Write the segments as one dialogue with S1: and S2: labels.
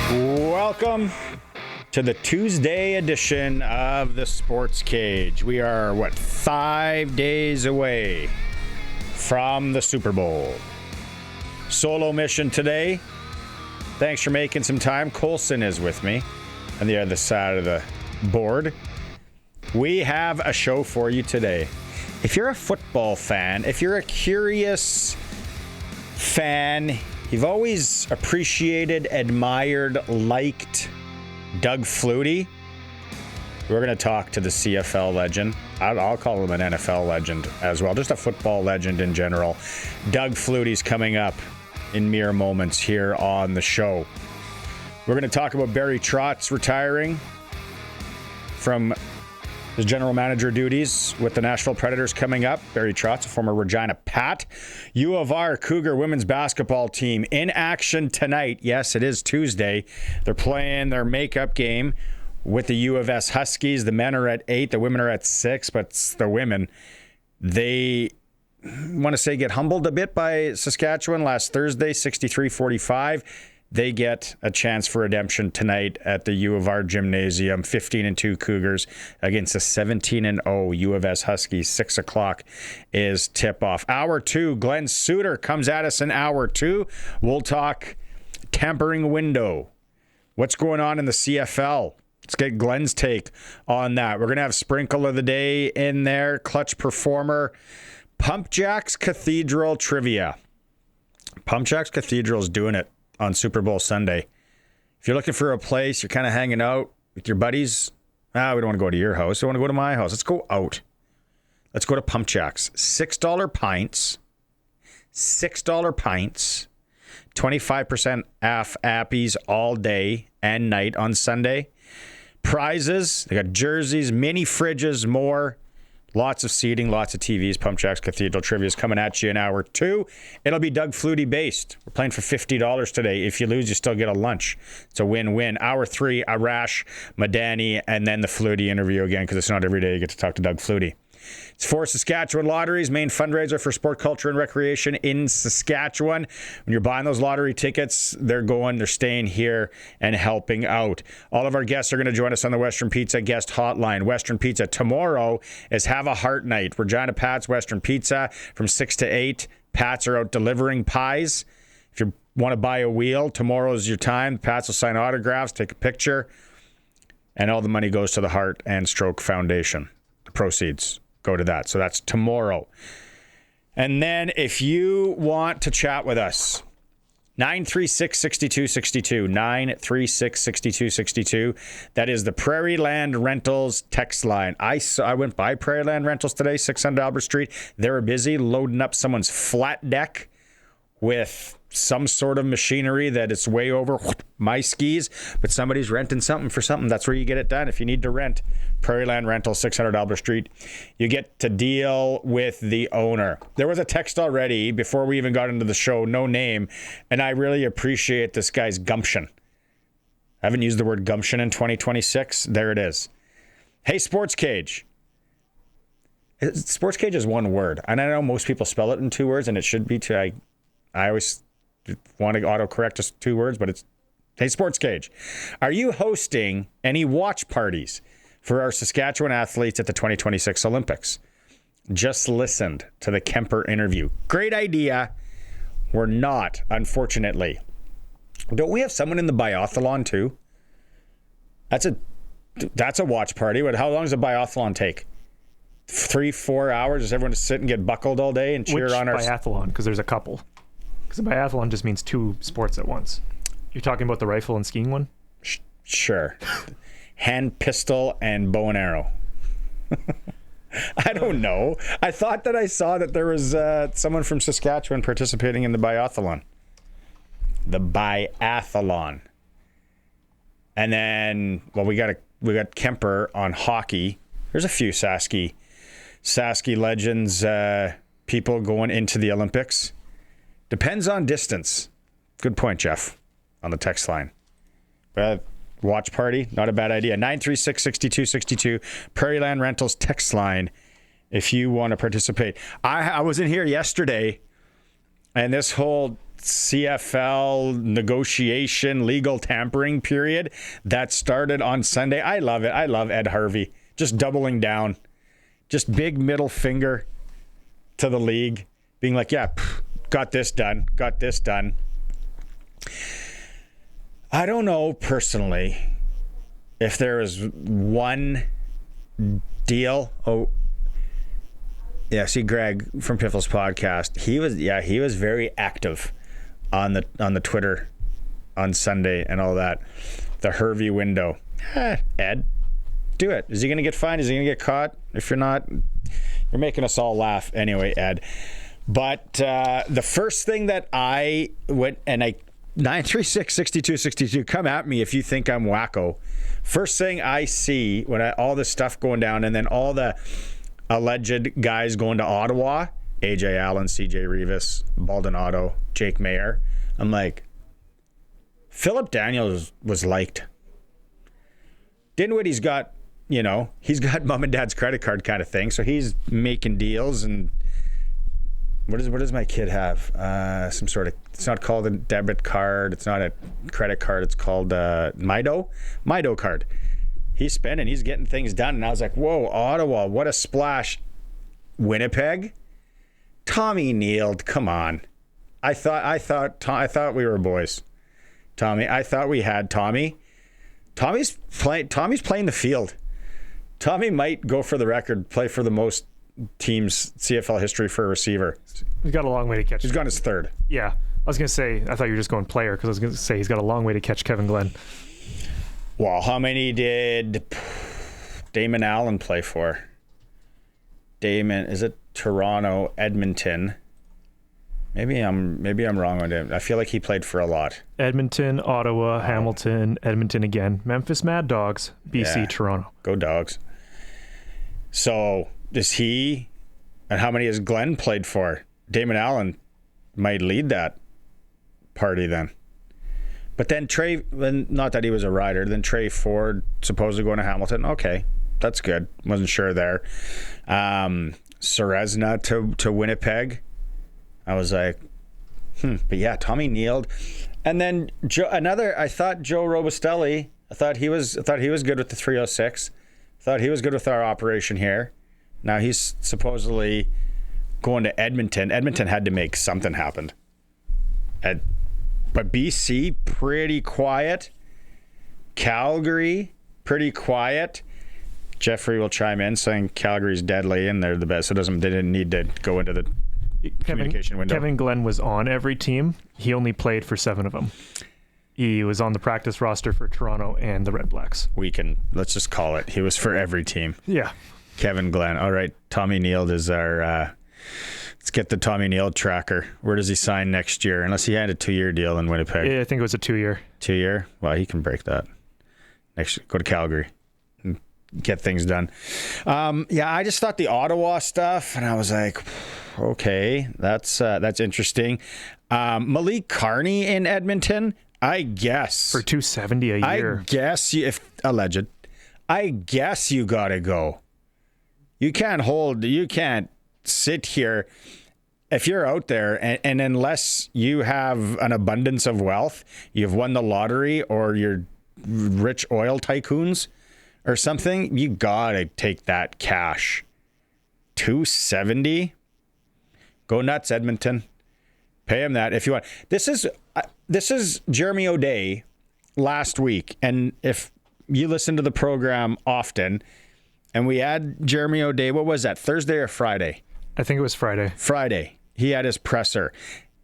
S1: Welcome to the Tuesday edition of the SportsCage. We are, 5 days away from the Super Bowl. Solo mission today. Thanks for making some time. Colson is with me on the other side of the board. We have a show for you today. If you're a football fan, if you're a curious fan, you've always appreciated, admired, liked Doug Flutie, we're going to talk to the CFL legend. I'll call him an NFL legend as well, just a football legend in general. Doug Flutie's coming up in mere moments here on the show. We're going to talk about Barry Trotz retiring from his general manager duties with the Nashville Predators coming up. Barry Trotz, a former Regina Pat. U of R Cougar women's basketball team in action tonight. Yes, it is Tuesday. They're playing their makeup game with the U of S Huskies. The men are at 8, the women are at 6, but it's the women. They want to say get humbled a bit by Saskatchewan last Thursday, 63-45. They get a chance for redemption tonight at the U of R Gymnasium. 15-2 Cougars against the 17-0 U of S Huskies. 6 o'clock is tip-off. Hour 2, Glen Suitor comes at us in hour 2. We'll talk tampering window. What's going on in the CFL? Let's get Glen's take on that. We're going to have Sprinkle of the Day in there. Clutch Performer. PumpJacks Cathedral Trivia. PumpJacks Cathedral is doing it on Super Bowl Sunday. If you're looking for a place, you're kind of hanging out with your buddies. We don't want to go to your house. We want to go to my house. Let's go out. Let's go to PumpJacks. $6 pints. $6 pints. 25% off appies all day and night on Sunday. Prizes. They got jerseys, mini fridges, more. Lots of seating, lots of TVs. PumpJacks Cathedral Trivia is coming at you in hour 2. It'll be Doug Flutie based. We're playing for $50 today. If you lose, you still get a lunch. It's a win-win. Hour 3, Arash Madani, and then the Flutie interview again, because it's not every day you get to talk to Doug Flutie. It's for Saskatchewan Lotteries, main fundraiser for sport, culture, and recreation in Saskatchewan. When you're buying those lottery tickets, they're staying here and helping out. All of our guests are going to join us on the Western Pizza guest hotline. Western Pizza tomorrow is Have a Heart Night. Regina Pat's Western Pizza from 6 to 8. Pats are out delivering pies. If you want to buy a wheel, tomorrow's your time. Pats will sign autographs, take a picture, and all the money goes to the Heart and Stroke Foundation. The proceeds go to that. So that's tomorrow. And then if you want to chat with us, 936-6262, 936-6262. That is the Prairie Land Rentals text line. I went by Prairie Land Rentals today, 600 Albert Street. They were busy loading up someone's flat deck with some sort of machinery that it's way over my skis, but somebody's renting something for something. That's where you get it done. If you need to rent, Prairie Land Rental, 600 Albert Street, you get to deal with the owner. There was a text already before we even got into the show, no name, and I really appreciate this guy's gumption. I haven't used the word gumption in 2026. There it is. Hey, SportsCage. SportsCage is one word, and I know most people spell it in 2 words, and it should be too. I always want to autocorrect just 2 words, but it's, hey, SportsCage, are you hosting any watch parties for our Saskatchewan athletes at the 2026 Olympics? Just listened to the Kemper interview. Great idea. We're not, unfortunately. Don't we have someone in the biathlon too? That's a watch party. How long does a biathlon take? 3-4 hours? Does everyone just sit and get buckled all day and cheer on our
S2: biathlon? Because there's a couple. Because a biathlon just means 2 sports at once. You're talking about the rifle and skiing one?
S1: Sure. Hand pistol and bow and arrow. I don't know. I thought that I saw that there was someone from Saskatchewan participating in the biathlon. The biathlon. And then, we got Kemper on hockey. There's a few Sasky legends, people going into the Olympics. Depends on distance. Good point, Jeff, on the text line. Watch party, not a bad idea. 936-6262, Prairie Land Rentals text line if you want to participate. I was in here yesterday, and this whole CFL negotiation legal tampering period that started on Sunday. I love it. I love Ed Harvey just doubling down, just big middle finger to the league, being like, yeah, got this done. I don't know personally if there is one deal. Oh, yeah. See, Greg from Piffle's podcast, he was very active on the Twitter on Sunday and all that. The Hervey window. Ed, do it. Is he going to get fined? Is he going to get caught? If you're not, you're making us all laugh anyway, Ed. But the first thing that I went, and 936-6262, come at me if you think I'm wacko. First thing I see when all this stuff going down, and then all the alleged guys going to Ottawa, AJ Allen, CJ Rivas, Baldonado, Jake Mayer, I'm like, Philip Daniels was liked. Dinwiddie's got, he's got mom and dad's credit card kind of thing, so he's making deals. And what does my kid have? Some sort of, it's not called a debit card, it's not a credit card, it's called Mido card. He's spending, he's getting things done, and I was like, whoa, Ottawa, what a splash. Winnipeg, Tommy Neeld, come on. I thought we were boys. Tommy, I thought we had Tommy. Tommy's playing the field. Tommy might go for the record, play for the most teams CFL history for a receiver.
S2: He's got a long way to catch.
S1: He's gone his third.
S2: Yeah. I was going to say, I thought you were just going player, because I was going to say he's got a long way to catch Kevin Glenn.
S1: Well, how many did Damon Allen play for? Is it Toronto, Edmonton? Maybe I'm wrong on him. I feel like he played for a lot.
S2: Edmonton, Ottawa, Hamilton, Edmonton again. Memphis Mad Dogs, BC, Toronto.
S1: Go Dogs. So is he, and how many has Glenn played for? Damon Allen might lead that party then. But then Trey, not that he was a rider, then Trey Ford supposedly going to Hamilton. Okay, that's good. Wasn't sure there. Serezna to Winnipeg. I was like, but yeah, Tommy Neeld. And then I thought Joe Robustelli, I thought he was good with the 306. I thought he was good with our operation here. Now he's supposedly going to Edmonton. Edmonton had to make something happen. But BC, pretty quiet. Calgary, pretty quiet. Jeffrey will chime in saying Calgary's deadly and they're the best. So they didn't need to go into the communication window.
S2: Kevin Glenn was on every team. He only played for 7 of them. He was on the practice roster for Toronto and the Red Blacks.
S1: Let's just call it. He was for every team.
S2: Yeah.
S1: Kevin Glenn. All right. Tommy Neeld is our, let's get the Tommy Neeld tracker. Where does he sign next year? Unless he had a 2-year deal in Winnipeg.
S2: Yeah, I think it was a 2-year.
S1: 2-year? Well, he can break that. Go to Calgary. Get things done. I just thought the Ottawa stuff, and I was like, okay, that's interesting. Malik Carney in Edmonton, I guess
S2: for $270 a year.
S1: I guess if alleged, I guess you gotta go. You can't sit here if you're out there and unless you have an abundance of wealth, you've won the lottery or you're rich oil tycoons or something, you gotta take that cash. $270. Go nuts, Edmonton. Pay him that if you want. This is Jeremy O'Day last week, and if you listen to the program often, and we had Jeremy O'Day, what was that, Thursday or Friday?
S2: I think it was Friday.
S1: Friday. He had his presser,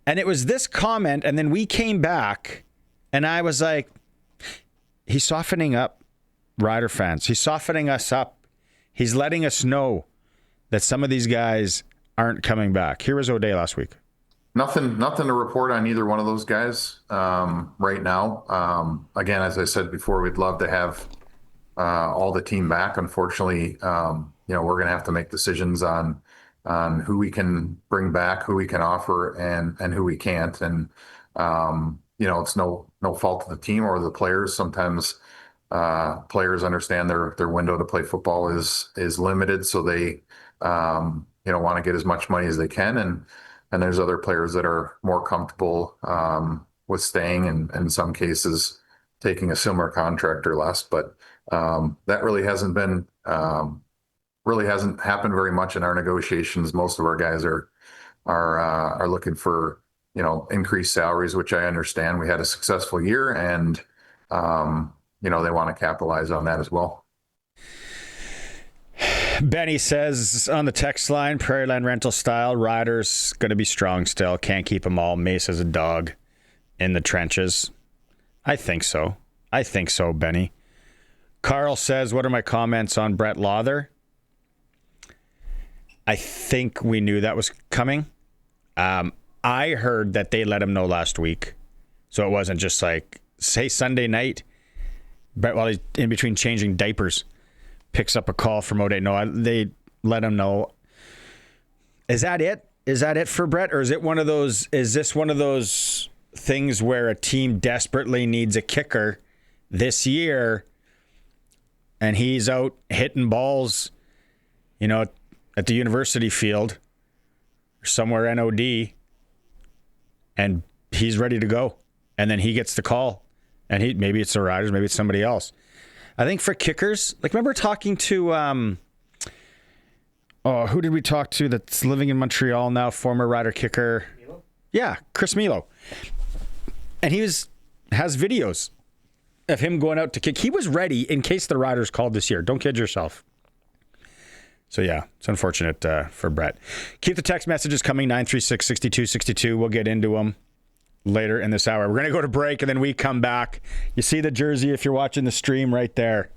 S1: and it was this comment, and then we came back, and I was like, he's softening up Rider fans. He's softening us up. He's letting us know that some of these guys aren't coming back. Here was O'Day last week.
S3: Nothing to report on either one of those guys right now. Again, as I said before, we'd love to have all the team back. Unfortunately, we're going to have to make decisions on who we can bring back, who we can offer, and who we can't. And it's no fault of the team or the players. Sometimes players understand their window to play football is limited, so they want to get as much money as they can. And and there's other players that are more comfortable with staying, and in some cases taking a similar contract or less. But that really hasn't happened very much in our negotiations. Most of our guys are looking for, increased salaries, which I understand. We had a successful year, and they want to capitalize on that as well.
S1: Benny says on the text line, Prairie Land rental style, riders going to be strong still. Can't keep them all. Mace as a dog in the trenches. I think so, Benny. Carl says, what are my comments on Brett Lawther? I think we knew that was coming. I heard that they let him know last week. So it wasn't just like, say Sunday night, Brett, while he's in between changing diapers, picks up a call from O'Day. No, they let him know. Is that it? Is that it for Brett? Or is this one of those things where a team desperately needs a kicker this year and he's out hitting balls, at the university field or somewhere NOD, and he's ready to go, and then he gets the call, and maybe it's the Riders, maybe it's somebody else. I think for kickers, like, remember talking to who did we talk to that's living in Montreal now, former Rider kicker? Milo? Yeah, Chris Milo. And he has videos of him going out to kick. He was ready in case the Riders called this year. Don't kid yourself. So, yeah, it's unfortunate for Brett. Keep the text messages coming, 936-6262. We'll get into them later in this hour. We're going to go to break, and then we come back. You see the jersey if you're watching the stream right there.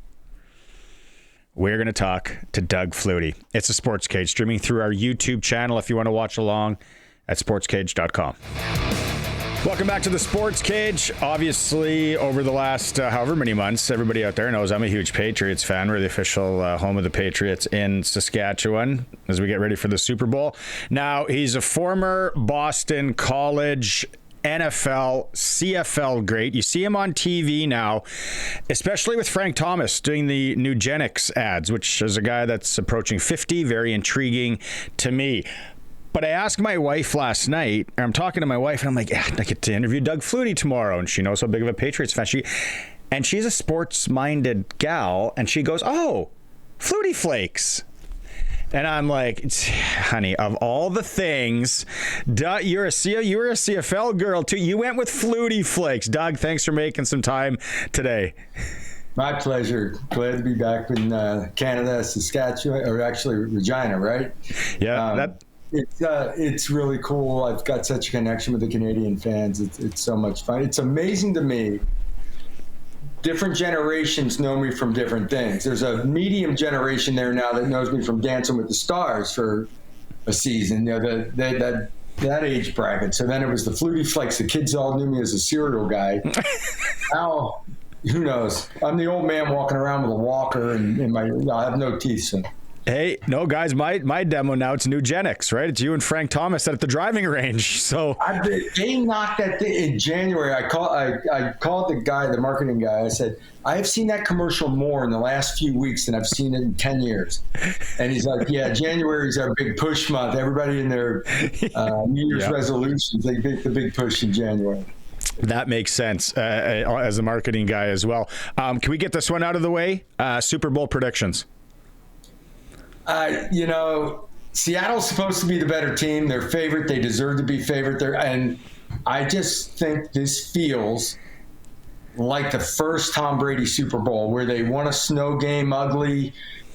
S1: We're going to talk to Doug Flutie. It's a Sports Cage, streaming through our YouTube channel if you want to watch along at sportscage.com. Welcome back to the Sports Cage. Obviously, over the last however many months, everybody out there knows I'm a huge Patriots fan. We're the official home of the Patriots in Saskatchewan as we get ready for the Super Bowl. Now, he's a former Boston College, NFL, CFL great. You see him on TV now, especially with Frank Thomas doing the Nugenics ads, which is a guy that's approaching 50, very intriguing to me. But I asked my wife last night, and I'm talking to my wife, and I'm like, I get to interview Doug Flutie tomorrow, and she knows how big of a Patriots fan she's a sports-minded gal, and she goes, oh, Flutie Flakes. And I'm like, honey, of all the things, Doug, you were a CFL girl too. You went with Flutie Flakes. Doug, thanks for making some time today.
S4: My pleasure. Glad to be back in Canada, Saskatchewan, or actually Regina, right?
S1: Yeah,
S4: it's really cool. I've got such a connection with the Canadian fans. It's so much fun. It's amazing to me. Different generations know me from different things. There's a medium generation there now that knows me from Dancing with the Stars for a season. That age bracket. So then it was the Flutie Flakes. The kids all knew me as a cereal guy. Now, who knows? I'm the old man walking around with a walker and I have no teeth soon.
S1: Hey, no, guys, my demo now, it's Nugenics, right? It's you and Frank Thomas at the driving range. So
S4: they knocked that thing in January. I called the guy, the marketing guy. I said, I have seen that commercial more in the last few weeks than I've seen it in 10 years. And he's like, yeah, January is our big push month. Everybody in their New Year's resolutions, they make the big push in January.
S1: That makes sense as a marketing guy as well. Can we get this one out of the way? Super Bowl predictions.
S4: Seattle's supposed to be the better team. They're favorite. They deserve to be favorite. And I just think this feels like the first Tom Brady Super Bowl where they won a snow game ugly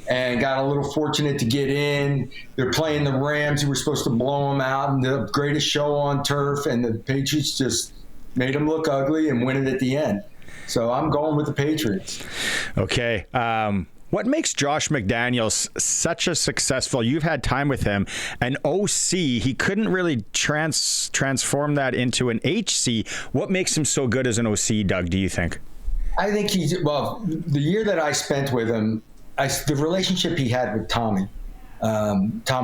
S4: and got a little fortunate to get in. They're playing the Rams who were supposed to blow them out and the greatest show on turf, and the Patriots just made them look ugly and win it at the end. So I'm going with the Patriots.
S1: Okay. What makes Josh McDaniels such a successful, you've had time with him, an OC, he couldn't really transform that into an HC. What makes him so good as an OC, Doug, do you think?
S4: I think the year that I spent with him, the relationship he had with Tom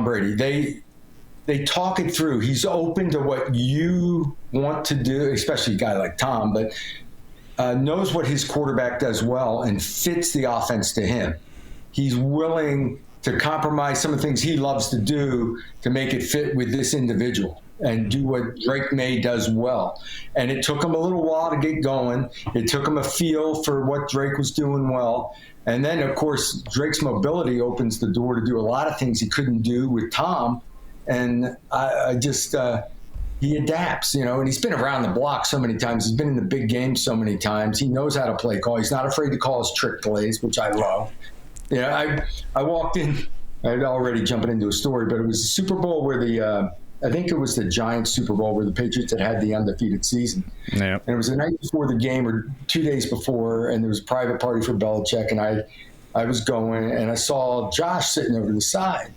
S4: Brady, they talk it through. He's open to what you want to do, especially a guy like Tom, but knows what his quarterback does well and fits the offense to him. He's willing to compromise some of the things he loves to do to make it fit with this individual. and do what Drake May does well. And it took him a little while to get going. It took him a feel for what Drake was doing well. And then, of course, Drake's mobility opens the door to do a lot of things he couldn't do with Tom. And I just he adapts, and he's been around the block so many times. He's been in the big games so many times. He knows how to play call. He's not afraid to call his trick plays, which I love. I walked in, I'd already jumping into a story, but it was the Super Bowl where I think it was the Giants Super Bowl where the Patriots had the undefeated season.
S1: Yeah.
S4: And it was the night before the game or 2 days before, and there was a private party for Belichick, and I was going, and I saw Josh sitting over the side.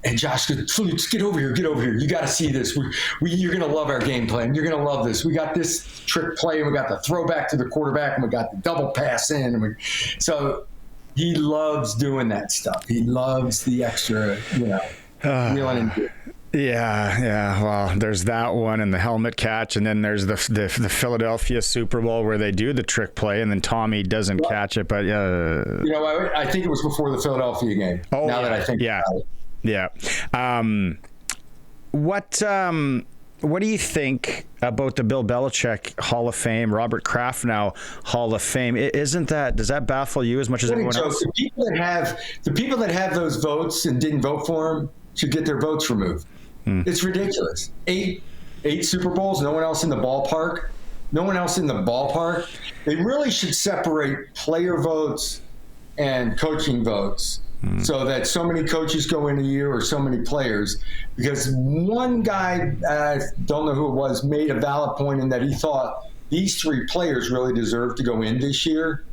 S4: And Josh goes, Flutes, get over here. You got to see this. You're going to love our game plan. You're going to love this. We got this trick play, and we got the throwback to the quarterback, and we got the double pass in. So he loves doing that stuff. He loves the extra, reeling into it.
S1: Yeah. Well, there's that one and the helmet catch, and then there's the Philadelphia Super Bowl where they do the trick play, and then Tommy doesn't catch it. But
S4: I think it was before the Philadelphia game.
S1: Oh,
S4: now that I think about it.
S1: Yeah. What do you think about the Bill Belichick Hall of Fame, Robert Kraft now Hall of Fame? Does that baffle you as much as everyone else?
S4: The people that have those votes and didn't vote for him should get their votes removed. It's ridiculous. Eight Super Bowls, no one else in the ballpark. They really should separate player votes and coaching votes. So that so many coaches go in a year or so many players, because one guy, I don't know who it was, made a valid point in that he thought these three players really deserved to go in this year.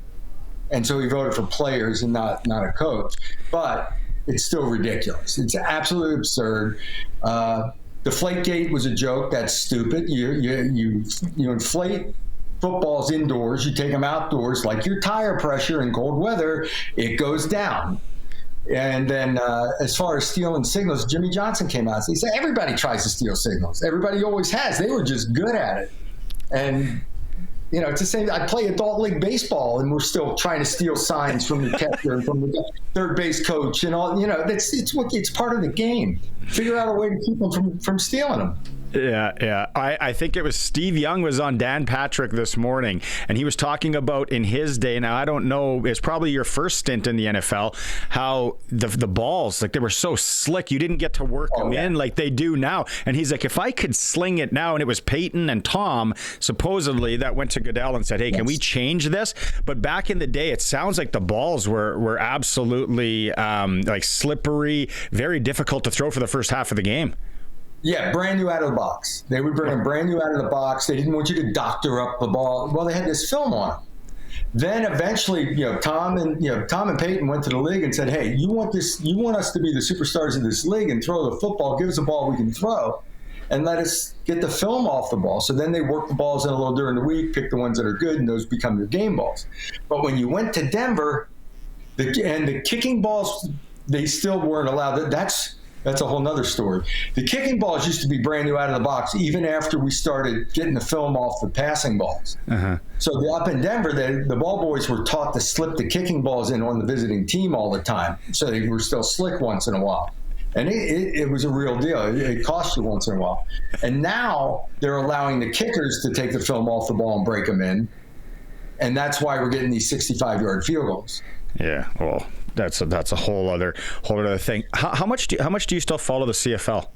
S4: And so he voted for players and not a coach. But it's still ridiculous. It's absolutely absurd. Deflategate was a joke. That's stupid. You inflate footballs indoors. You take them outdoors, like your tire pressure in cold weather, it goes down. And then as far as stealing signals, Jimmy Johnson came out. He said, everybody tries to steal signals. Everybody always has. They were just good at it. And, it's the same. I play adult league baseball, and we're still trying to steal signs from the catcher and from the third base coach and all. It's part of the game. Figure out a way to keep them from stealing them.
S1: Yeah. I think it was Steve Young was on Dan Patrick this morning, and he was talking about in his day. Now, I don't know, it's probably your first stint in the NFL, how the balls, like they were so slick, you didn't get to work them in like they do now. And he's like, if I could sling it now, and it was Peyton and Tom, supposedly, that went to Goodell and said, hey, can we change this? But back in the day, it sounds like the balls were absolutely like slippery, very difficult to throw for the first half of the game.
S4: Yeah, brand new out of the box. They would bring them brand new out of the box. They didn't want you to doctor up the ball. Well, they had this film on them. Then eventually, Tom and Peyton went to the league and said, "Hey, you want us to be the superstars of this league and throw the football? Give us a ball we can throw, and let us get the film off the ball." So then they work the balls in a little during the week, pick the ones that are good, and those become your game balls. But when you went to Denver, the kicking balls, they still weren't allowed. That's a whole nother story. The kicking balls used to be brand new out of the box, even after we started getting the film off the passing balls. Uh-huh. So up in Denver, the ball boys were taught to slip the kicking balls in on the visiting team all the time. So they were still slick once in a while. And it was a real deal. It cost you once in a while. And now they're allowing the kickers to take the film off the ball and break them in. And that's why we're getting these 65-yard field goals.
S1: Yeah, well, that's a whole other thing. How much do you still follow the CFL?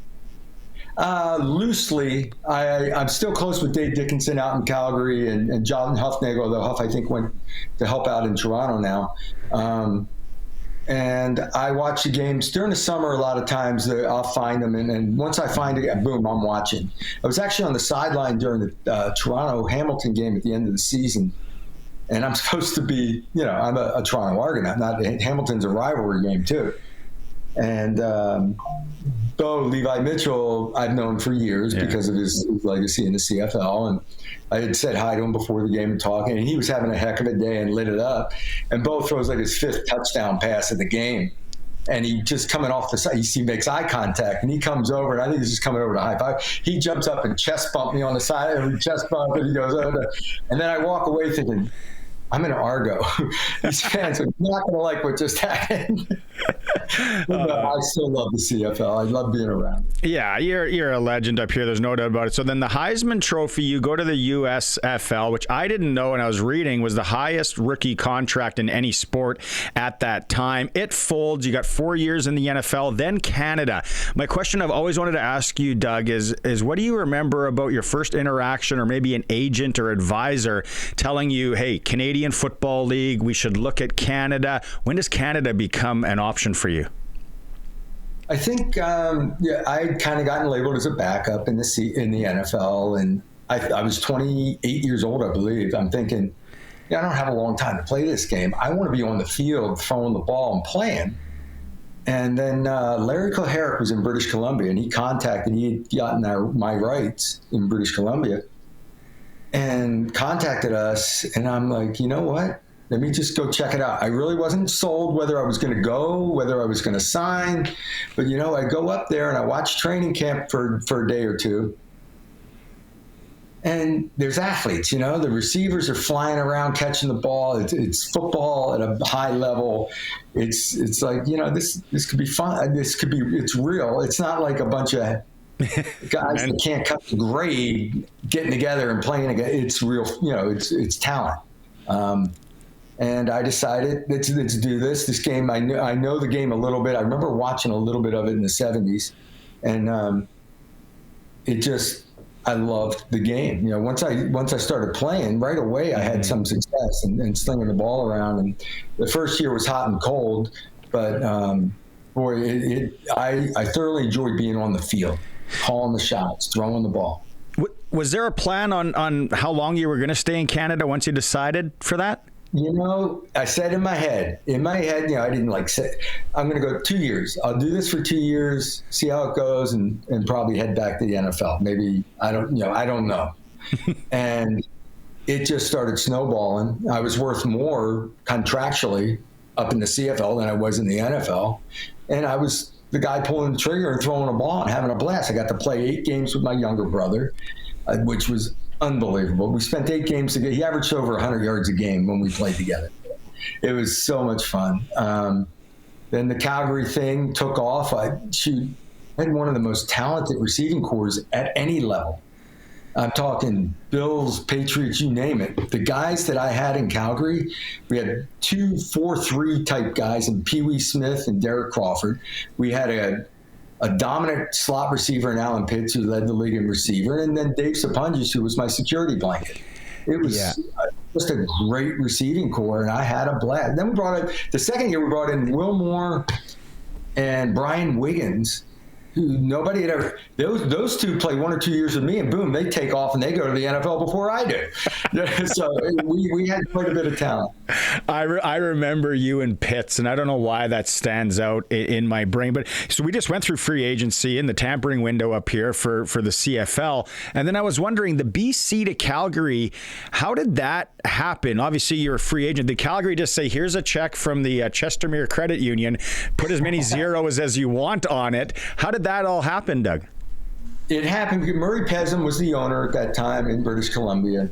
S4: Loosely. I'm still close with Dave Dickinson out in Calgary and John Huffnagel, although Huff I think went to help out in Toronto now. And I watch the games during the summer. A lot of times I'll find them, and once I find it, boom, I'm watching. I was actually on the sideline during the Toronto-Hamilton game at the end of the season. And I'm supposed to be, I'm a Toronto Argonaut. Not Hamilton's a rivalry game too. And Levi Mitchell, I've known for years because of his legacy in the CFL. And I had said hi to him before the game and talking, and he was having a heck of a day and lit it up. And Bo throws like his 5th touchdown pass of the game. And he just coming off the side, he makes eye contact, and he comes over, and I think he's just coming over to high five. He jumps up and chest bumped me on the side, and chest bump, and he goes over. And then I walk away thinking, I'm in Argo. These fans are not going to like what just happened. I still love the CFL. I love being around it.
S1: Yeah, you're a legend up here. There's no doubt about it. So then the Heisman Trophy, you go to the USFL, which I didn't know, and I was reading, was the highest rookie contract in any sport at that time. It folds. You got 4 years in the NFL, then Canada. My question I've always wanted to ask you, Doug, is what do you remember about your first interaction, or maybe an agent or advisor telling you, hey, Canadian Football League, we should look at Canada? When does Canada become an option for you?
S4: I think I'd kind of gotten labeled as a backup in the NFL, and I was 28 years old, I believe. I'm thinking, I don't have a long time to play this game. I want to be on the field, throwing the ball and playing. And then Larry Koharic was in British Columbia, and he had gotten my rights in British Columbia and contacted us. And I'm like, you know what? Let me just go check it out. I really wasn't sold whether I was going to go, whether I was going to sign. But, I go up there and I watch training camp for a day or two. And there's athletes, the receivers are flying around catching the ball. It's football at a high level. It's like, this could be fun. It's real. It's not like a bunch of guys that can't cut the grade getting together and playing again. It's real, it's talent. And I decided, let's do this game. I know the game a little bit. I remember watching a little bit of it in the 70s. And I loved the game. Once I started playing, right away I had some success and slinging the ball around. And the first year was hot and cold, but I thoroughly enjoyed being on the field, calling the shots, throwing the ball.
S1: Was there a plan on how long you were going to stay in Canada once you decided for that?
S4: I said in my head, I didn't say, I'm going to go 2 years. I'll do this for 2 years, see how it goes, and probably head back to the NFL. Maybe, I don't know. And it just started snowballing. I was worth more contractually up in the CFL than I was in the NFL. And I was the guy pulling the trigger and throwing a ball and having a blast. I got to play 8 games with my younger brother, which was unbelievable. We spent 8 games together. He averaged over 100 yards a game when we played together. It was so much fun. Then the Calgary thing took off. I had one of the most talented receiving corps at any level. I'm talking Bills, Patriots, you name it. The guys that I had in Calgary, we had 2 4-3 type guys in Pee Wee Smith and Derek Crawford. We had a dominant slot receiver in Alan Pitts, who led the league in receiver, and then Dave Sapungis, who was my security blanket. It was just a great receiving corps, and I had a blast. Then the second year we brought in Will Moore and Brian Wiggins, who nobody had ever. Those two play 1 or 2 years with me, and boom, they take off and they go to the NFL before I do. So we had quite a bit of talent.
S1: I remember you in Pitts, and I don't know why that stands out in my brain. But so we just went through free agency in the tampering window up here for the CFL, and then I was wondering, the BC to Calgary, how did that happen? Obviously, you're a free agent. Did Calgary just say, "Here's a check from the Chestermere Credit Union, put as many zeros as you want on it"? How did that all happen, Doug?
S4: It happened because Murray Pesem was the owner at that time in British Columbia.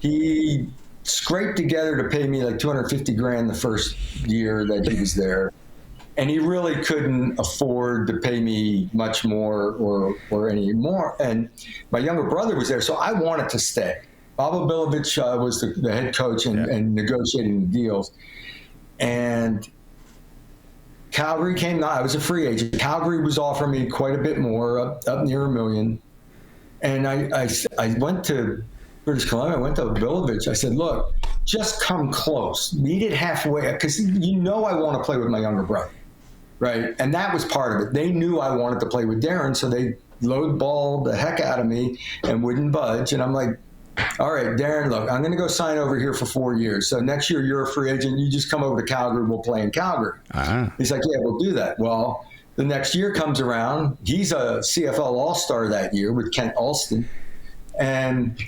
S4: He scraped together to pay me like $250,000 the first year that he was there, and he really couldn't afford to pay me much more or any more. And my younger brother was there, so I wanted to stay. Baba Bilovich was the head coach and negotiating the deals, and Calgary came. I was a free agent. Calgary was offering me quite a bit more, up near $1 million. And I went to British Columbia. I went to Bilovich. I said, "Look, just come close. Meet it halfway, because I want to play with my younger brother, right?" And that was part of it. They knew I wanted to play with Darren, so they load-balled the heck out of me and wouldn't budge. And I'm like, "All right, Darren, look, I'm going to go sign over here for 4 years. So next year you're a free agent. You just come over to Calgary. We'll play in Calgary." Uh-huh. He's like, "Yeah, we'll do that." Well, the next year comes around. He's a CFL All-Star that year with Kent Alston. And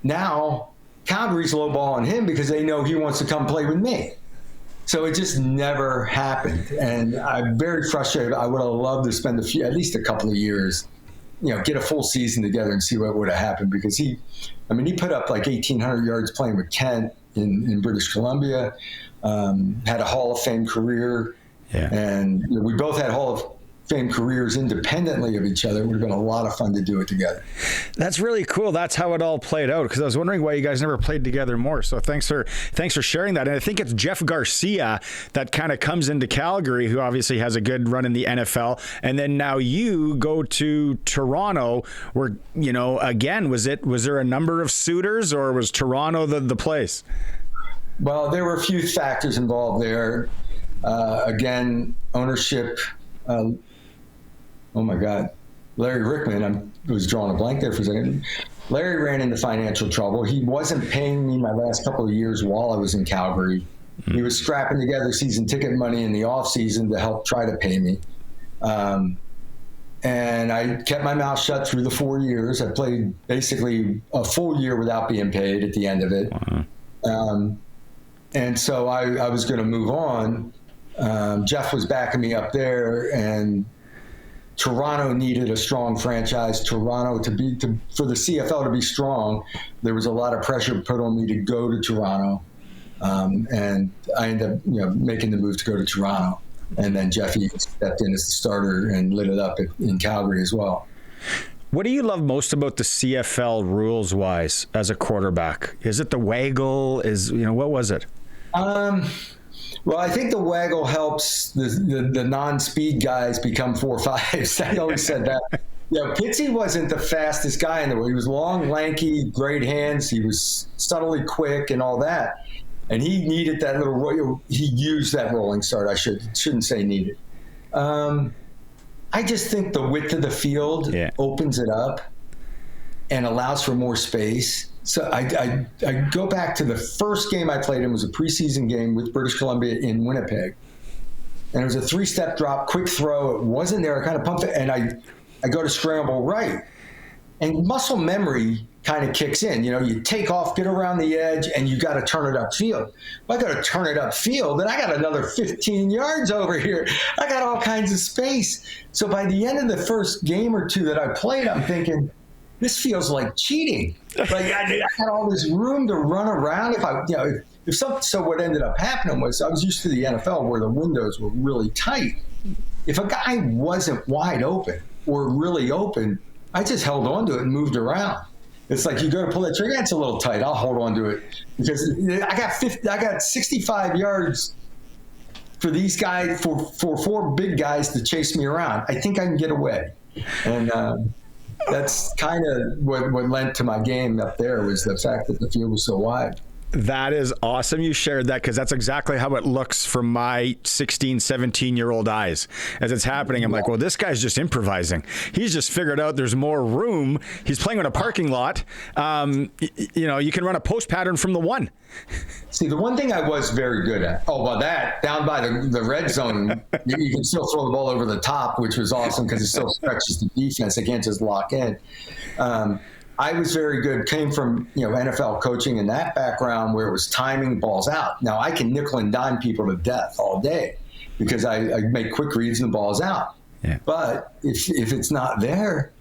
S4: now Calgary's lowballing him because they know he wants to come play with me. So it just never happened. And I'm very frustrated. I would have loved to spend at least a couple of years, get a full season together and see what would have happened, because he put up like 1,800 yards playing with Kent in British Columbia, had a Hall of Fame career.
S1: Yeah.
S4: And we both had Hall of Fame careers independently of each other. It would have been a lot of fun to do it together.
S1: That's really cool. That's how it all played out, because I was wondering why you guys never played together more. So thanks for sharing that. And I think it's Jeff Garcia that kind of comes into Calgary, who obviously has a good run in the NFL, and then now you go to Toronto, where, you know, again, was there a number of suitors, or was Toronto the place?
S4: Well, there were a few factors involved there. Again, ownership. Oh my God, Larry Rickman, I was drawing a blank there for a second. Larry ran into financial trouble. He wasn't paying me my last couple of years while I was in Calgary. Mm-hmm. He was scrapping together season ticket money in the off season to help try to pay me. And I kept my mouth shut through the 4 years. I played basically a full year without being paid at the end of it. Wow. And so I was going to move on. Jeff was backing me up there, and Toronto needed a strong franchise. Toronto for the CFL to be strong, there was a lot of pressure put on me to go to Toronto, and I ended up making the move to go to Toronto. And then Jeffy stepped in as the starter and lit it up in Calgary as well.
S1: What do you love most about the CFL rules-wise as a quarterback? Is it the waggle? What was it?
S4: Well, I think the waggle helps the non-speed guys become 4.5s. I always said that. Pitsy wasn't the fastest guy in the world. He was long, lanky, great hands. He was subtly quick and all that. And he needed that he used that rolling start. I shouldn't say needed. I just think the width of the field opens it up and allows for more space. So I go back to the first game I played in was a preseason game with British Columbia in Winnipeg. And it was a 3-step drop, quick throw. It wasn't there. I kind of pumped it, and I go to scramble right. And muscle memory kind of kicks in. You take off, get around the edge, and you got to turn it upfield. If I got to turn it upfield, then I got another 15 yards over here. I got all kinds of space. So by the end of the first game or two that I played, I'm thinking, this feels like cheating. Like I had all this room to run around. So what ended up happening was I was used to the NFL where the windows were really tight. If a guy wasn't wide open or really open, I just held on to it and moved around. It's like you go to pull that trigger, it's a little tight. I'll hold on to it because I got 65 yards for these guys for 4 big guys to chase me around. I think I can get away, and that's kind of what lent to my game up there was the fact that the field was so wide.
S1: That is awesome you shared that, because that's exactly how it looks from my 16, 17-year-old eyes. As it's happening, I'm like, well, this guy's just improvising. He's just figured out there's more room. He's playing on a parking lot. You can run a post pattern from the one.
S4: See, the one thing I was very good at, that, down by the red zone, you can still throw the ball over the top, which was awesome because it still stretches the defense. They can't just lock in. I was very good, came from NFL coaching and that background where it was timing balls out. Now, I can nickel and dime people to death all day because I make quick reads and the ball's out. Yeah. But if it's not there,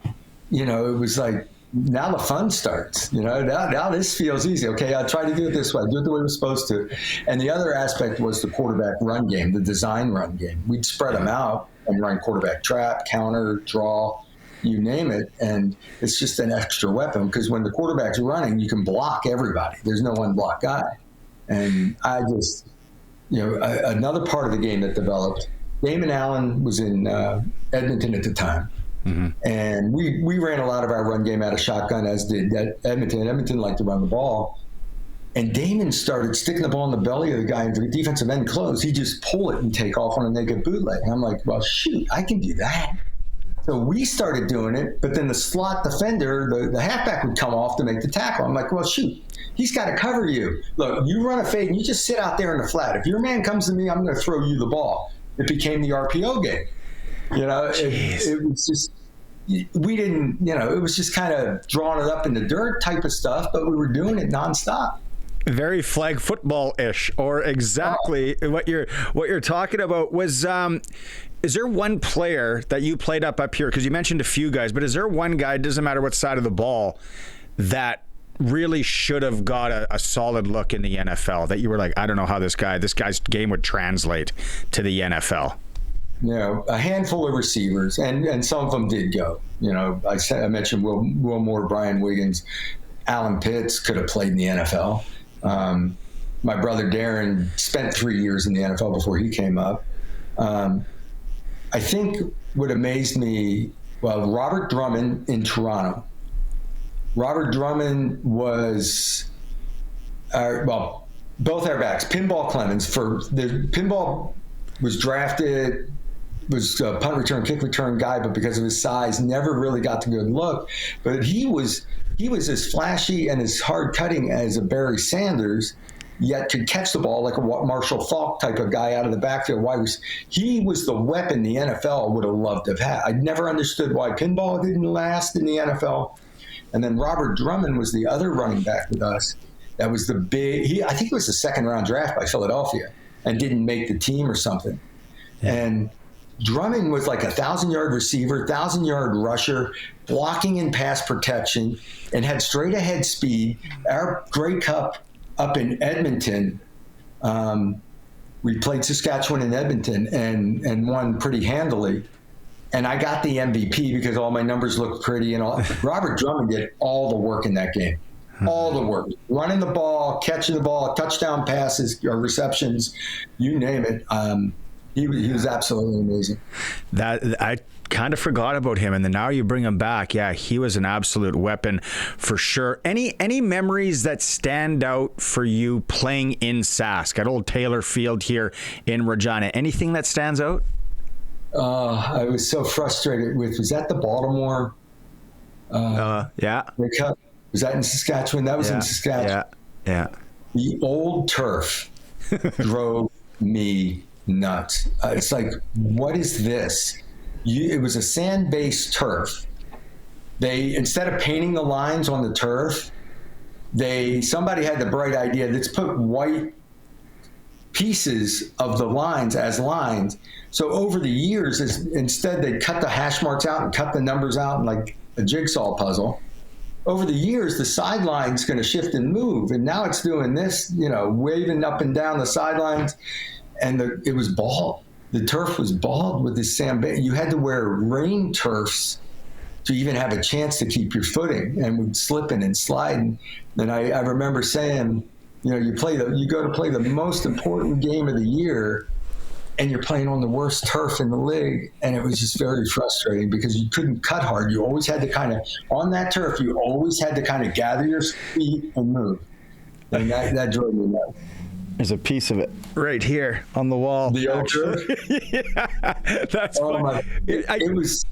S4: it was like, now the fun starts. Now this feels easy. Okay, I try to do it this way. Do it the way we're supposed to. And the other aspect was the quarterback run game, the design run game. We'd spread them out and run quarterback trap, counter, draw, you name it, and it's just an extra weapon because when the quarterback's running, you can block everybody. There's no one block guy. And I just, another part of the game that developed, Damon Allen was in Edmonton at the time. Mm-hmm. And we ran a lot of our run game out of shotgun, as did Edmonton. Edmonton liked to run the ball. And Damon started sticking the ball in the belly of the guy, and the defensive end closed. He'd just pull it and take off on a naked bootleg. And I'm like, well, shoot, I can do that. So we started doing it, but then the slot defender, the halfback would come off to make the tackle. I'm like, well, shoot, he's got to cover you. Look, you run a fade and you just sit out there in the flat. If your man comes to me, I'm going to throw you the ball. It became the RPO game. It was just, we didn't, it was just kind of drawing it up in the dirt type of stuff, but we were doing it nonstop.
S1: Very flag football-ish, or exactly what you're talking about was. Is there one player that you played up here? Because you mentioned a few guys, but is there one guy, doesn't matter what side of the ball, that really should have got a solid look in the NFL that you were like, I don't know how this guy's game would translate to the NFL?
S4: a handful of receivers, and some of them did go. I mentioned Will Moore, Brian Wiggins, Alan Pitts could have played in the NFL. My brother Darren spent 3 years in the NFL before he came up. I think what amazed me, Robert Drummond in Toronto. Robert Drummond was, both our backs. Pinball Clemens Pinball was drafted, was a punt return, kick return guy, but because of his size, never really got the good look. But he was as flashy and as hard cutting as a Barry Sanders, yet could catch the ball like a Marshall Faulk type of guy out of the backfield. He was the weapon the NFL would have loved to have had. I never understood why pinball didn't last in the NFL. And then Robert Drummond was the other running back with us. That was the big. I think it was a second-round draft by Philadelphia, and didn't make the team or something. Yeah. And Drummond was like 1,000-yard receiver, 1,000-yard rusher, blocking in pass protection, and had straight-ahead speed. Our Grey Cup up in Edmonton, we played Saskatchewan and Edmonton and won pretty handily. And I got the MVP because all my numbers looked pretty and all. Robert Drummond did all the work in that game. All the work. Running the ball, catching the ball, touchdown passes, or receptions, you name it. He was absolutely amazing.
S1: That I kind of forgot about him, and then now you bring him back. Yeah, he was an absolute weapon for sure. Any memories that stand out for you playing in Sask at Old Taylor Field here in Regina? Anything that stands out?
S4: I was so frustrated with, was that the Baltimore?
S1: Yeah.
S4: Cup? Was that in Saskatchewan? That was in Saskatchewan.
S1: Yeah.
S4: The old turf drove me nuts. It's like, what is this? It was a sand-based turf. They, instead of painting the lines on the turf, somebody had the bright idea, let's put white pieces of the lines as lines. So over the years, instead they cut the hash marks out and cut the numbers out in like a jigsaw puzzle. Over the years, the sideline's going to shift and move, and now it's doing this, waving up and down the sidelines, and it was bald. The turf was bald with this sand. You had to wear rain turfs to even have a chance to keep your footing, and would slipping and sliding. And I remember saying, you go to play the most important game of the year, and you're playing on the worst turf in the league. And it was just very frustrating because you couldn't cut hard. You always had to on that turf, you always had to gather your feet and move. And that drove me nuts.
S1: There's a piece of it right here on the wall.
S4: The old turf?
S1: Yeah, that's funny.
S4: It was,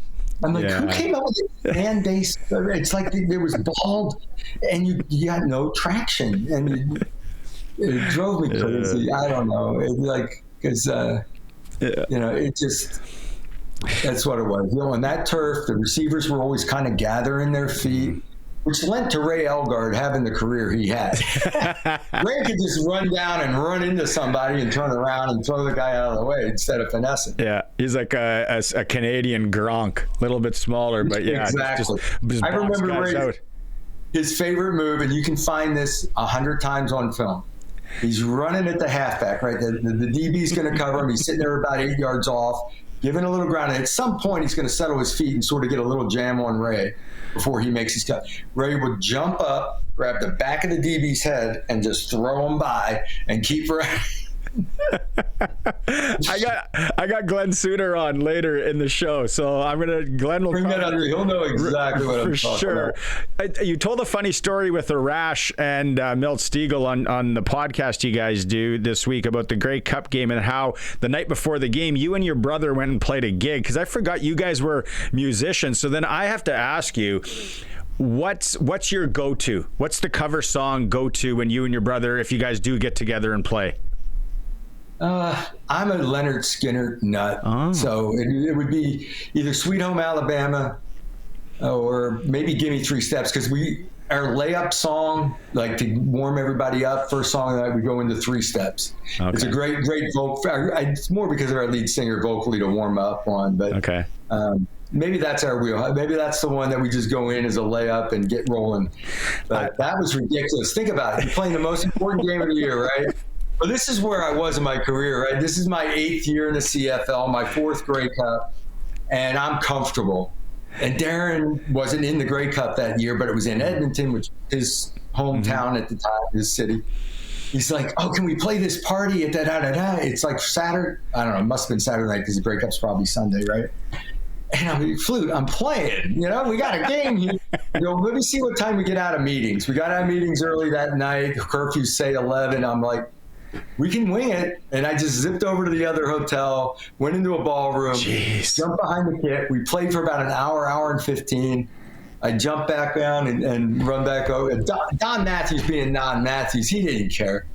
S4: I'm like, who came up with this fan-based? It's like there was bald and you got no traction. And it drove me crazy. I don't know. It just, that's what it was. On that turf, the receivers were always kind of gathering their feet, which lent to Ray Elgard having the career he had. Ray could just run down and run into somebody and turn around and throw the guy out of the way instead of finessing.
S1: Yeah, he's like a Canadian Gronk, a little bit smaller, but yeah.
S4: Exactly.
S1: Just
S4: I remember his favorite move, and you can find this 100 times on film. He's running at the halfback, right? The DB's going to cover him. He's sitting there about 8 yards off, giving a little ground. And at some point, he's going to settle his feet and sort of get a little jam on Ray before he makes his cut. Ray would jump up, grab the back of the DB's head, and just throw him by and keep running.
S1: I got Glen Suitor on later in the show, so Glenn will
S4: bring that up. He'll know exactly what I'm talking about.
S1: You told a funny story with Arash and Milt Stiegel on the podcast you guys do this week about the Grey Cup game and how the night before the game you and your brother went and played a gig, because I forgot you guys were musicians. So then I have to ask you, what's your go-to? What's the cover song go-to when you and your brother, if you guys do get together and play?
S4: I'm a Leonard Skinner nut, so it would be either Sweet Home Alabama or maybe Gimme 3 Steps, because our layup song, like to warm everybody up, first song that we go into 3 steps. Okay. It's a great vocal. It's more because of our lead singer vocally to warm up on, but
S1: okay.
S4: Maybe that's our wheel. Maybe that's the one that we just go in as a layup and get rolling. But that was ridiculous. Think about it. You're playing the most important game of the year, right? Well, this is where I was in my career, right? This is my 8th year in the CFL, my 4th Grey Cup, and I'm comfortable. And Darren wasn't in the Grey Cup that year, but it was in Edmonton, which is his hometown at the time, his city. He's like, oh, can we play this party at da-da-da-da? It's like Saturday. I don't know. It must have been Saturday night because the Grey Cup's probably Sunday, right? And I'm like, Flute, I'm playing. We got a game here. Let me see what time we get out of meetings. We got out of meetings early that night. Curfew say 11. I'm like, we can wing it. And I just zipped over to the other hotel, went into a ballroom, jumped behind the kit. We played for about an hour and 15. I jumped back down and run back over. Don Matthews being Don Matthews, he didn't care.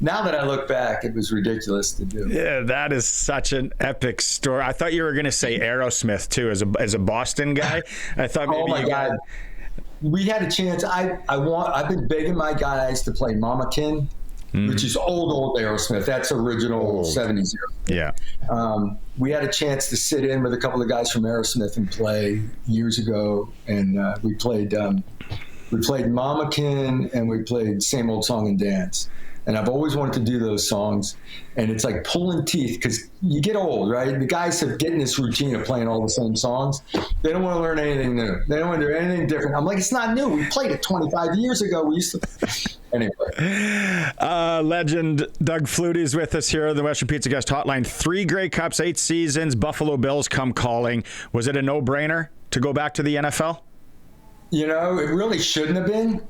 S4: Now that I look back, it was ridiculous to do.
S1: Yeah, that is such an epic story. I thought you were going to say Aerosmith too, as a Boston guy. I thought maybe.
S4: Oh my God, we had a chance. I've been begging my guys to play Mama Kin, which is old Aerosmith. That's original 70s Aerosmith.
S1: Yeah.
S4: We had a chance to sit in with a couple of guys from Aerosmith and play years ago, and we played Mama Kin and we played Same Old Song and Dance. And I've always wanted to do those songs, and it's like pulling teeth because you get old, right? The guys have getting this routine of playing all the same songs. They don't want to learn anything new. They don't want to do anything different. I'm like, it's not new. We played it 25 years ago. We used to. Anyway.
S1: Legend Doug Flutie is with us here on the Western Pizza Guest Hotline. 3 Grey Cups, 8 seasons. Buffalo Bills come calling. Was it a no-brainer to go back to the NFL?
S4: It really shouldn't have been.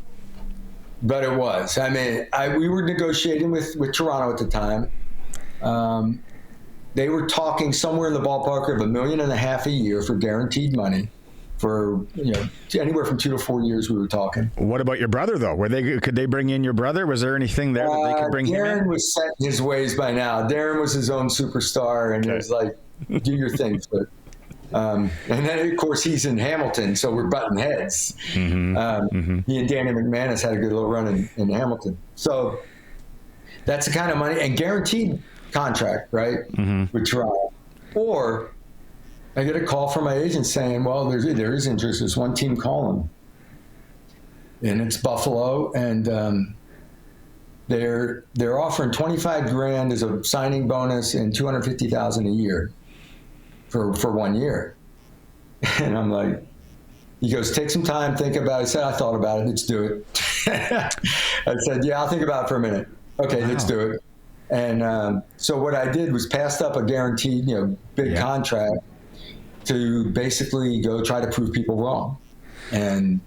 S4: But it was. I mean, we were negotiating with Toronto at the time. They were talking somewhere in the ballpark of $1.5 million a year for guaranteed money for anywhere from 2 to 4 years. We were talking.
S1: What about your brother though? Could they bring in your brother? Was there anything there that they could bring him in?
S4: Darren was set in his ways by now. Darren was his own superstar, and it was like, do your thing, Flip. And then, of course, he's in Hamilton, so we're butting heads. He and Danny McManus had a good little run in Hamilton. So that's the kind of money and guaranteed contract, right, with Toronto. Or I get a call from my agent saying, well, there is interest. There's one team calling, and it's Buffalo, and they're offering $25,000 as a signing bonus and $250,000 a year. For 1 year. And I'm like, he goes, take some time, think about it. I said, I thought about it. Let's do it. I said, yeah, I'll think about it for a minute. Okay, let's do it. And so what I did was passed up a guaranteed, big contract to basically go try to prove people wrong. And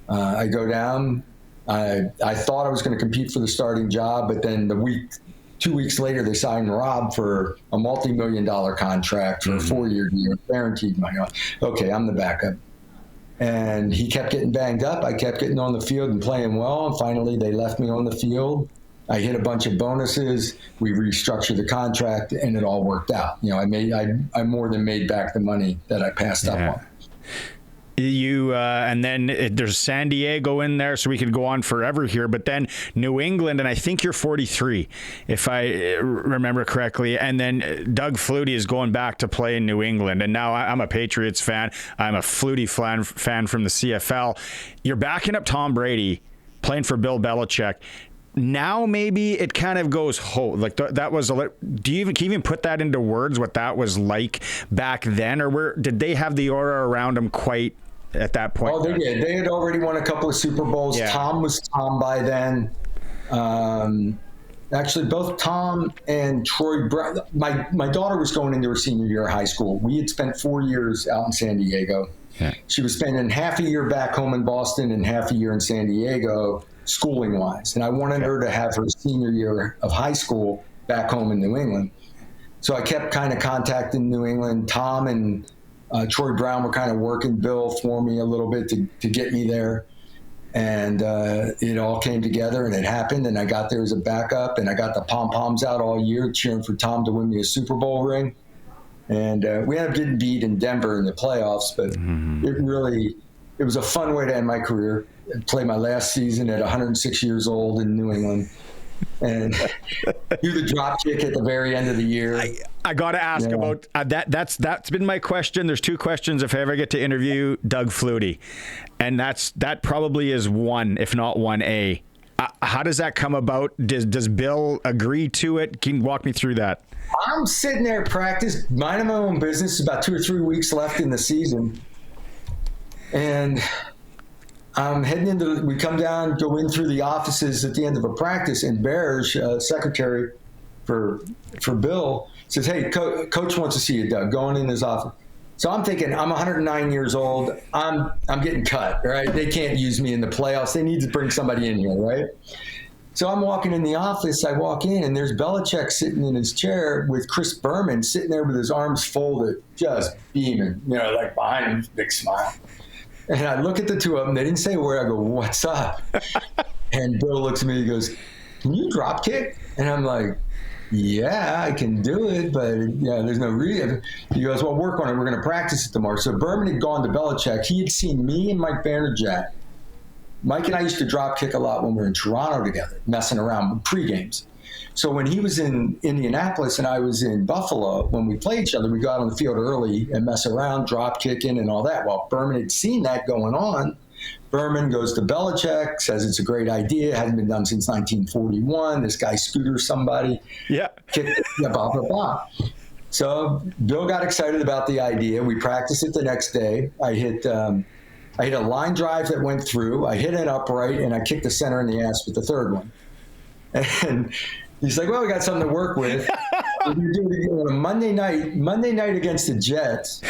S4: I go down. I thought I was going to compete for the starting job, but then 2 weeks later, they signed Rob for a multi-million-dollar contract for a 4-year deal, guaranteed money. Okay, I'm the backup. And he kept getting banged up. I kept getting on the field and playing well. And finally, they left me on the field. I hit a bunch of bonuses. We restructured the contract, and it all worked out. I more than made back the money that I passed up on.
S1: And then there's San Diego in there, so we could go on forever here. But then New England, and I think you're 43, if I remember correctly. And then Doug Flutie is going back to play in New England. And now I'm a Patriots fan. I'm a Flutie fan from the CFL. You're backing up Tom Brady, playing for Bill Belichick. Now maybe it kind of goes like that was can you even put that into words, what that was like back then? Or did they have the aura around them quite at that point?
S4: Oh, they did. They had already won a couple of Super Bowls. Yeah. Tom was Tom by then. Actually, both Tom and Troy Brown. My daughter was going into her senior year of high school. We had spent 4 years out in San Diego. Yeah. She was spending half a year back home in Boston and half a year in San Diego, schooling wise. And I wanted her to have her senior year of high school back home in New England. So I kept kind of contacting New England. Tom and Troy Brown were kind of working Bill for me a little bit to get me there. And it all came together and it happened. And I got there as a backup, and I got the pom-poms out all year cheering for Tom to win me a Super Bowl ring. And we ended up getting beat in Denver in the playoffs, but it was a fun way to end my career. I played my last season at 106 years old in New England, and do the drop kick at the very end of the year.
S1: I got to ask about that. That's been my question. There's 2 questions if I ever get to interview Doug Flutie, and that probably is one, if not 1A. How does that come about? Does Bill agree to it? Can you walk me through that?
S4: I'm sitting there at practice, minding my own business. About 2 or 3 weeks left in the season. And I'm heading we come down, go in through the offices at the end of a practice, and Bears, secretary for Bill, says, "Hey, coach wants to see you, Doug." Going in his office. So I'm thinking, I'm 109 years old. I'm getting cut, right? They can't use me in the playoffs. They need to bring somebody in here, right? So I'm walking in the office. I walk in, and there's Belichick sitting in his chair with Chris Berman sitting there with his arms folded, just beaming, like behind him, big smile. And I look at the two of them. They didn't say a word. I go, "What's up?" And Bill looks at me. He goes, "Can you drop kick?" And I'm like, "Yeah, I can do it, but there's no reason." He goes, "Well, work on it. We're going to practice it tomorrow." So Berman had gone to Belichick. He had seen me and Mike Vanderjagt. Mike and I used to drop kick a lot when we were in Toronto together, messing around pre-games. So when he was in Indianapolis and I was in Buffalo, when we played each other, we got on the field early and mess around, drop kicking and all that. Well, Berman had seen that going on. Berman goes to Belichick, says it's a great idea. It hasn't been done since 1941. This guy scooters somebody.
S1: Yeah.
S4: Blah, blah, blah. So Bill got excited about the idea. We practiced it the next day. I hit a line drive that went through. I hit an upright, and I kicked the center in the ass with the third one. And he's like, "Well, we got something to work with." We do it again on a Monday night against the Jets.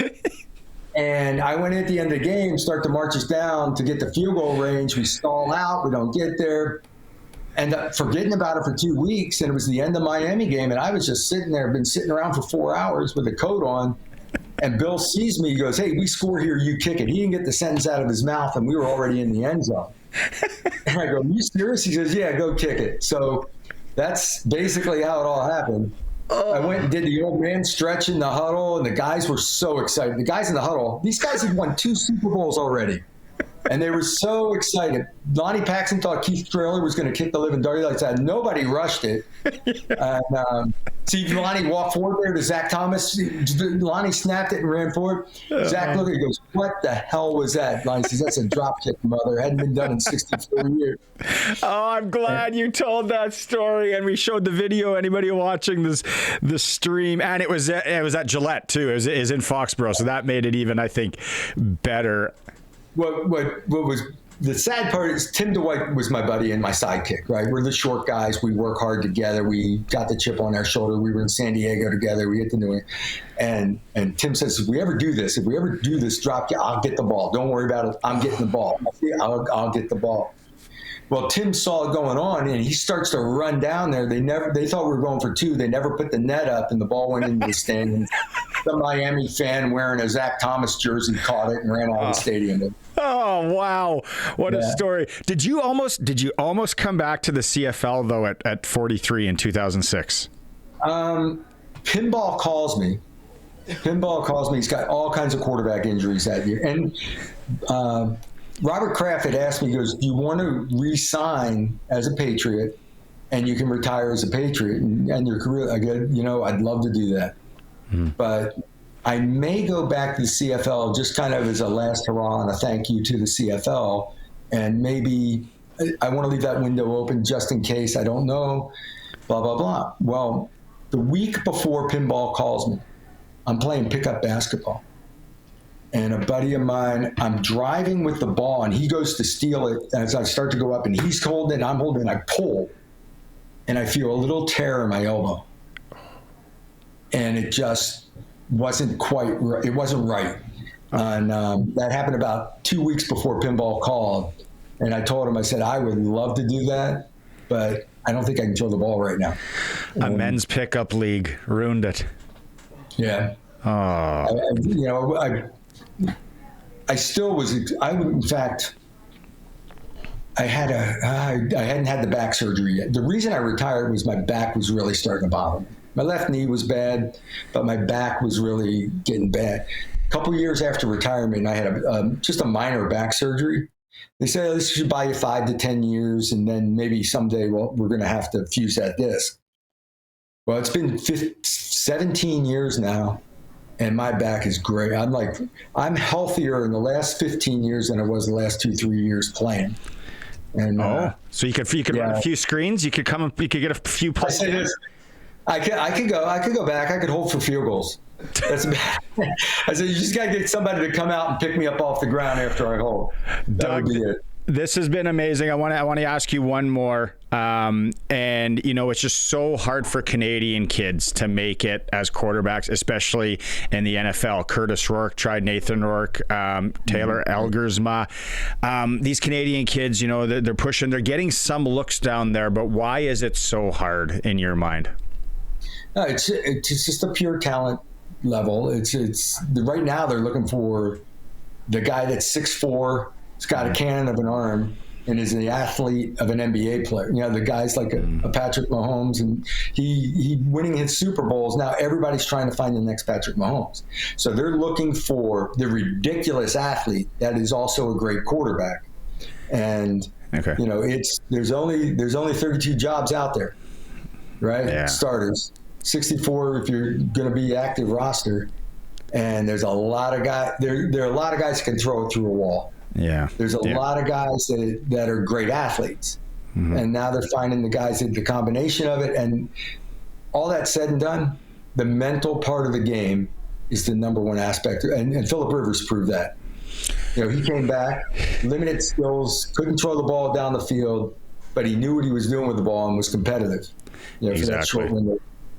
S4: And I went in at the end of the game, start to march us down to get the field goal range. We stall out. We don't get there. End up forgetting about it for 2 weeks. And it was the end of Miami game. And I was just sitting there, been sitting around for 4 hours with a coat on. And Bill sees me. He goes, "Hey, we score here. You kick it." He didn't get the sentence out of his mouth, and we were already in the end zone. And I go, "Are you serious?" He says, "Yeah, go kick it." So that's basically how it all happened. I went and did the old man stretch in the huddle, and the guys were so excited. The guys in the huddle, these guys had won 2 Super Bowls already, and they were so excited. Lonnie Paxson thought Keith Traylor was going to kick the living dirty like that. Nobody rushed it. And see Lonnie walked forward there to Zach Thomas. Lonnie snapped it and ran forward. Zach looked at it, he goes, "What the hell was that?" Lonnie says, "That's a drop kick, mother. Hadn't been done in 64 years."
S1: Oh, I'm glad you told that story, and we showed the video. Anybody watching the stream, and it was at Gillette too. It was in Foxborough, so that made it even, I think, better.
S4: What was the sad part is Tim DeWhite was my buddy and my sidekick, right? We're the short guys. We work hard together. We got the chip on our shoulder. We were in San Diego together. We hit the New England. And Tim says, if we ever do this drop, I'll get the ball. Don't worry about it. I'm getting the ball. I'll get the ball. Well, Tim saw it going on, and he starts to run down there. They thought we were going for 2. They never put the net up, and the ball went into the stands. The Miami fan wearing a Zach Thomas jersey caught it and ran out of the stadium.
S1: Oh, wow. What a story. Did you almost come back to the CFL, though, at 43 in 2006?
S4: Pinball calls me. He's got all kinds of quarterback injuries that year. And Robert Kraft had asked me, he goes, "Do you want to re-sign as a Patriot and you can retire as a Patriot and your career?" I go, "I'd love to do that. But I may go back to the CFL just kind of as a last hurrah and a thank you to the CFL. And maybe I want to leave that window open just in case. I don't know, blah, blah, blah." Well, the week before Pinball calls me, I'm playing pickup basketball. And a buddy of mine, I'm driving with the ball, and he goes to steal it as I start to go up, and he's holding it, and I'm holding it, and I pull, and I feel a little tear in my elbow. And it just wasn't quite right. It wasn't right. And that happened about 2 weeks before Pinball called. And I told him, I said, "I would love to do that, but I don't think I can throw the ball right now."
S1: A men's pickup league ruined it.
S4: Yeah. I still was, in fact, I hadn't had the back surgery yet. The reason I retired was my back was really starting to bother me. My left knee was bad, but my back was really getting bad. A couple years after retirement, I had just a minor back surgery. They said, "Oh, this should buy you 5 to 10 years, and then maybe someday, we're going to have to fuse that disc." Well, it's been 17 years now, and my back is great. I'm healthier in the last 15 years than I was the last 2-3 years playing. And
S1: so you could run a few screens. You could get a few plays.
S4: I could go back. I could hold for field goals. That's I said, you just got to get somebody to come out and pick me up off the ground after I hold. That would be it.
S1: This has been amazing. I want to ask you one more. And it's just so hard for Canadian kids to make it as quarterbacks, especially in the NFL. Curtis Rourke tried, Nathan Rourke, Taylor Elgersma. These Canadian kids, they're pushing. They're getting some looks down there, but why is it so hard in your mind?
S4: No, it's just a pure talent level. It's right now they're looking for the guy that's 6'4", has got a cannon of an arm, and is the athlete of an NBA player. The guy's like a Patrick Mahomes, and he winning his Super Bowls. Now everybody's trying to find the next Patrick Mahomes. So they're looking for the ridiculous athlete that is also a great quarterback. And there's only 32 jobs out there, right? Yeah. Starters, 64 if you're going to be active roster. And there's a lot of guys. There are a lot of guys who can throw it through a wall.
S1: Yeah.
S4: There's a lot of guys that are great athletes. Mm-hmm. And now they're finding the guys that the combination of it. And all that said and done, the mental part of the game is the number one aspect. And Phillip Rivers proved that. He came back, limited skills, couldn't throw the ball down the field, but he knew what he was doing with the ball and was competitive. For that short window.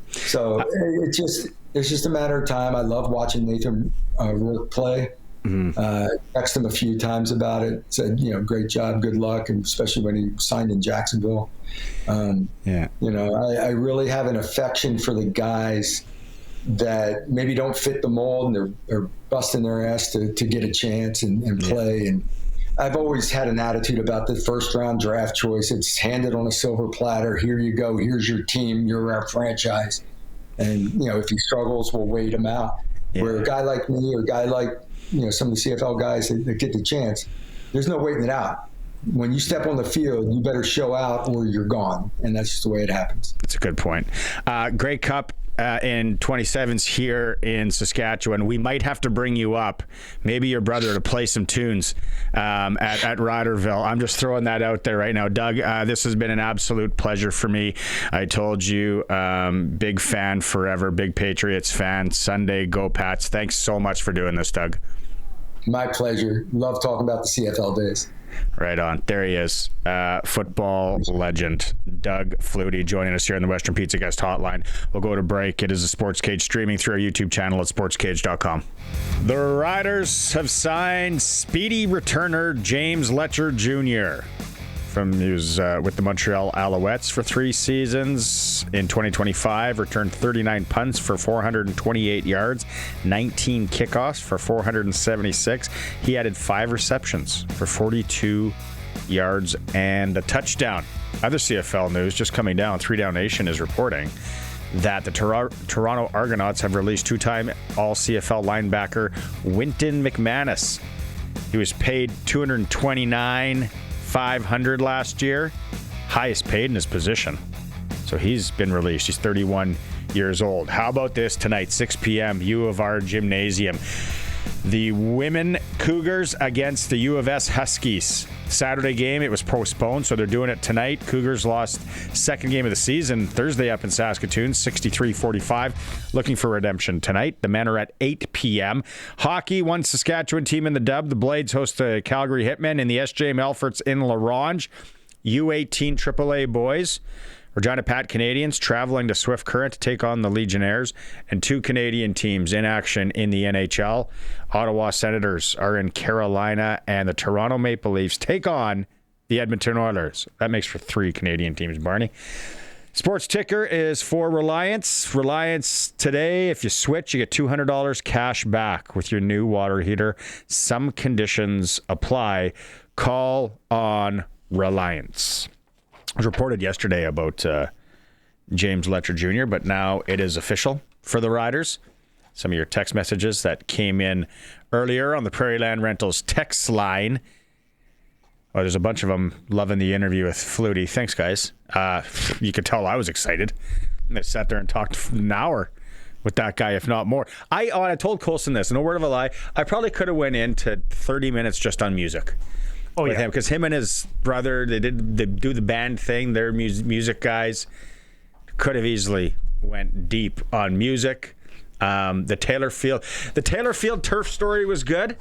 S4: So it's just a matter of time. I love watching Nathan Rourke play. Mm-hmm. Texted him a few times about it. Said, great job, good luck, and especially when he signed in Jacksonville. I really have an affection for the guys that maybe don't fit the mold and they're busting their ass to get a chance and play. And I've always had an attitude about the first round draft choice. It's handed on a silver platter. Here you go. Here's your team. You're our franchise. And, if he struggles, we'll wait him out. Yeah. Where a guy like me or a guy like, some of the CFL guys that get the chance, there's no waiting it out. When you step on the field, you better show out or you're gone. And that's just the way it happens.
S1: That's a good point. Grey Cup in 27's here in Saskatchewan. We might have to bring you up, maybe your brother, to play some tunes at Riderville. I'm just throwing that out there right now. Doug, this has been an absolute pleasure for me. I told you, big fan forever, big Patriots fan. Sunday, go Pats. Thanks so much for doing this, Doug.
S4: My pleasure. Love talking about the CFL days.
S1: Right on. There he is. Football legend, Doug Flutie, joining us here on the Western Pizza Guest Hotline. We'll go to break. It is a SportsCage streaming through our YouTube channel at sportscage.com. The Riders have signed speedy returner James Letcher Jr. He was with the Montreal Alouettes for 3 seasons. In 2025, returned 39 punts for 428 yards, 19 kickoffs for 476. He added 5 receptions for 42 yards and a touchdown. Other CFL news just coming down. 3 Down Nation is reporting that the Toronto Argonauts have released 2-time All-CFL linebacker Wynton McManus. He was paid $229,500 last year, highest paid in his position. So he's been released. He's 31 years old. How about this tonight, 6 p.m., U of R Gymnasium. The women Cougars against the U of S Huskies. Saturday game, it was postponed, so they're doing it tonight. Cougars lost second game of the season Thursday up in Saskatoon, 63-45. Looking for redemption tonight. The men are at 8 p.m. Hockey, one Saskatchewan team in the dub. The Blades host the Calgary Hitmen in the SJ Melforts in La Ronge. U18 AAA boys. Regina Pat Canadians traveling to Swift Current to take on the Legionnaires, and 2 Canadian teams in action in the NHL. Ottawa Senators are in Carolina, and the Toronto Maple Leafs take on the Edmonton Oilers. That makes for 3 Canadian teams, Barney. Sports Ticker is for Reliance. Reliance today, if you switch, you get $200 cash back with your new water heater. Some conditions apply. Call on Reliance. It was reported yesterday about James Letcher Jr., but now it is official for the Riders. Some of your text messages that came in earlier on the Prairie Land Rentals text line. Oh, there's a bunch of them loving the interview with Flutie. Thanks, guys. You could tell I was excited. I sat there and talked for an hour with that guy, if not more. I told Colson this, no word of a lie. I probably could have went into 30 minutes just on music.
S2: Oh,
S1: with
S2: yeah.
S1: him, because him and his brother, they do the band thing. They're music guys. Could have easily went deep on music. The Taylor Field turf story was good.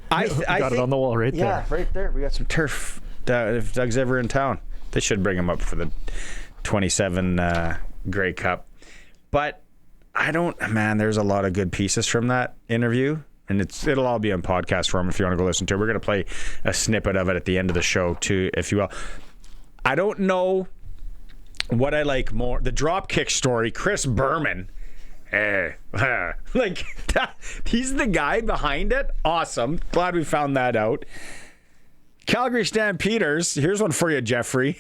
S1: I
S2: got it on the wall right there.
S1: Yeah, right there. We got some turf. If Doug's ever in town, they should bring him up for the 27 Grey Cup. But there's a lot of good pieces from that interview. And it'll all be on podcast form if you want to go listen to it. We're going to play a snippet of it at the end of the show, too, if you will. I don't know what I like more. The dropkick story, Chris Berman. Like, he's the guy behind it. Awesome. Glad we found that out. Calgary Stampeders. Here's one for you, Jeffrey.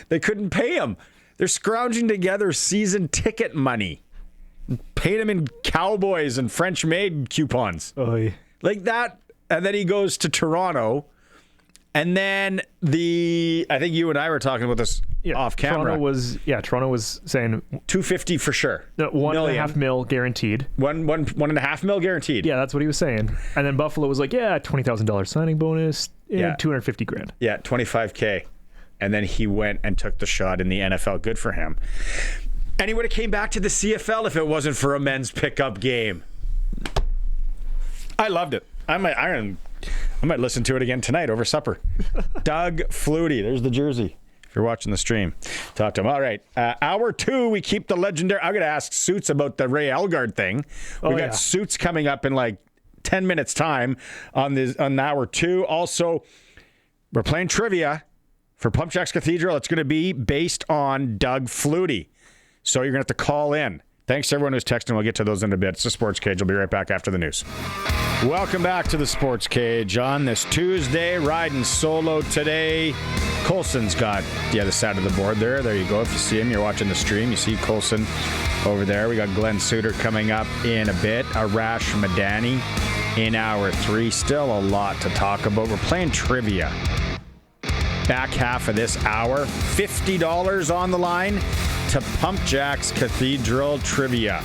S1: They couldn't pay him. They're scrounging together season ticket money. Paid him in Cowboys and French-made coupons.
S2: Oy.
S1: Like that. And then he goes to Toronto. And then I think you and I were talking about this off camera.
S2: Toronto was saying
S1: $250 for sure.
S2: $1.5 million guaranteed.
S1: $1.5 million guaranteed.
S2: Yeah, that's what he was saying. And then Buffalo was like, $20,000 signing bonus, $250,000.
S1: Yeah, $25K. And then he went and took the shot in the NFL. Good for him. And he would have came back to the CFL if it wasn't for a men's pickup game. I loved it. I might listen to it again tonight over supper. Doug Flutie. There's the jersey. If you're watching the stream, talk to him. All right. Hour 2, we keep the legendary. I'm going to ask Suits about the Ray Elgard thing. We got Suits coming up in like 10 minutes time on hour 2. Also, we're playing trivia for PumpJacks Cathedral. It's going to be based on Doug Flutie. So you're going to have to call in. Thanks to everyone who's texting. We'll get to those in a bit. It's the Sports Cage. We'll be right back after the news. Welcome back to the Sports Cage on this Tuesday. Riding solo today. Colson's got the other side of the board there. There you go. If you see him, you're watching the stream. You see Colson over there. We got Glen Suitor coming up in a bit. Arash Madani in hour 3. Still a lot to talk about. We're playing trivia. Back half of this hour. $50 on the line to PumpJacks Cathedral Trivia.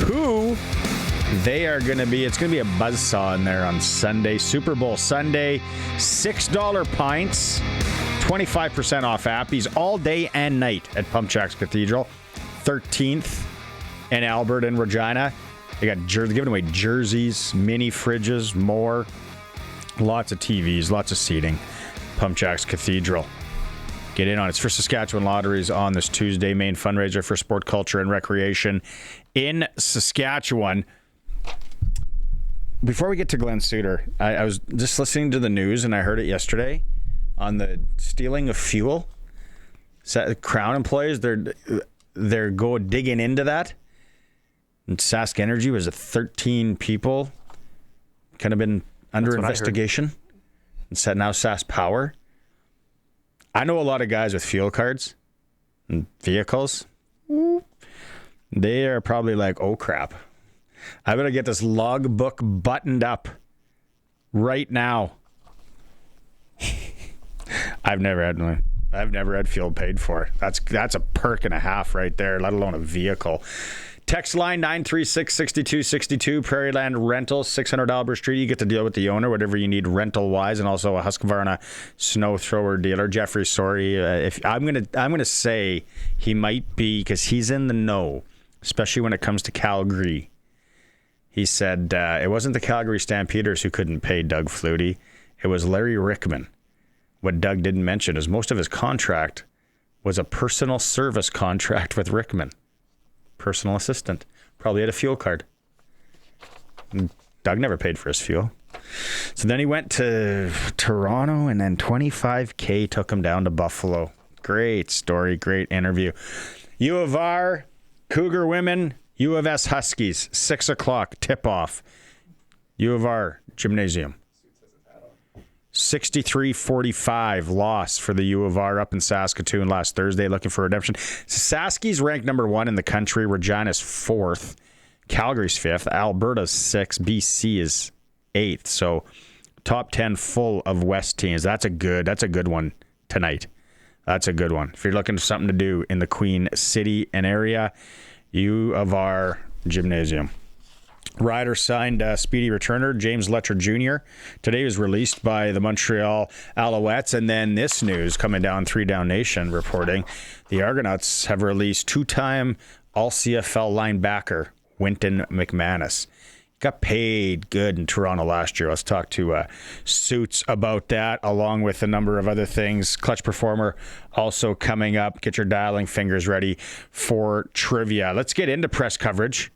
S1: Who they are going to be. It's going to be a buzzsaw in there on Sunday. Super Bowl Sunday. $6 pints. 25% off Appies all day and night at PumpJacks Cathedral. 13th in Albert and Regina. They got giving away jerseys, mini fridges, more. Lots of TVs, lots of seating. PumpJacks Cathedral. Get in on it. It's for Saskatchewan Lotteries on this Tuesday. Main fundraiser for sport, culture, and recreation in Saskatchewan. Before we get to Glen Suitor, I was just listening to the news and I heard it yesterday on the stealing of fuel. Crown employees, they're digging into that. And Sask Energy was 13 people kind of been under investigation. And said now Sask Power. I know a lot of guys with fuel cards and vehicles. They are probably like, oh crap. I better get this logbook buttoned up right now. I've never had fuel paid for. That's a perk and a half right there, let alone a vehicle. Text line 936-6262, Prairie Land Rentals, 600 Albert Street. You get to deal with the owner, whatever you need rental-wise, and also a Husqvarna snow thrower dealer. Jeffrey, sorry. If I'm gonna say he might be, because he's in the know, especially when it comes to Calgary. He said it wasn't the Calgary Stampeders who couldn't pay Doug Flutie. It was Larry Rickman. What Doug didn't mention is most of his contract was a personal service contract with Rickman. Personal assistant. Probably had a fuel card. Doug never paid for his fuel. So then he went to Toronto, and then $25K took him down to Buffalo. Great story, great interview. U of R, Cougar women, U of S Huskies, 6 o'clock, tip-off. U of R Gymnasium. 63-45 loss for the U of R up in Saskatoon last Thursday, looking for redemption. Saski's ranked number 1 in the country. Regina's 4th. Calgary's 5th. Alberta's 6th. BC is 8th. So top 10 full of West teams. That's a good one tonight. That's a good one. If you're looking for something to do in the Queen City and area, U of R Gymnasium. Riders signed speedy returner James Letcher Jr. Today he was released by the Montreal Alouettes. And then this news coming down 3 Down Nation reporting the Argonauts have released 2-time All-CFL linebacker Winton McManus. Got paid good in Toronto last year. Let's talk to Suits about that, along with a number of other things. Clutch Performer also coming up. Get your dialing fingers ready for trivia. Let's get into press coverage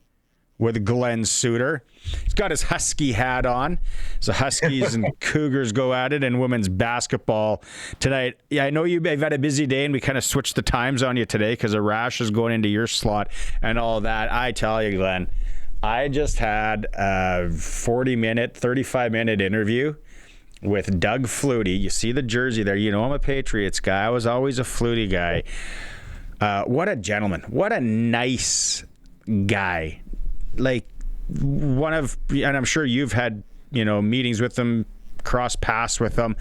S1: with Glen Suitor. He's got his Husky hat on. So Huskies and Cougars go at it in women's basketball tonight. Yeah, I know you've had a busy day, and we kind of switched the times on you today because Arash is going into your slot and all that. I tell you, Glenn, I just had a 40-minute, 35-minute interview with Doug Flutie. You see the jersey there. You know I'm a Patriots guy. I was always a Flutie guy. What a gentleman. What a nice guy. Like, and I'm sure you've had, meetings with him, cross paths with him.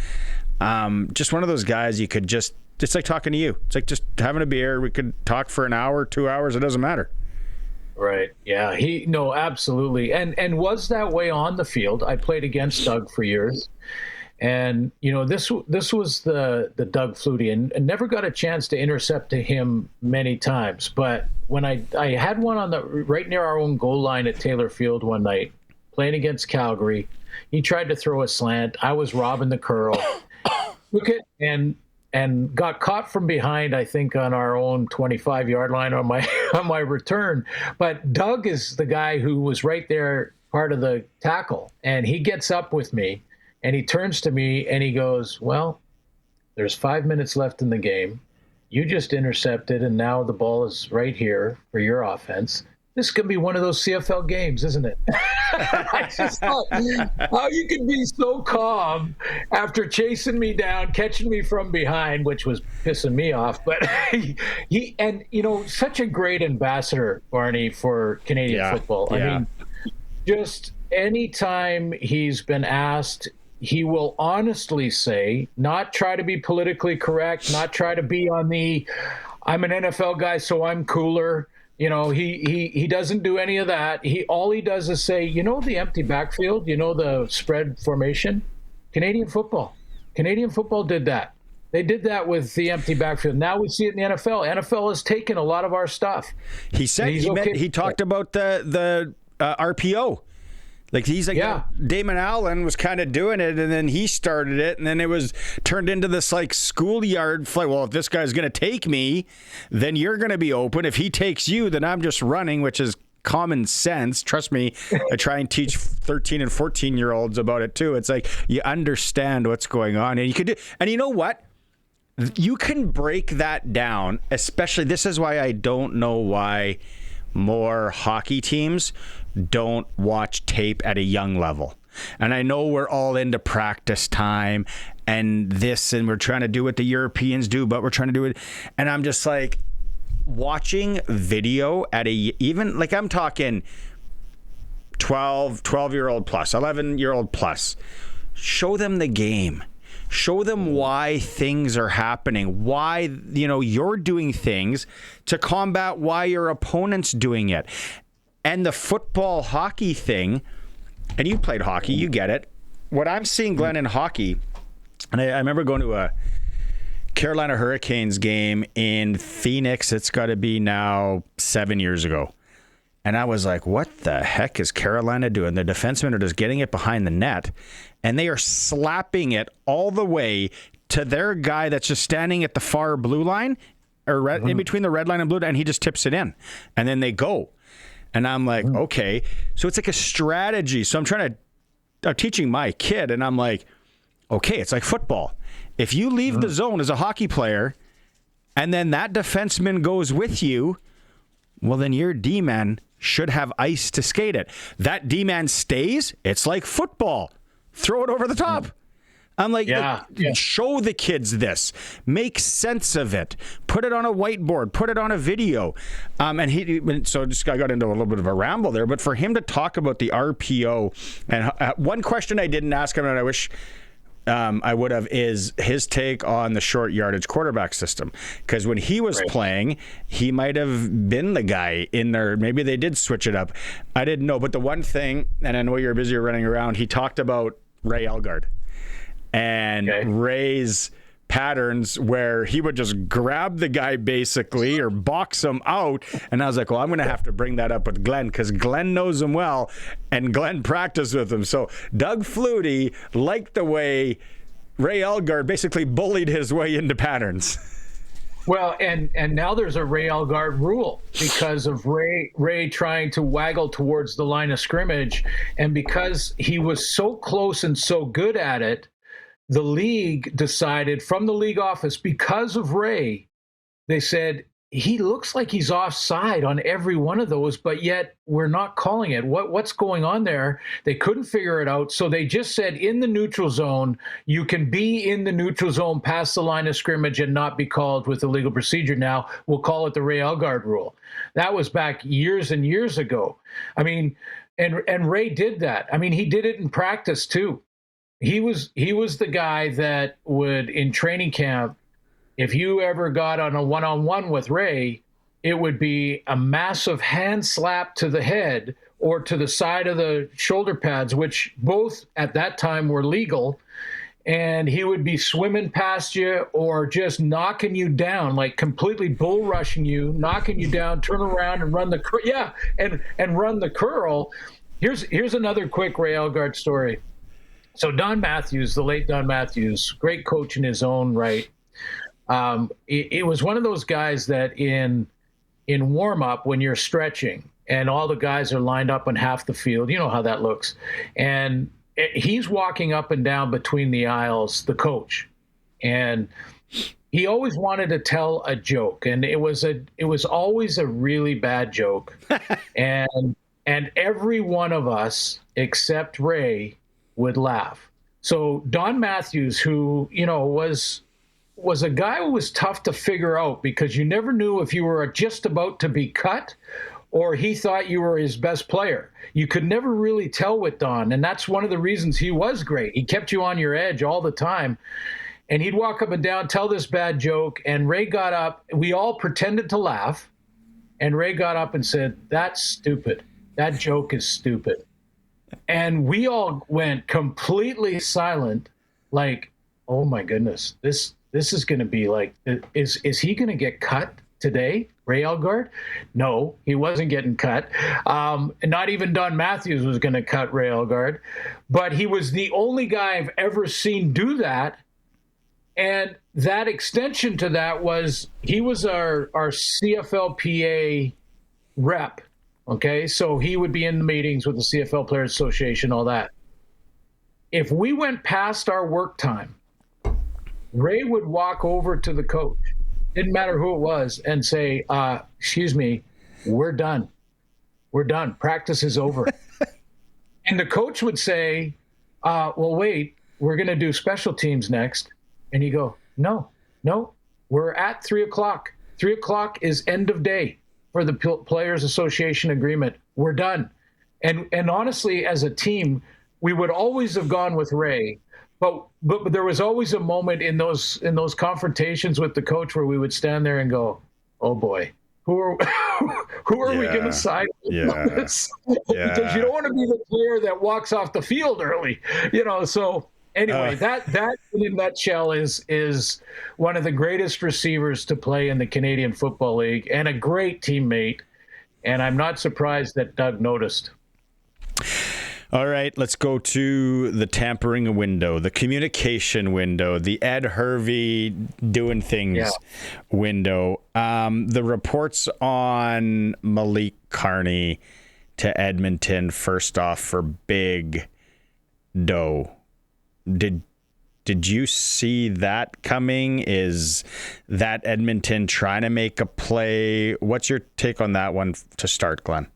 S1: Just one of those guys you could just, it's like talking to you. It's like just having a beer. We could talk for an hour, 2 hours. It doesn't matter.
S5: Right. Yeah. Absolutely. And was that way on the field. I played against Doug for years. And, this was the Doug Flutie, and never got a chance to intercept to him many times. But when I had one on right near our own goal line at Taylor Field one night, playing against Calgary, he tried to throw a slant. I was robbing the curl, took it and got caught from behind, I think, on our own 25-yard line on my return. But Doug is the guy who was right there, part of the tackle, and he gets up with me. And he turns to me and he goes, well, there's 5 minutes left in the game. You just intercepted, and now the ball is right here for your offense. This could be one of those CFL games, isn't it? I just thought, how you can be so calm after chasing me down, catching me from behind, which was pissing me off. But such a great ambassador, Barney, for Canadian football.
S1: Yeah.
S5: I mean, just anytime he's been asked, he will honestly say, not try to be politically correct, not try to be on I'm an NFL guy, so I'm cooler. He doesn't do any of that. All he does is say, the empty backfield, the spread formation, Canadian football did that. They did that with the empty backfield. Now we see it in the NFL. NFL has taken a lot of our stuff.
S1: He said he talked about the RPO. Like he's like, Damon Allen was kind of doing it, and then he started it, and then it was turned into this like schoolyard fight. Well, if this guy's going to take me, then you're going to be open. If he takes you, then I'm just running, which is common sense. Trust me, I try and teach 13 and 14-year-olds about it too. It's like you understand what's going on, and you could do. And you know what? You can break that down. Especially, this is why I don't know why more hockey teams don't watch tape at a young level. And I know we're all into practice time and this, and we're trying to do what the Europeans do, but we're trying to do it. And I'm just like, watching video at even like I'm talking 12-year-old plus, 11-year-old plus, show them the game. Show them why things are happening, why, you're doing things to combat why your opponent's doing it. And the football hockey thing, and you played hockey, you get it. What I'm seeing, Glenn, in hockey, and I remember going to a Carolina Hurricanes game in Phoenix. It's got to be now 7 years ago. And I was like, what the heck is Carolina doing? The defensemen are just getting it behind the net, and they are slapping it all the way to their guy that's just standing at the far blue line, or in between the red line and blue line, and he just tips it in. And then they go. And I'm like, okay. So it's like a strategy. So I'm teaching my kid, and I'm like, okay, it's like football. If you leave the zone as a hockey player, and then that defenseman goes with you, well, then your D-man should have ice to skate it. That D-man stays, it's like football. Throw it over the top. I'm like, show the kids this. Make sense of it. Put it on a whiteboard. Put it on a video. I got into a little bit of a ramble there, but for him to talk about the RPO, and one question I didn't ask him, and I wish I would have is his take on the short yardage quarterback system. Because when he was playing, he might have been the guy in there. Maybe they did switch it up. I didn't know. But the one thing, and I know you're busy running around, he talked about Ray Elgard and Ray's patterns where he would just grab the guy basically or box him out. And I was like, well, I'm going to have to bring that up with Glen because Glen knows him well and Glen practiced with him. So Doug Flutie liked the way Ray Elgard basically bullied his way into patterns.
S5: Well, and now there's a Ray Elgard rule because of Ray trying to waggle towards the line of scrimmage. And because he was so close and so good at it, the league decided from the league office, because of Ray, they said, he looks like he's offside on every one of those, but yet we're not calling it. What's going on there? They couldn't figure it out. So they just said in the neutral zone, you can be in the neutral zone past the line of scrimmage and not be called with the legal procedure. Now we'll call it the Ray Elgard rule. That was back years and years ago. I mean, and Ray did that. I mean, he did it in practice too. He was the guy that would, in training camp, if you ever got on a one-on-one with Ray, it would be a massive hand slap to the head or to the side of the shoulder pads, which both at that time were legal. And he would be swimming past you or just knocking you down, like completely bull rushing you, knocking you down, turn around and run the and run the curl. Here's another quick Ray Elgard story. So Don Matthews, the late Don Matthews, great coach in his own right. It was one of those guys that in warm-up, when you're stretching and all the guys are lined up on half the field, you know how that looks. And he's walking up and down between the aisles, the coach. And he always wanted to tell a joke. And it was always a really bad joke. and every one of us, except Ray, would laugh. So Don Matthews, who, was a guy who was tough to figure out because you never knew if you were just about to be cut or he thought you were his best player. You could never really tell with Don, and that's one of the reasons he was great. He kept you on your edge all the time. And he'd walk up and down, tell this bad joke, and Ray got up. We all pretended to laugh, and Ray got up and said, "That's stupid. That joke is stupid." And we all went completely silent, like, oh my goodness, this is going to be like, is he going to get cut today, Ray Elgard? No, he wasn't getting cut. Not even Don Matthews was going to cut Ray Elgard, but he was the only guy I've ever seen do that. And that extension to that was he was our CFLPA rep. Okay, so he would be in the meetings with the CFL Players Association, all that. If we went past our work time, Ray would walk over to the coach, didn't matter who it was, and say, excuse me, we're done. We're done. Practice is over. And the coach would say, well, wait, we're going to do special teams next. And he'd go, no, we're at 3 o'clock. 3 o'clock is end of day. For the Players Association agreement, we're done. And honestly, as a team, we would always have gone with Ray, but there was always a moment in those confrontations with the coach where we would stand there and go, "Oh boy, who are we going to side with on this?" Because you don't want to be the player that walks off the field early, So anyway, that in a nutshell is one of the greatest receivers to play in the Canadian Football League and a great teammate. And I'm not surprised that Doug noticed.
S1: All right, let's go to the tampering window, the communication window, the Ed Hervey doing things window. The reports on Malik Carney to Edmonton, first off, for big dough. Did you see that coming? Is that Edmonton trying to make a play? What's your take on that one to start, Glenn?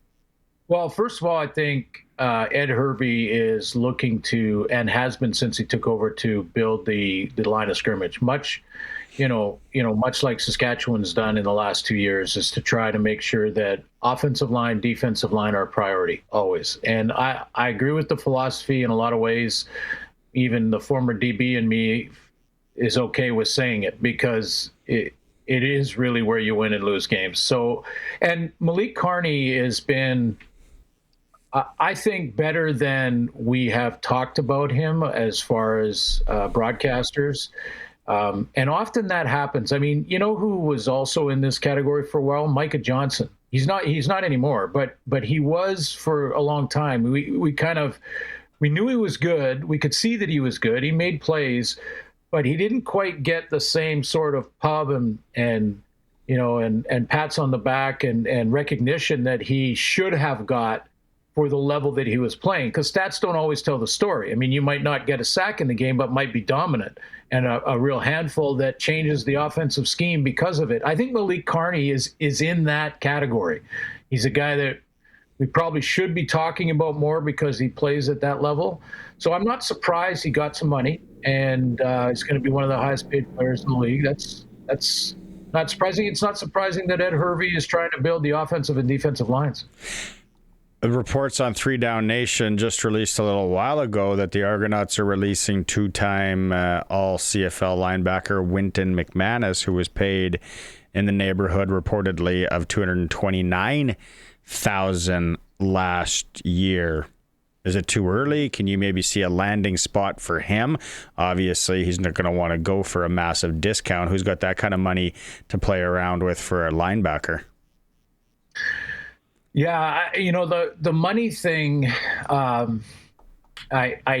S5: Well, first of all, I think Ed Hervey is looking to, and has been since he took over, to build the line of scrimmage. Much like Saskatchewan's done in the last 2 years, is to try to make sure that offensive line, defensive line are a priority always. And I agree with the philosophy in a lot of ways. even the former DB in me is okay with saying it, because it is really where you win and lose games. So, and Malik Carney has been, I think, better than we have talked about him as far as broadcasters. And often that happens. I mean, you know who was also in this category for a while? Micah Johnson. He's not anymore, but he was for a long time. We knew he was good. We could see that he was good. He made plays, but he didn't quite get the same sort of pub and pats on the back and recognition that he should have got for the level that he was playing, because stats don't always tell the story. I mean, you might not get a sack in the game, but might be dominant and a real handful that changes the offensive scheme because of it. I think Malik Carney is in that category. He's a guy that we probably should be talking about more because he plays at that level. So I'm not surprised he got some money, and he's going to be one of the highest paid players in the league. That's not surprising. It's not surprising that Ed Hervey is trying to build the offensive and defensive lines.
S1: Reports on 3 Down Nation just released a little while ago that the Argonauts are releasing 2-time all CFL linebacker Wynton McManus, who was paid in the neighborhood reportedly of $229,000 last year. Is it too early? Can you maybe see a landing spot for him? Obviously, he's not going to want to go for a massive discount. Who's got that kind of money to play around with for a linebacker?
S5: Yeah, the money thing, I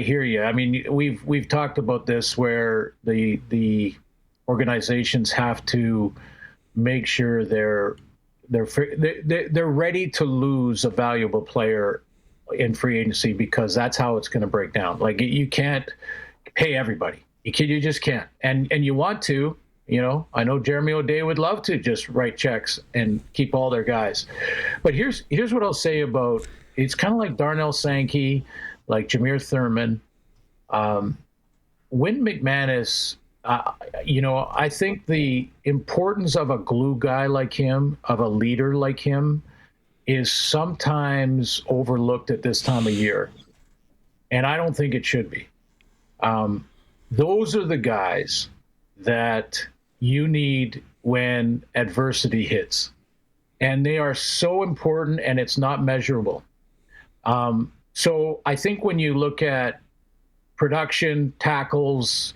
S5: hear you. I mean, we've talked about this, where the organizations have to make sure they're ready to lose a valuable player in free agency, because that's how it's going to break down. Like, you can't pay everybody. You just can't. And you want to. I know Jeremy O'Day would love to just write checks and keep all their guys. But here's what I'll say about, it's kind of like Darnell Sankey, like Jameer Thurman. Wynton McManus, I think the importance of a glue guy like him, of a leader like him, is sometimes overlooked at this time of year. And I don't think it should be. Those are the guys that you need when adversity hits, and they are so important, and it's not measurable. So I think when you look at production, tackles,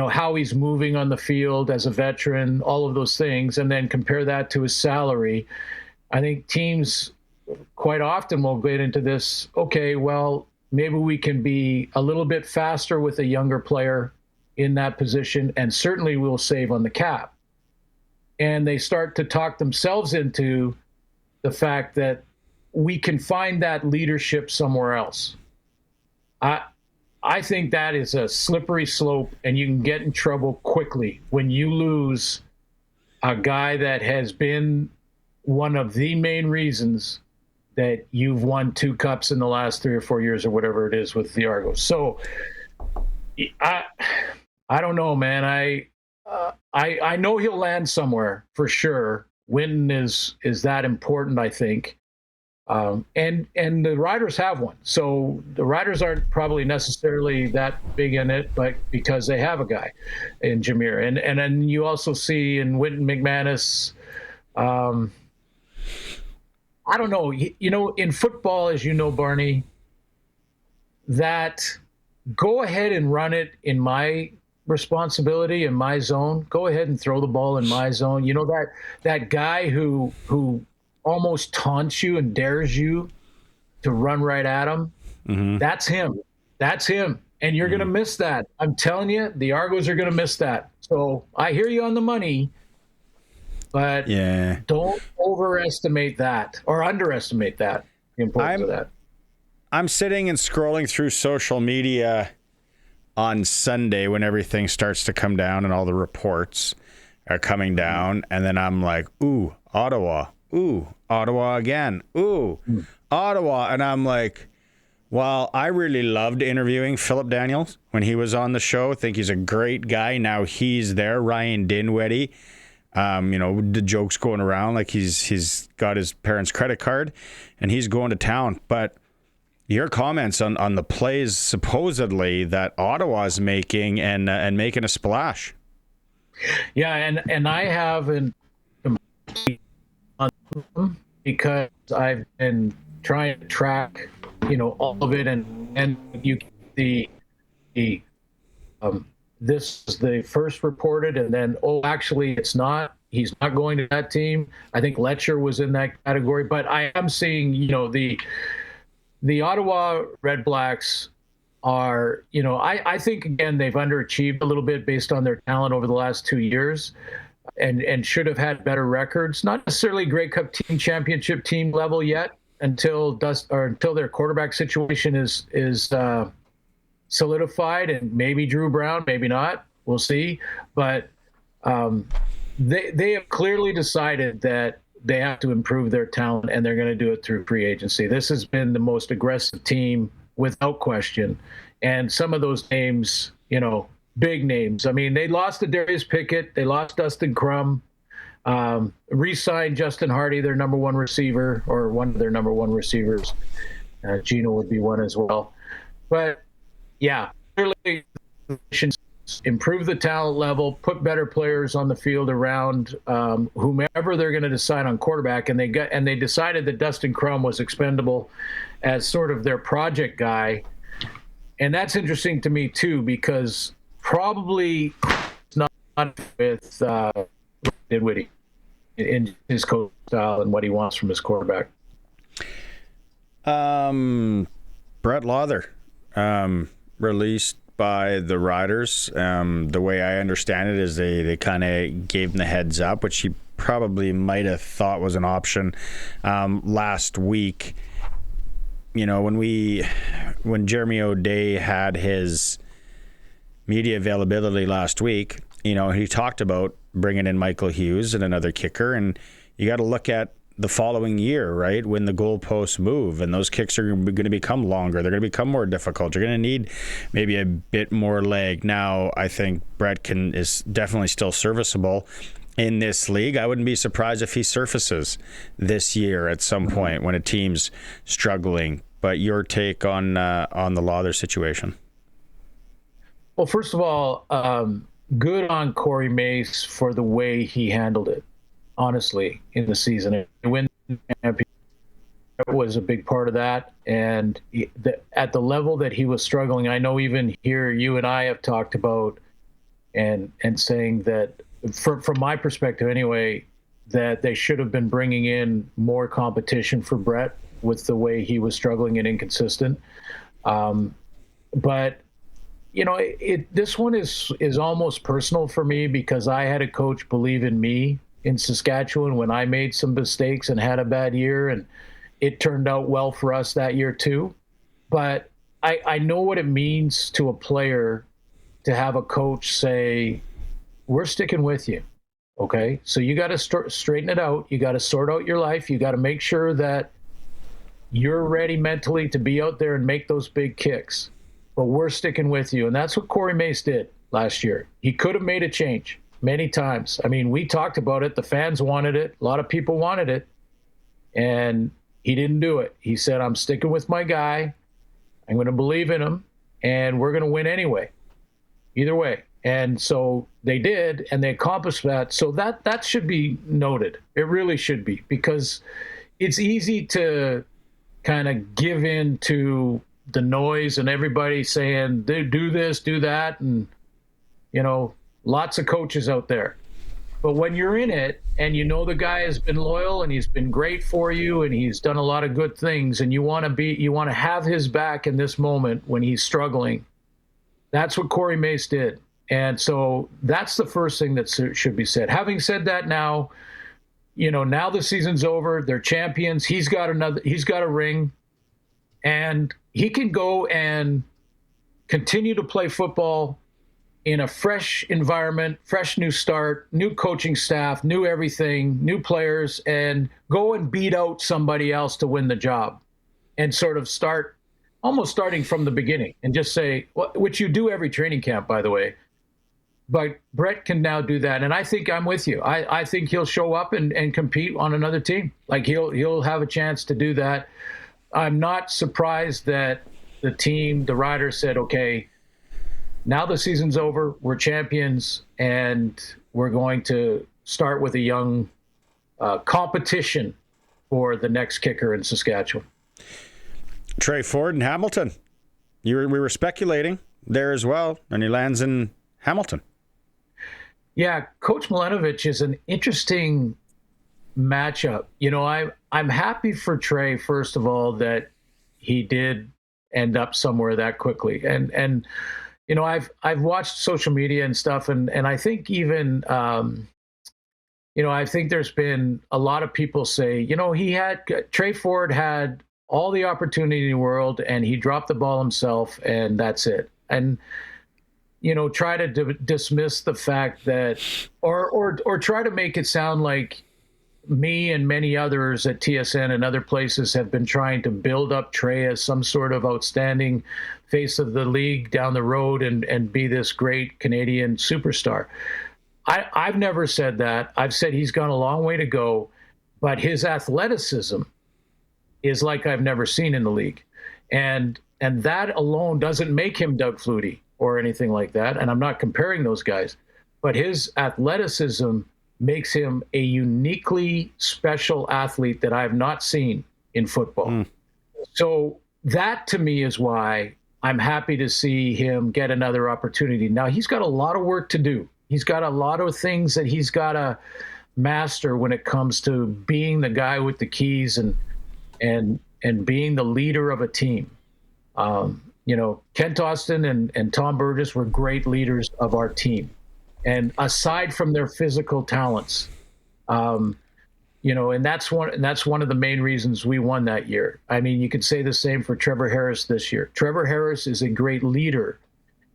S5: how he's moving on the field as a veteran, all of those things, and then compare that to his salary, I think teams quite often will get into this, okay, well, maybe we can be a little bit faster with a younger player in that position, and certainly we'll save on the cap. And they start to talk themselves into the fact that we can find that leadership somewhere else. I think that is a slippery slope, and you can get in trouble quickly when you lose a guy that has been one of the main reasons that you've won 2 cups in the last 3 or 4 years, or whatever it is, with the Argos. So I don't know, man. I know he'll land somewhere for sure. Wynton is that important, I think. And the Riders have one. So the Riders aren't probably necessarily that big in it, but because they have a guy in Jameer. And then you also see in Wynton McManus, I don't know, in football, as you know, Barney, that go ahead and run it in my responsibility, in my zone. Go ahead and throw the ball in my zone. That guy who almost taunts you and dares you to run right at him. Mm-hmm. That's him. And you're going to miss that. I'm telling you, the Argos are going to miss that. So I hear you on the money, but don't overestimate that or underestimate that, the importance of that.
S1: I'm sitting and scrolling through social media on Sunday when everything starts to come down and all the reports are coming down. And then I'm like, ooh, Ottawa. Ooh, Ottawa again. Ooh, Ottawa. And I'm like, well, I really loved interviewing Philip Daniels when he was on the show. I think he's a great guy. Now he's there. Ryan Dinwiddie. The joke's going around like he's got his parents' credit card and he's going to town. But Your comments on the plays supposedly that Ottawa's making and making a splash.
S5: Yeah, and I haven't on them because I've been trying to track, all of it, and you the this is the first reported, and then actually it's not. He's not going to that team. I think Letcher was in that category, but I am seeing, the Ottawa Red Blacks are, I think, again, they've underachieved a little bit based on their talent over the last 2 years and should have had better records. Not necessarily Grey Cup team, championship team level yet until their quarterback situation is solidified, and maybe Drew Brown, maybe not. We'll see. But they have clearly decided that they have to improve their talent, and they're going to do it through free agency. This has been the most aggressive team without question. And some of those names, big names. I mean, they lost to Darius Pickett. They lost Dustin Crum. Re-signed Justin Hardy, their number one receiver, or one of their number one receivers. Gino would be one as well. But, yeah, clearly improve the talent level, put better players on the field around whomever they're going to decide on quarterback, and they decided that Dustin Crum was expendable as sort of their project guy. And that's interesting to me too, because probably not with Dinwiddie in his coach style and what he wants from his quarterback.
S1: Brett Lawther released by the Riders. The way I understand it is they kind of gave him the heads up, which he probably might have thought was an option last week. When Jeremy O'Day had his media availability last week, he talked about bringing in Michael Hughes and another kicker, and you got to look at the following year, right, when the goalposts move, and those kicks are going to become longer. They're going to become more difficult. You're going to need maybe a bit more leg. Now, I think Brett is definitely still serviceable in this league. I wouldn't be surprised if he surfaces this year at some point when a team's struggling. But your take on the Lawther situation?
S5: Well, first of all, good on Corey Mace for the way he handled it. Honestly, in the season, win was a big part of that, and at the level that he was struggling, I know even here you and I have talked about and saying that from my perspective anyway, that they should have been bringing in more competition for Brett with the way he was struggling and inconsistent. But this one is almost personal for me, because I had a coach believe in me in Saskatchewan when I made some mistakes and had a bad year, and it turned out well for us that year too. But I know what it means to a player to have a coach say, we're sticking with you. Okay. So you got to straighten it out. You got to sort out your life. You got to make sure that you're ready mentally to be out there and make those big kicks, but we're sticking with you. And that's what Corey Mace did last year. He could have made a change many times. I mean, we talked about it. The fans wanted it. A lot of people wanted it. And he didn't do it. He said, I'm sticking with my guy. I'm going to believe in him. And we're going to win anyway. Either way. And so they did, and they accomplished that. So that should be noted. It really should be, because it's easy to kind of give in to the noise and everybody saying, do this, do that. And, lots of coaches out there. But when you're in it and the guy has been loyal and he's been great for you and he's done a lot of good things, and you want to have his back in this moment when he's struggling, that's what Corey Mace did. And so that's the first thing that should be said. Having said that, now the season's over. They're champions. He's got a ring, and he can go and continue to play football in a fresh environment, fresh new start, new coaching staff, new everything, new players, and go and beat out somebody else to win the job, and sort of starting from the beginning, and just say, which you do every training camp, by the way. But Brett can now do that, and I think I'm with you. I think he'll show up and compete on another team. Like he'll have a chance to do that. I'm not surprised that the Riders said, okay, now the season's over, we're champions, and we're going to start with a young competition for the next kicker in Saskatchewan.
S1: Trey Ford in Hamilton. We were speculating there as well, and he lands in Hamilton.
S5: Yeah, Coach Malenovich is an interesting matchup. You know, I'm happy for Trey, first of all, that he did end up somewhere that quickly. And you know, I've watched social media and stuff, and I think even you know, I think there's been a lot of people say, you know, Trey Ford had all the opportunity in the world and he dropped the ball himself and that's it. And, you know, try to dismiss the fact that, or try to make it sound like me and many others at TSN and other places have been trying to build up Trey as some sort of outstanding face of the league down the road and be this great Canadian superstar. I've never said that. I've said he's gone a long way to go, but his athleticism is like I've never seen in the league. And that alone doesn't make him Doug Flutie or anything like that. And I'm not comparing those guys, but his athleticism makes him a uniquely special athlete that I have not seen in football. So that to me is why I'm happy to see him get another opportunity. Now he's got a lot of work to do. He's got a lot of things that he's got to master when it comes to being the guy with the keys and being the leader of a team. You know, Kent Austin and Tom Burgess were great leaders of our team. And aside from their physical talents, you know, and that's one of the main reasons we won that year. I mean, you could say the same for Trevor Harris this year. Trevor Harris is a great leader,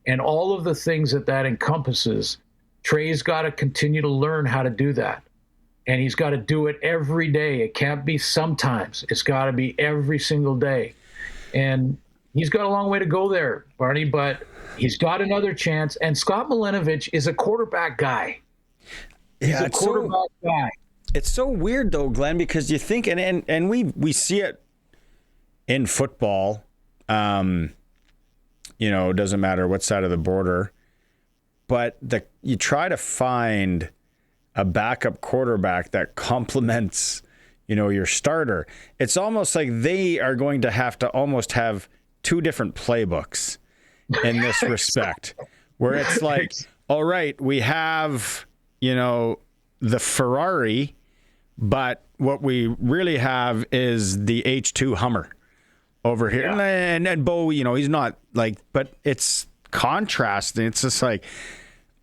S5: and all of the things that encompasses, Trey's got to continue to learn how to do that. And he's got to do it every day. It can't be sometimes. It's got to be every single day. And he's got a long way to go there, Barney, but he's got another chance. And Scott Malenovich is a quarterback guy. He's a quarterback guy.
S1: It's so weird, though, Glenn, because you think, and we see it in football, you know, it doesn't matter what side of the border, but you try to find a backup quarterback that complements, you know, your starter. It's almost like they are going to have to almost have two different playbooks in this respect, where it's like, all right, we have, you know, the Ferrari, but what we really have is the H2 Hummer over here. Yeah. And Bo, you know, he's not like, but it's contrasting. It's just like,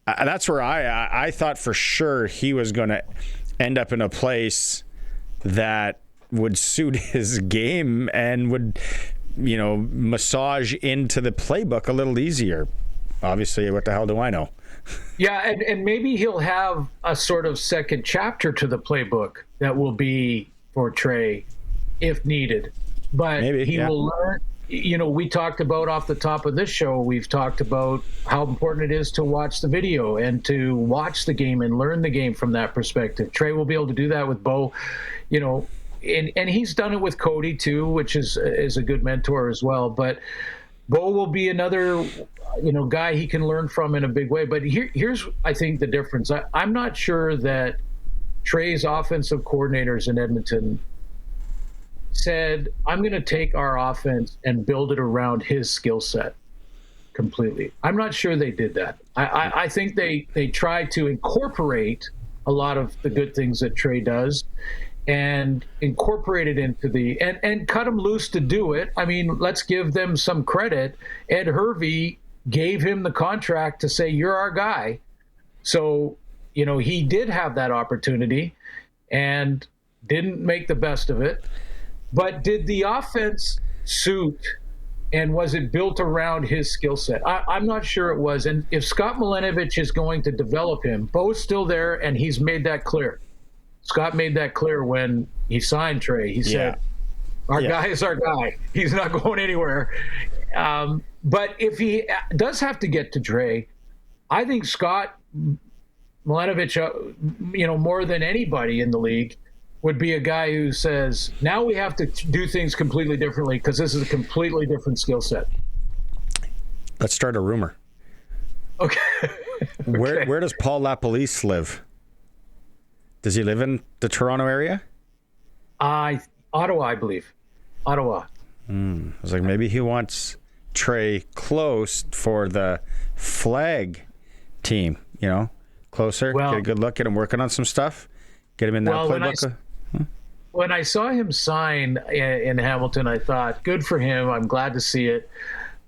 S1: that's where I thought for sure he was going to end up in a place that would suit his game and would, you know, massage into the playbook a little easier. Obviously, what the hell do I know?
S5: Yeah, and maybe he'll have a sort of second chapter to the playbook that will be for Trey if needed. But maybe, he will learn. You know, we talked about off the top of this show, we've talked about how important it is to watch the video and to watch the game and learn the game from that perspective. Trey will be able to do that with Bo, you know, and he's done it with Cody too, which is a good mentor as well. But Bo will be another, you know, guy he can learn from in a big way. But here's, I think, the difference. I'm not sure that Trey's offensive coordinators in Edmonton said, I'm going to take our offense and build it around his skill set completely. I'm not sure they did that. I think they tried to incorporate a lot of the good things that Trey does and incorporate it into and cut him loose to do it. I mean, let's give them some credit. Ed Hervey gave him the contract to say, you're our guy. So, you know, he did have that opportunity and didn't make the best of it. But did the offense suit and was it built around his skill set? I'm not sure it was. And if Scott Malenovich is going to develop him, Bo's still there, and he's made that clear. Scott made that clear when he signed Trey. He said, our guy is our guy. He's not going anywhere. But if he does have to get to Trey, I think Scott Malenovich, you know, more than anybody in the league, would be a guy who says, now we have to do things completely differently because this is a completely different skill set?
S1: Let's start a rumor.
S5: Okay.
S1: Where does Paul LaPolice live? Does he live in the Toronto area?
S5: Ottawa, I believe. Ottawa.
S1: I was like, maybe he wants Trey close for the flag team, closer,
S5: Well,
S1: get a good look at him working on some stuff, get him in that playbook.
S5: When I saw him sign in Hamilton, I thought, good for him. I'm glad to see it.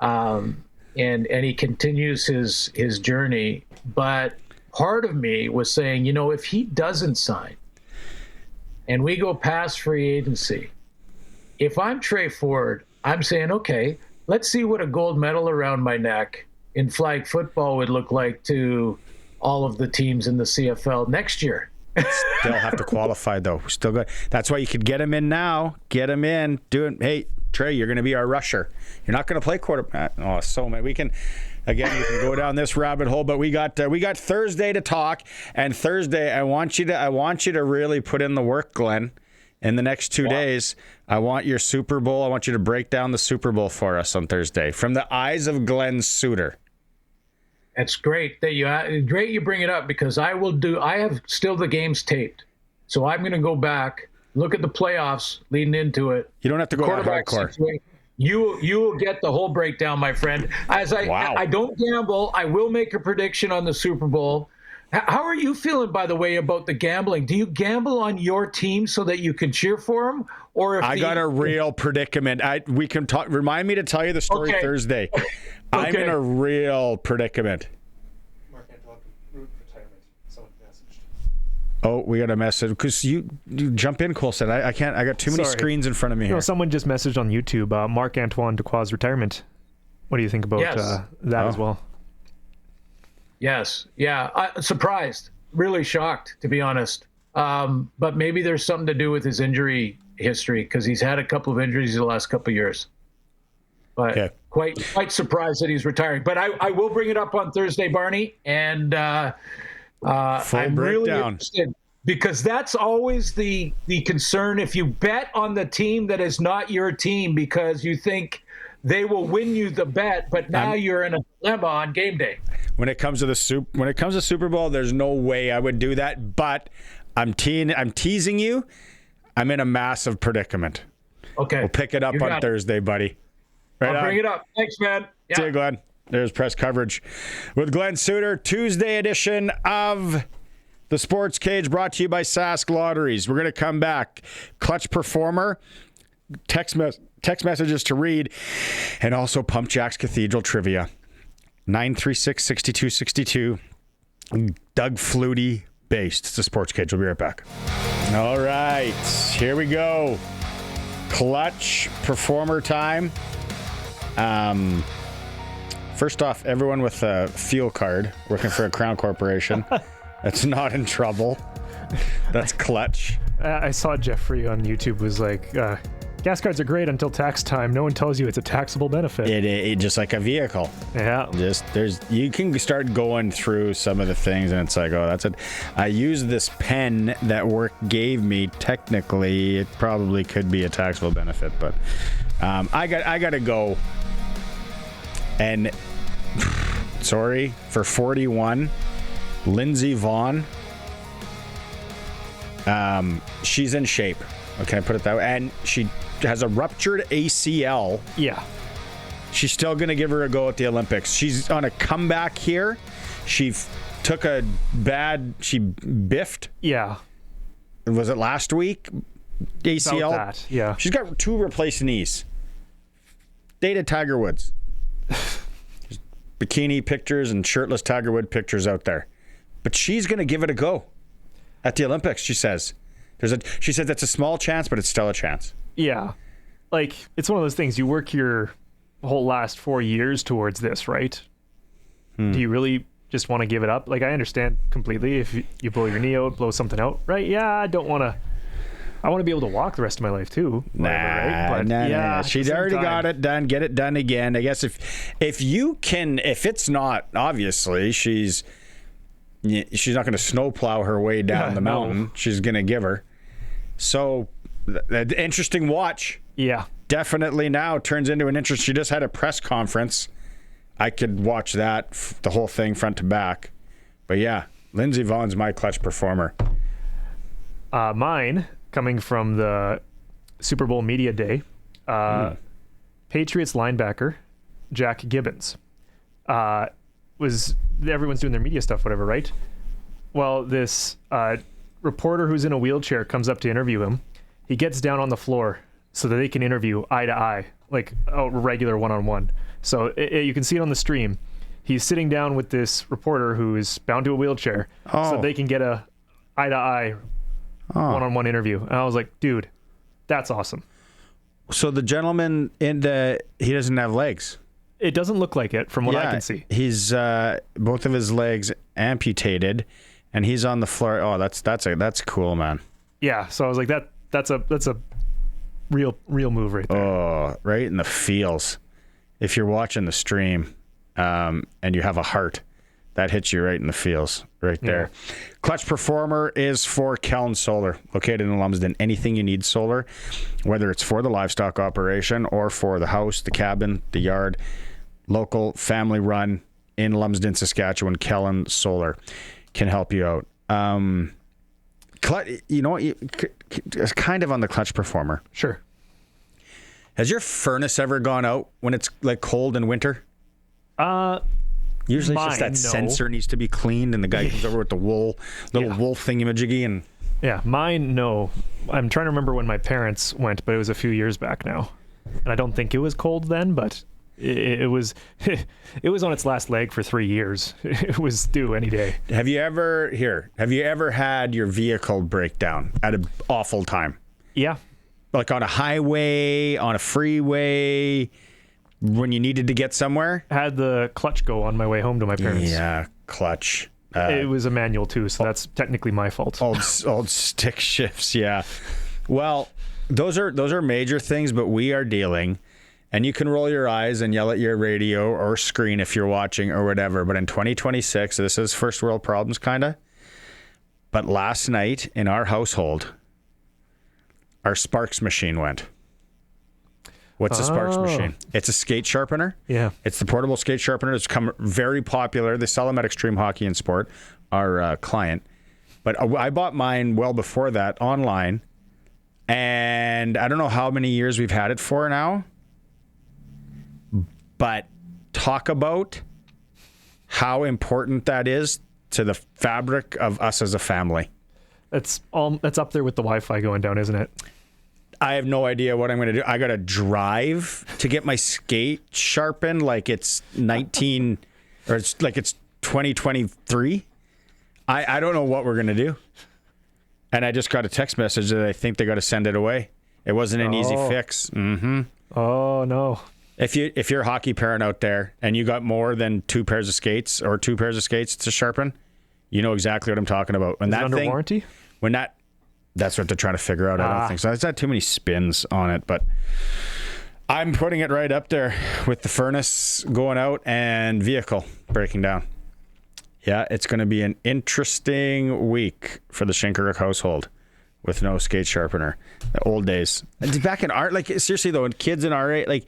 S5: And he continues his journey. But part of me was saying, if he doesn't sign and we go past free agency, if I'm Trey Ford, I'm saying, okay, let's see what a gold medal around my neck in flag football would look like to all of the teams in the CFL next year.
S1: Still have to qualify, though. Still good. That's why you could get him in now. Get him in. Do it. Hey, Trey, you're going to be our rusher. You're not going to play quarterback. Oh, so many. We can go down this rabbit hole, but we got Thursday to talk. And Thursday, I want you to really put in the work, Glenn. In the next 2 days, I want your Super Bowl. I want you to break down the Super Bowl for us on Thursday from the eyes of Glen Suitor.
S5: It's great that you bring it up because I have still the games taped. So I'm going to go back, look at the playoffs leading into it.
S1: You don't have to go that hardcore.
S5: You will get the whole breakdown, my friend. I don't gamble. I will make a prediction on the Super Bowl. How are you feeling, by the way, about the gambling? Do you gamble on your team so that you can cheer for them, or if
S1: I got a real predicament? We can talk. Remind me to tell you the story Thursday. I'm in a real predicament.
S2: Mark Antoine, retirement. Someone messaged.
S1: Oh, we got a message because you jump in, Colson. I can't. I got too many screens in front of me here.
S2: Someone just messaged on YouTube. Mark Antoine Duquois' retirement. What do you think about that as well?
S5: Yes. Yeah. Surprised. Really shocked, to be honest. But maybe there's something to do with his injury history because he's had a couple of injuries the last couple of years. But quite surprised that he's retiring. But I will bring it up on Thursday, Barney. And I'm really interested because that's always the concern. If you bet on the team that is not your team because you think they will win you the bet, but now you're in a dilemma on game day.
S1: When it comes to Super Bowl, there's no way I would do that. But I'm teasing you. I'm in a massive predicament.
S5: Okay,
S1: we'll pick it up on Thursday, buddy.
S5: I'll bring it up. Thanks, man.
S1: See you, Glenn. There's press coverage with Glen Suitor, Tuesday edition of the Sports Cage, brought to you by Sask Lotteries. We're going to come back. Clutch Performer, text messages to read, and also PumpJacks Cathedral Trivia. 936-6262. Doug Flutie based. It's the Sports Cage. We'll be right back. All right. Here we go. Clutch Performer time. First off, everyone with a fuel card working for a Crown Corporation that's not in trouble. That's clutch.
S2: I saw Jeffrey on YouTube was like, gas cards are great until tax time. No one tells you it's a taxable benefit.
S1: It just like a vehicle.
S2: Yeah.
S1: You can start going through some of the things and it's like, oh, that's it. I used this pen that work gave me. Technically, it probably could be a taxable benefit, but I got to go. And sorry for 41, Lindsey Vaughn. She's in shape. Okay, I put it that way. And she has a ruptured ACL.
S2: Yeah.
S1: She's still going to give her a go at the Olympics. She's on a comeback here. She took she biffed.
S2: Yeah.
S1: Was it last week? ACL?
S2: About that, yeah.
S1: She's got 2 replaced knees. Dated Tiger Woods. There's bikini pictures and shirtless Tiger Woods pictures out there. But she's going to give it a go at the Olympics, she says. She said that's a small chance, but it's still a chance.
S2: Yeah. Like, it's one of those things, you work your whole last 4 years towards this, right? Do you really just want to give it up? Like, I understand completely if you blow your knee out, blow something out, right? Yeah, I want to be able to walk the rest of my life too.
S1: Nah. She's already got it done. Get it done again. I guess if it's not, obviously, she's not going to snowplow her way down the mountain. She's going to give her. So, interesting watch.
S2: Yeah.
S1: Definitely now turns into an interest. She just had a press conference. I could watch that, the whole thing front to back. But yeah, Lindsey Vaughn's my clutch performer.
S2: Mine, coming from the Super Bowl media day, Patriots linebacker Jack Gibbons everyone's doing their media stuff, whatever, right? Well, this reporter who's in a wheelchair comes up to interview him. He gets down on the floor so that they can interview eye to eye, like a regular one-on-one. So you can see it on the stream. He's sitting down with this reporter who is bound to a wheelchair so they can get a eye to eye one-on-one interview. And I was like, dude, that's awesome.
S1: So the gentleman he doesn't have legs.
S2: It doesn't look like it from what I can see.
S1: He's both of his legs amputated, and he's on the floor. Oh, that's cool, man.
S2: Yeah. So I was like, that's a real move right there.
S1: Oh, right in the feels. If you're watching the stream, and you have a heart, that hits you right in the feels, right there. Yeah. Clutch Performer is for Kellen Solar, located in Lumsden. Anything you need solar, whether it's for the livestock operation or for the house, the cabin, the yard, local family run in Lumsden, Saskatchewan, Kellen Solar can help you out. You know what? It's kind of on the Clutch Performer.
S2: Sure.
S1: Has your furnace ever gone out when it's like cold in winter? Usually it's just that sensor needs to be cleaned, and the guy comes over with the wool thingamajiggy, and
S2: yeah, mine no. I'm trying to remember when my parents went, but it was a few years back now, and I don't think it was cold then, but it was it was on its last leg for 3 years. It was due any day.
S1: Have you ever had your vehicle break down at an awful time?
S2: Yeah.
S1: Like on a highway, on a freeway, when you needed to get somewhere?
S2: Had the clutch go on my way home to my parents.
S1: Yeah, clutch.
S2: It was a manual too, so that's technically my fault.
S1: Old stick shifts, yeah. Well, those are major things, but we are dealing, and you can roll your eyes and yell at your radio or screen if you're watching or whatever, but in 2026, this is first world problems, kind of. But last night in our household, our Sparks machine went. What's a Sparks machine? It's a skate sharpener.
S2: Yeah.
S1: It's the portable skate sharpener. It's become very popular. They sell them at Extreme Hockey and Sport, our client. But I bought mine well before that online. And I don't know how many years we've had it for now. But talk about how important that is to the fabric of us as a family.
S2: That's up there with the Wi-Fi going down, isn't it?
S1: I have no idea what I'm going to do. I got to drive to get my skate sharpened like it's 2023. I don't know what we're going to do. And I just got a text message that I think they got to send it away. It wasn't an easy fix. Mm-hmm.
S2: Oh, no.
S1: If you're a hockey parent out there and you got more than 2 pairs of skates or 2 pairs of skates to sharpen, you know exactly what I'm talking about. When
S2: Is it under warranty?
S1: That's what they're trying to figure out. I don't think so. It's not too many spins on it, but I'm putting it right up there with the furnace going out and vehicle breaking down. Yeah, it's going to be an interesting week for the Shynkaruk household with no skate sharpener. The old days. Back in our, like, seriously though, kids in our age, like,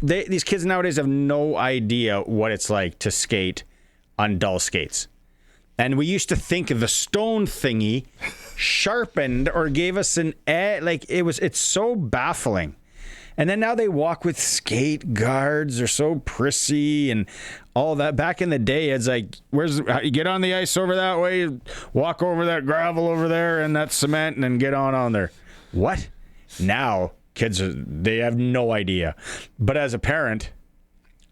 S1: these kids nowadays have no idea what it's like to skate on dull skates. And we used to think the stone thingy sharpened or gave us an edge. Like, it's so baffling. And then now they walk with skate guards. They're so prissy and all that. Back in the day, it's like, you get on the ice over that way, walk over that gravel over there and that cement, and then get on there. What? Now, kids, they have no idea. But as a parent,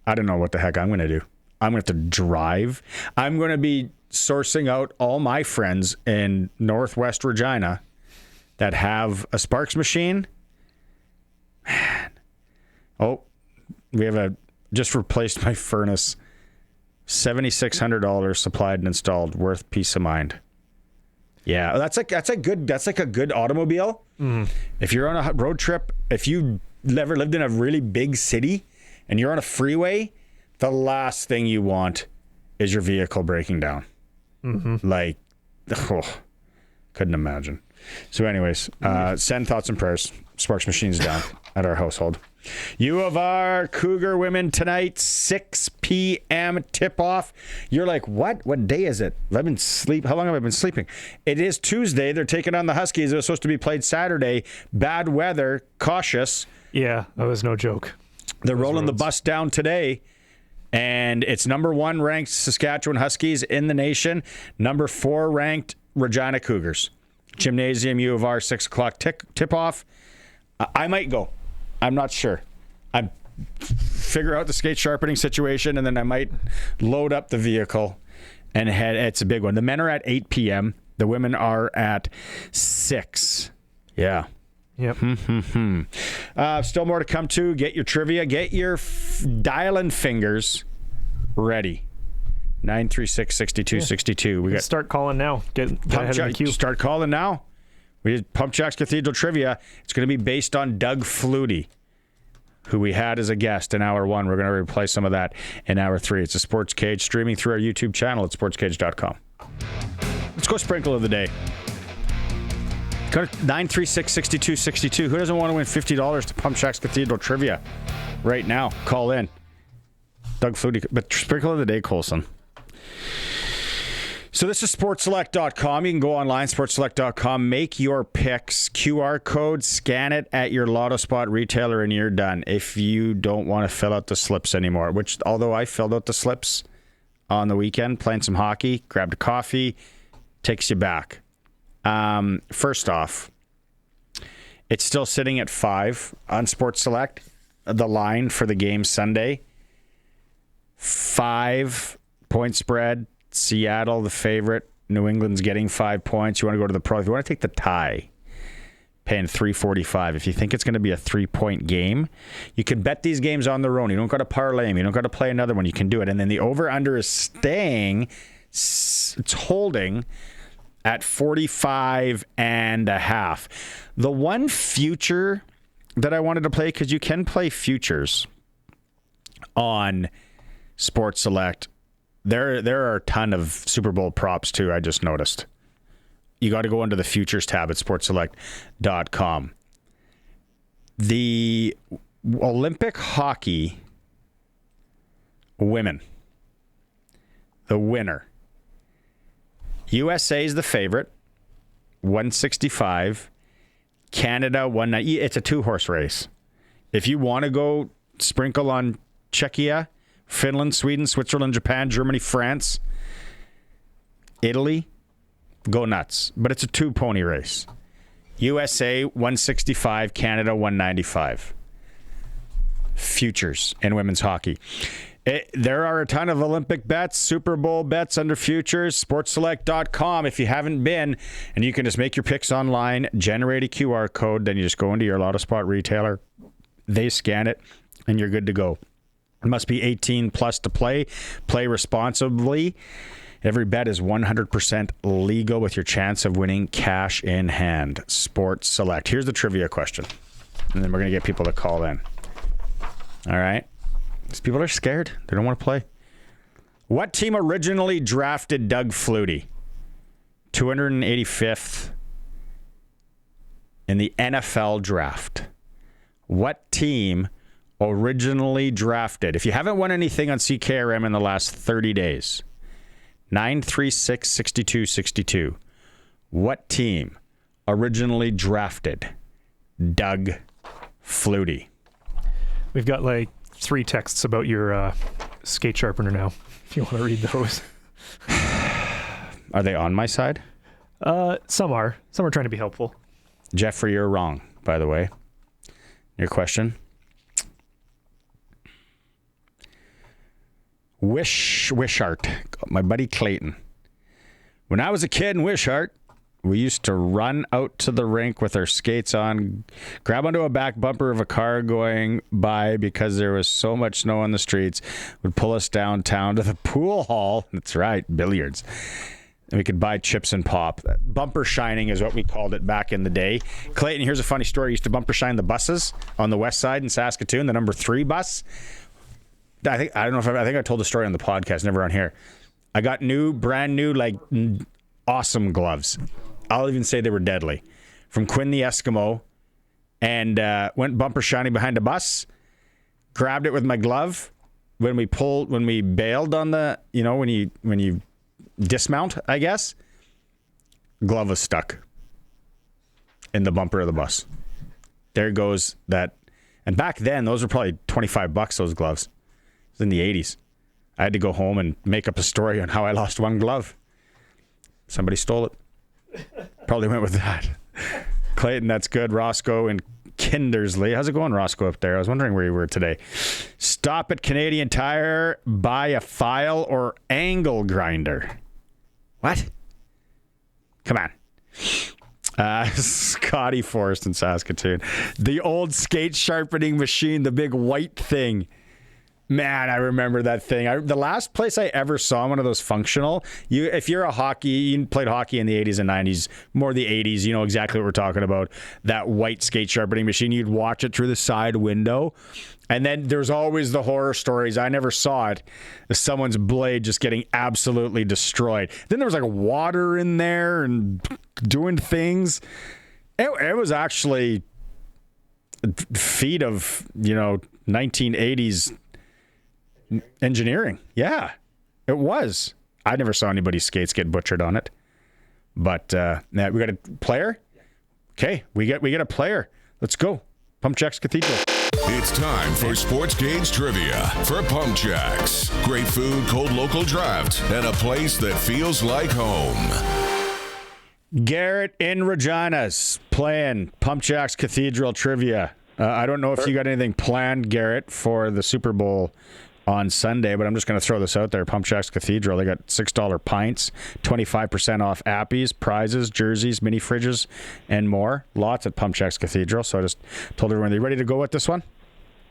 S1: I don't know what the heck I'm going to do. I'm going to have to drive. I'm going to be sourcing out all my friends in Northwest Regina that have a Sparks machine. Man. Oh, just replaced my furnace. $7,600 supplied and installed, worth peace of mind. Yeah, that's like a good automobile. Mm. If you're on a road trip, if you ever lived in a really big city and you're on a freeway, the last thing you want is your vehicle breaking down. Mm-hmm. Like, couldn't imagine. So anyways, send thoughts and prayers. Sparks Machine's down at our household. U of R Cougar women tonight, 6 p.m. tip-off. You're like, what? What day is it? How long have I been sleeping? It is Tuesday. They're taking on the Huskies. It was supposed to be played Saturday. Bad weather. Cautious.
S2: Yeah, that was no joke.
S1: They're rolling the bus down today. And it's number 1 ranked Saskatchewan Huskies in the nation. Number 4 ranked Regina Cougars. Gymnasium, U of R, 6 o'clock tip-off. I might go. I'm not sure. I figure out the skate sharpening situation, and then I might load up the vehicle and head. It's a big one. The men are at 8 p.m. The women are at 6. Yeah.
S2: Yep.
S1: Still more to come to. Get your trivia. Get your dial-in fingers ready. 936-6262. We got
S2: start calling now. Get ahead of the queue.
S1: Start calling now. We did PumpJacks Cathedral Trivia. It's going to be based on Doug Flutie, who we had as a guest in hour 1. We're going to replay some of that in hour 3. It's a Sports Cage streaming through our YouTube channel at sportscage.com. Let's go sprinkle of the day. Go to 936-6262. Who doesn't want to win $50 to PumpJacks Cathedral Trivia right now? Call in. Doug Flutie. But sprinkle of the day, Colson. So this is sportselect.com. You can go online, sportselect.com, make your picks, QR code, scan it at your Lotto Spot retailer, and you're done. If you don't want to fill out the slips anymore, which, although I filled out the slips on the weekend, playing some hockey, grabbed a coffee, takes you back. First off, it's still sitting at 5 on Sports Select. The line for the game Sunday, 5 point spread. Seattle, the favorite. New England's getting 5 points. You want to go to the pro. If you want to take the tie, paying $3.45. If you think it's going to be a 3-point game, you can bet these games on their own. You don't got to parlay them. You don't got to play another one. You can do it. And then the over-under is staying. It's holding at 45.5. The one future that I wanted to play, because you can play futures on Sports Select. There are a ton of Super Bowl props, too, I just noticed. You got to go into the futures tab at sportselect.com. The Olympic hockey women, the winner. USA is the favorite, 165. Canada, 190. It's a 2-horse race. If you want to go sprinkle on Czechia, Finland, Sweden, Switzerland, Japan, Germany, France, Italy, go nuts. But it's a 2-pony race. USA, 165. Canada, 195. Futures in women's hockey. There are a ton of Olympic bets, Super Bowl bets under futures, sportselect.com. If you haven't been, and you can just make your picks online, generate a QR code, then you just go into your Lotto Spot retailer. They scan it, and you're good to go. It must be 18 plus to play. Play responsibly. Every bet is 100% legal with your chance of winning cash in hand. Sports Select. Here's the trivia question. And then we're going to get people to call in. All right. These people are scared. They don't want to play. What team originally drafted Doug Flutie? 285th in the NFL draft. What team originally drafted? If you haven't won anything on CKRM in the last 30 days, 936-6262. What team originally drafted Doug Flutie?
S2: We've got like 3 texts about your skate sharpener now, if you want to read those.
S1: Are they on my side?
S2: Some are. Some are trying to be helpful.
S1: Jeffrey, you're wrong, by the way. Your question? Wishart, my buddy Clayton. When I was a kid in Wishart, we used to run out to the rink with our skates on, grab onto a back bumper of a car going by because there was so much snow on the streets, would pull us downtown to the pool hall. That's right, billiards. And we could buy chips and pop. Bumper shining is what we called it back in the day. Clayton, here's a funny story. I used to bumper shine the buses on the west side in Saskatoon, the number 3 bus. I think I told the story on the podcast, never on here. I got brand new, like awesome gloves. I'll even say they were deadly. From Quinn the Eskimo, and went bumper shiny behind a bus, grabbed it with my glove. When we bailed on the, when you dismount, I guess, glove was stuck in the bumper of the bus. There goes that. And back then, those were probably $25, those gloves. It was in the 80s. I had to go home and make up a story on how I lost one glove. Somebody stole it. Probably went with that. Clayton, that's good. Roscoe and Kindersley. How's it going, Roscoe, up there? I was wondering where you were today. Stop at Canadian Tire. Buy a file or angle grinder. What? Come on. Scotty Forrest in Saskatoon. The old skate sharpening machine, the big white thing. Man, I remember that thing. The last place I ever saw one of those functional, if you're a hockey, you played hockey in the 80s and 90s, more the 80s, you know exactly what we're talking about. That white skate sharpening machine, you'd watch it through the side window. And then there's always the horror stories. I never saw it. Someone's blade just getting absolutely destroyed. Then there was like water in there and doing things. It was actually a feat of, 1980s engineering. Yeah, it was. I never saw anybody's skates get butchered on it. But we got a player. Okay, we get a player. Let's go. PumpJacks Cathedral.
S6: It's time for SportsCage Trivia for PumpJacks. Great food, cold local draft, and a place that feels like home.
S1: Garrett in Regina's playing PumpJacks Cathedral Trivia. I don't know if you got anything planned, Garrett, for the Super Bowl on Sunday, but I'm just going to throw this out there. PumpJacks Cathedral, they got $6 pints, 25% off appies, prizes, jerseys, mini fridges, and more. Lots at PumpJacks Cathedral. So I just told everyone, are you ready to go with this one?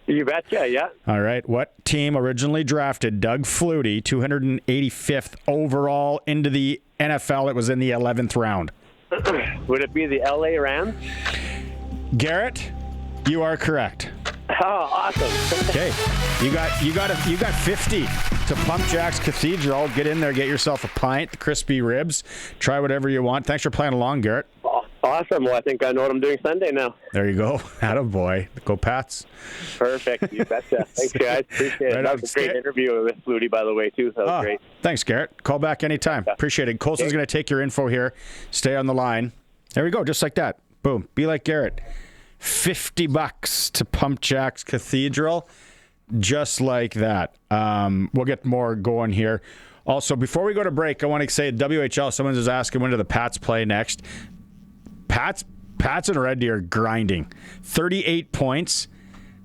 S7: You betcha, yeah.
S1: All right. What team originally drafted Doug Flutie, 285th overall into the NFL? It was in the 11th round.
S7: Would it be the LA Rams?
S1: Garrett, you are correct.
S7: Oh, awesome.
S1: Okay. You got 50 to PumpJacks Cathedral. Get in there, get yourself a pint, the crispy ribs. Try whatever you want. Thanks for playing along, Garrett.
S7: Awesome. Well, I think I know what I'm doing Sunday now.
S1: There you go. Attaboy. Go Pats.
S7: Perfect. You betcha. Thanks, guys. Appreciate it. That was a great interview with Flutie, by the way, too. So that was great.
S1: Thanks, Garrett. Call back anytime. Yeah. Appreciate it. Colson's going to take your info here. Stay on the line. There we go. Just like that. Boom. Be like Garrett. $50 to PumpJacks Cathedral. Just like that. We'll get more going here. Also, before we go to break, I want to say WHL, someone was asking when do the Pats play next. Pats and Red Deer are grinding. 38 points.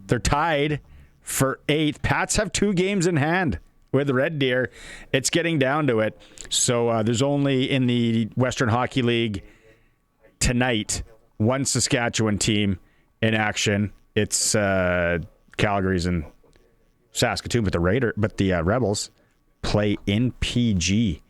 S1: They're tied for 8th. Pats have 2 games in hand with Red Deer. It's getting down to it. So there's only in the Western Hockey League tonight one Saskatchewan team in action. It's Calgary's and Saskatoon, but the Rebels play in PG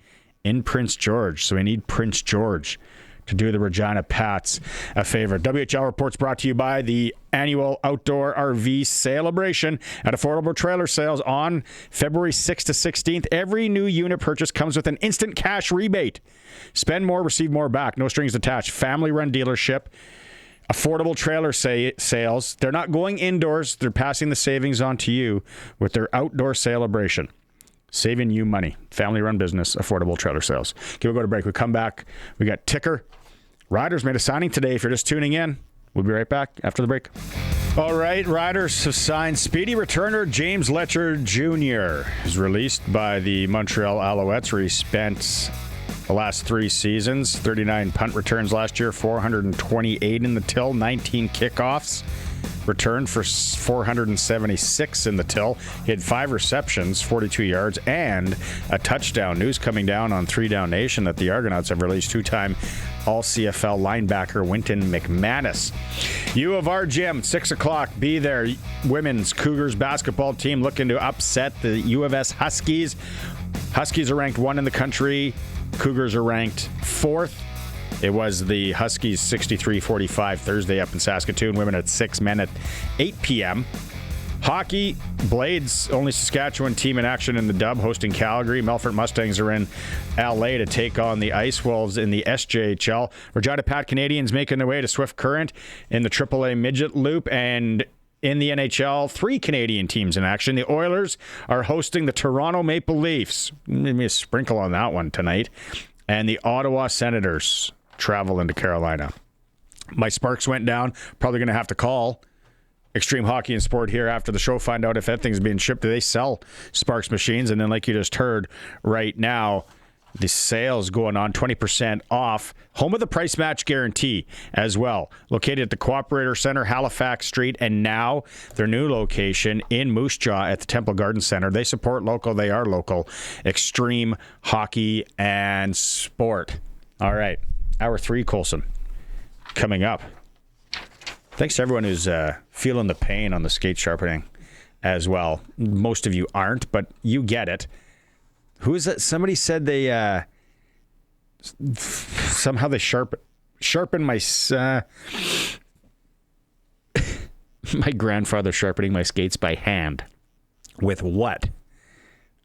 S1: in Prince George. So we need Prince George to do the Regina Pats a favor. WHL Reports brought to you by the annual Outdoor RV Celebration at Affordable Trailer Sales on February 6th to 16th. Every new unit purchase comes with an instant cash rebate. Spend more, receive more back. No strings attached. Family-run dealership. Affordable trailer sales. They're not going indoors. They're passing the savings on to you with their outdoor celebration. Saving you money. Family-run business, affordable trailer sales. Okay, we'll go to break. We come back. We got Ticker. Riders made a signing today if you're just tuning in. We'll be right back after the break. All right, Riders have signed speedy returner James Letcher Jr. He's released by the Montreal Alouettes, where he spent the last 3 seasons. 39 punt returns last year, 428 in the till, 19 kickoffs. Returned for 476 in the till. He had 5 receptions, 42 yards, and a touchdown. News coming down on 3 Down Nation that the Argonauts have released 2-time All-CFL linebacker Wynton McManus. U of R Gym, 6 o'clock. Be there. Women's Cougars basketball team looking to upset the U of S Huskies. Huskies are ranked 1 in the country. Cougars are ranked 4th. It was the Huskies 63-45 Thursday up in Saskatoon. Women at 6, men at 8 p.m. Hockey, Blades, only Saskatchewan team in action in the dub, hosting Calgary. Melfort Mustangs are in LA to take on the Ice Wolves in the SJHL. Regina Pat Canadians making their way to Swift Current in the AAA Midget Loop. And in the NHL, 3 Canadian teams in action. The Oilers are hosting the Toronto Maple Leafs. Maybe a sprinkle on that one tonight. And the Ottawa Senators travel into Carolina. My Sparks went down. Probably going to have to call Extreme Hockey and Sport here after the show, find out if that thing's being shipped. Do they sell Sparks machines? And then, like you just heard right now, the sales going on 20% off. Home of the price match guarantee as well. Located at the Cooperator Center, Halifax Street, and now their new location in Moose Jaw at the Temple Garden Center. They support local. They are local. Extreme Hockey and Sport. All right. Hour 3, Colson, coming up. Thanks to everyone who's feeling the pain on the skate sharpening as well. Most of you aren't, but you get it. Who is that? Somebody said they somehow they sharpen my my grandfather sharpening my skates by hand. With what?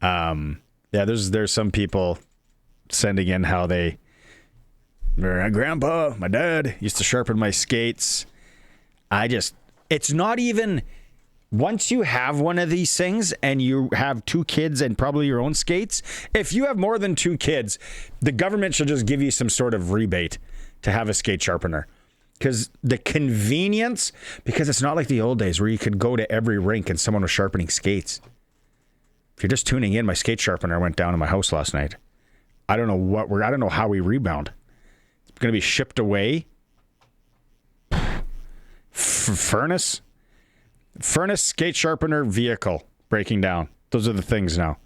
S1: Yeah, there's some people sending in how my grandpa, my dad used to sharpen my skates. It's not even, once you have one of these things and you have 2 kids and probably your own skates, if you have more than 2 kids, the government should just give you some sort of rebate to have a skate sharpener. Because the convenience, because it's not like the old days where you could go to every rink and someone was sharpening skates. If you're just tuning in, my skate sharpener went down in my house last night. I don't know how we rebound. It's going to be shipped away. Furnace skate sharpener vehicle breaking down. Those are the things now.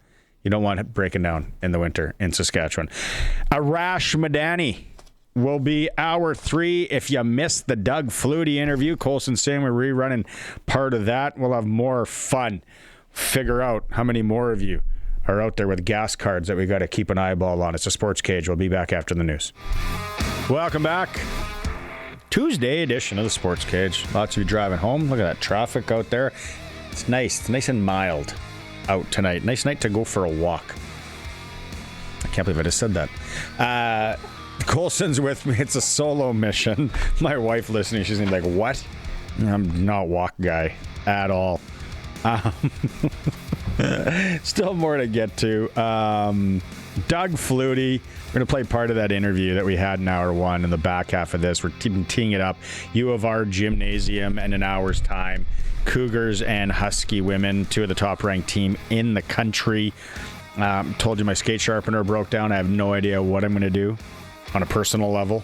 S1: You don't want it breaking down in the winter in Saskatchewan. Arash Madani will be hour 3. If you missed the Doug Flutie interview, Colson saying we're rerunning part of that. We'll have more fun. Figure out how many more of you are out there with gas cards that we got to keep an eyeball on. It's a Sports Cage. We'll be back after the news. Welcome back. Tuesday edition of the Sports Cage. Lots of you driving home. Look at that traffic out there. It's nice. It's nice and mild out tonight. Nice night to go for a walk. I can't believe I just said that. Colson's with me. It's a solo mission. My wife listening, she's gonna be like, what? I'm not a walk guy at all. Still more to get to. Doug Flutie. We're going to play part of that interview that we had in hour 1 in the back half of this. We're teeing it up. U of R Gymnasium in an hour's time. Cougars and Husky women, 2 of the top-ranked team in the country. Told you my skate sharpener broke down. I have no idea what I'm going to do on a personal level.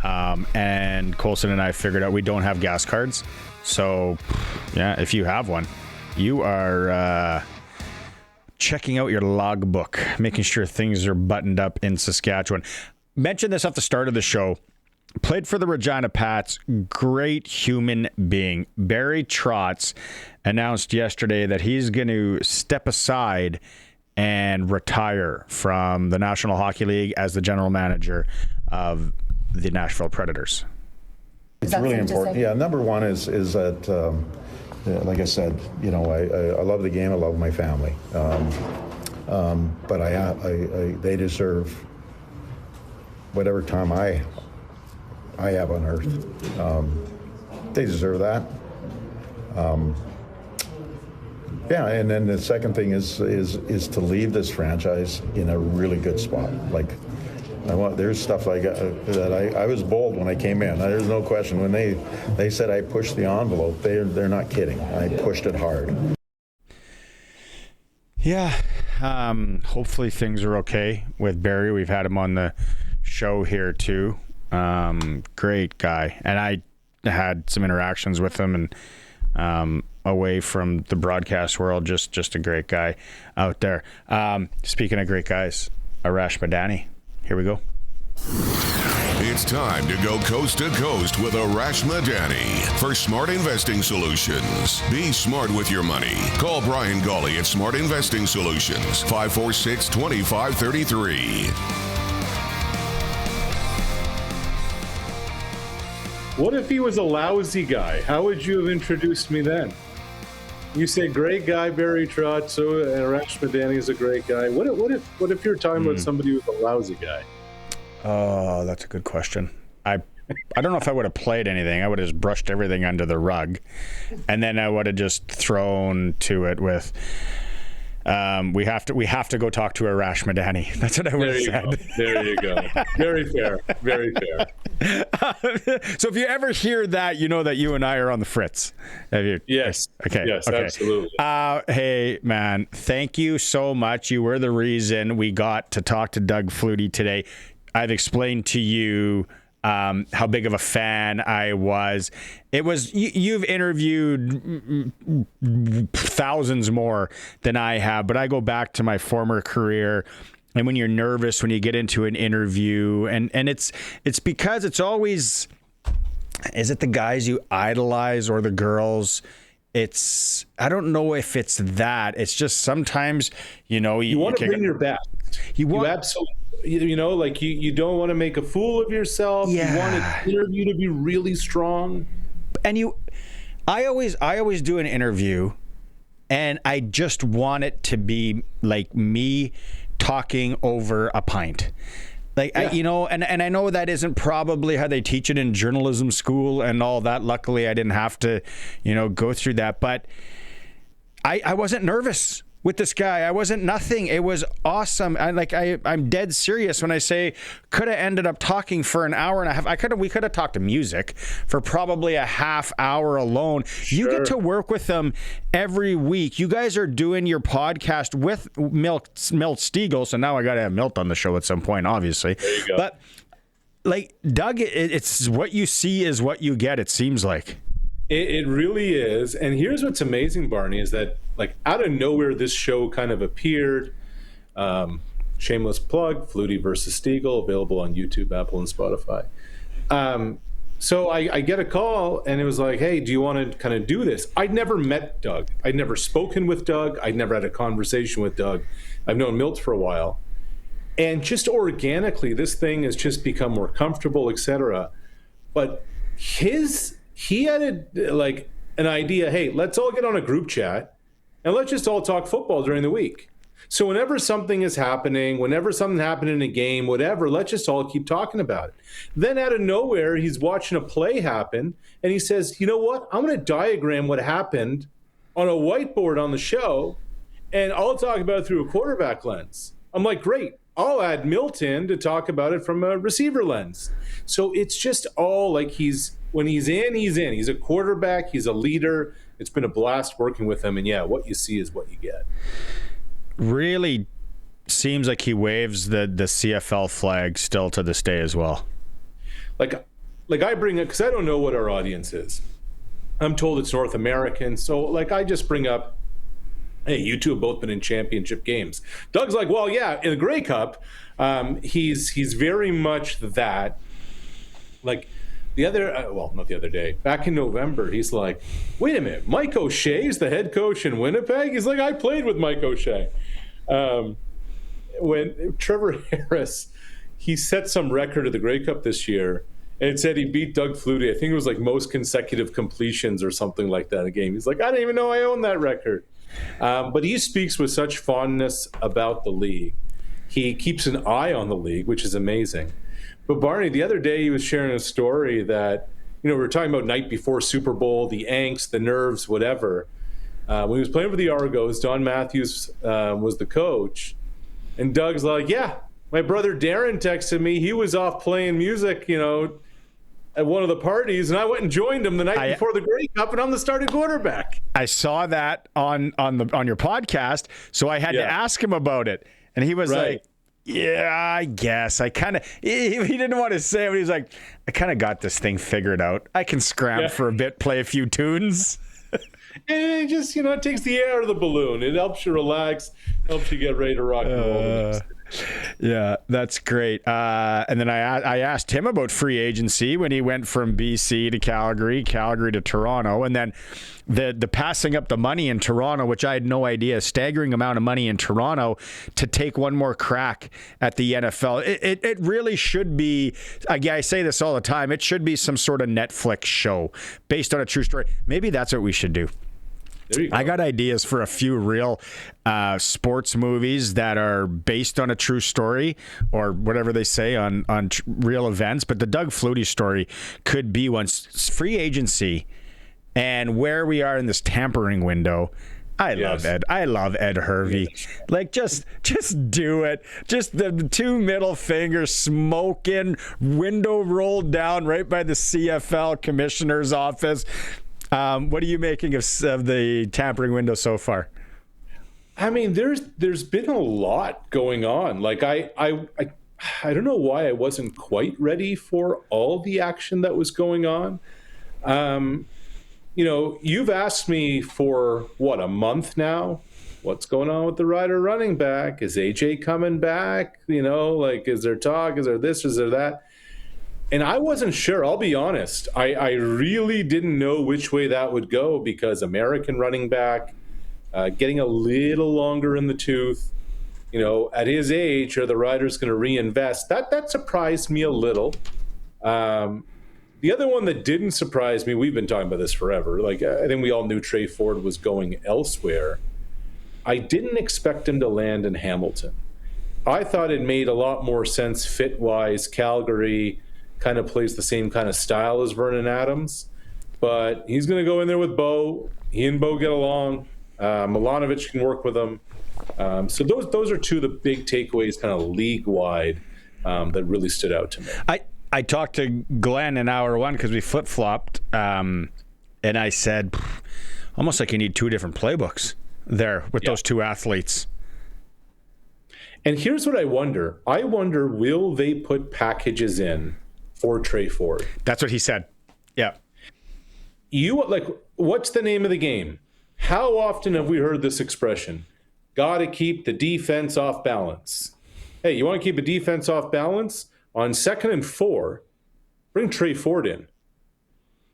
S1: And Colson and I figured out we don't have gas cards. So, yeah, if you have one, you are checking out your logbook, making sure things are buttoned up in Saskatchewan. Mentioned this at the start of the show. Played for the Regina Pats. Great human being. Barry Trotz announced yesterday that he's going to step aside and retire from the National Hockey League as the general manager of the Nashville Predators.
S8: It's really important. Yeah, number one is that, like I said, you know, I love the game. I love my family, but they deserve whatever time I have on earth. They deserve that. Yeah, and then the second thing is to leave this franchise in a really good spot. Like, there's stuff that I was bold when I came in. There's no question. When they said I pushed the envelope, they're not kidding. I pushed it hard.
S1: Yeah, hopefully things are okay with Barry. We've had him on the show here too. Great guy, and I had some interactions with him and away from the broadcast world. Just a great guy out there. Speaking of great guys, Arash Madani. Here we go.
S6: It's time to go coast to coast with Arash Madani for Smart Investing Solutions. Be smart with your money. Call Brian Gawley at Smart Investing Solutions, 546-2533.
S9: What if he was a lousy guy? How would you have introduced me then? You say great guy, Barry Trotz. So Arash Madani is a great guy. What if you're talking about somebody who's a lousy guy?
S1: Oh, that's a good question. I don't know if I would have played anything. I would have just brushed everything under the rug, and then I would have just thrown to it with. We have to go talk to Arash Madani. That's what I would have said.
S9: There you go. Very fair. Very fair.
S1: So if you ever hear that, you know that you and I are on the fritz. Have you?
S9: Yes.
S1: Okay.
S9: Yes,
S1: okay.
S9: absolutely.
S1: Hey, man, thank you so much. You were the reason we got to talk to Doug Flutie today. I've explained to you how big of a fan I was. It was you've interviewed thousands more than I have, but I go back to my former career. And when you're nervous when you get into an interview, and it's because it's always, is it the guys you idolize or the girls? I don't know if it's that. It's just sometimes, you
S9: want to bring your best. You absolutely. Like you don't want to make a fool of yourself.
S1: Yeah.
S9: You want an interview to be really strong.
S1: And I always do an interview, and I just want it to be like me talking over a pint. Like, yeah. And I know that isn't probably how they teach it in journalism school and all that. Luckily, I didn't have to, go through that. But I wasn't nervous with this guy. I wasn't nothing. It was awesome. I'm dead serious when I say could have ended up talking for an hour and a half. We could have talked to music for probably a half hour alone. Sure. You get to work with them every week. You guys are doing your podcast with Milt Stiegel, so now I got to have Milt on the show at some point, obviously.
S9: There you go.
S1: But like Doug, it's what you see is what you get. It seems like.
S9: It really is. And here's what's amazing, Barney, is that like out of nowhere, this show kind of appeared. Shameless plug, Flutie versus Stiegel, available on YouTube, Apple, and Spotify. So I get a call, and it was like, hey, do you want to kind of do this? I'd never met Doug. I'd never spoken with Doug. I'd never had a conversation with Doug. I've known Milt for a while. And just organically, this thing has just become more comfortable, etc. But he had an idea, hey, let's all get on a group chat and let's just all talk football during the week. So whenever something is happening, whenever something happened in a game, whatever, let's just all keep talking about it. Then out of nowhere, he's watching a play happen and he says, you know what? I'm going to diagram what happened on a whiteboard on the show and I'll talk about it through a quarterback lens. I'm like, great. I'll add Milton to talk about it from a receiver lens. So it's just all like when he's in, he's in. He's a quarterback. He's a leader. It's been a blast working with him. And yeah, what you see is what you get.
S1: Really seems like he waves the CFL flag still to this day as well.
S9: Like I bring it because I don't know what our audience is. I'm told it's North American. So like I just bring up, hey, you two have both been in championship games. Doug's like, well, yeah, in the Grey Cup, he's very much that. Like, not the other day, back in November, he's like, wait a minute, Mike O'Shea's the head coach in Winnipeg? He's like, I played with Mike O'Shea. When Trevor Harris, he set some record at the Grey Cup this year, and it said he beat Doug Flutie. I think it was like most consecutive completions or something like that in a game. He's like, I didn't even know I owned that record. But he speaks with such fondness about the league. He keeps an eye on the league, which is amazing. But Barney, the other day he was sharing a story that, we were talking about night before Super Bowl, the angst, the nerves, whatever. When he was playing for the Argos, Don Matthews was the coach. And Doug's like, yeah, my brother Darren texted me. He was off playing music, at one of the parties, and I went and joined him the night before the Grey Cup, and I'm the starting quarterback.
S1: I saw that on your podcast, so I had to ask him about it. And he was like, yeah, I guess. I kind of, he didn't want to say it, but he's like, I kind of got this thing figured out. I can scram for a bit, play a few tunes.
S9: And it just, it takes the air out of the balloon. It helps you relax, helps you get ready to rock and roll.
S1: Yeah, that's great. And then I asked him about free agency when he went from BC to Calgary to Toronto, and then the passing up the money in Toronto, which I had no idea, a staggering amount of money in Toronto to take one more crack at the NFL. It really should be, I say this all the time, it should be some sort of Netflix show based on a true story. Maybe that's what we should do.
S9: There you go.
S1: I got ideas for a few real sports movies that are based on a true story or whatever they say on real events. But the Doug Flutie story could be one. Free agency and where we are in this tampering window. I love Ed Hervey. Yes. Like, just do it. Just the two middle fingers smoking, window rolled down right by the CFL commissioner's office. What are you making of the tampering window so far?
S9: I mean, there's been a lot going on. Like, I don't know why I wasn't quite ready for all the action that was going on. You've asked me for, a month now? What's going on with the Rider running back? Is AJ coming back? Is there talk? Is there this? Is there that? And I wasn't sure, I'll be honest. I really didn't know which way that would go because American running back, getting a little longer in the tooth, at his age, are the Riders going to reinvest? That surprised me a little. The other one that didn't surprise me, we've been talking about this forever. Like, I think we all knew Trey Ford was going elsewhere. I didn't expect him to land in Hamilton. I thought it made a lot more sense fit-wise. Calgary kind of plays the same kind of style as Vernon Adams, but he's going to go in there with Bo. He and Bo get along. Milanovic can work with him. So those are two of the big takeaways kind of league-wide that really stood out to me.
S1: I talked to Glenn in hour one because we flip-flopped, and I said, almost like you need two different playbooks there with those two athletes.
S9: And here's what I wonder. Will they put packages in for Trey Ford?
S1: That's what he said. Yeah.
S9: What's the name of the game? How often have we heard this expression? Got to keep the defense off balance. Hey, you want to keep a defense off balance? On 2nd and 4, bring Trey Ford in.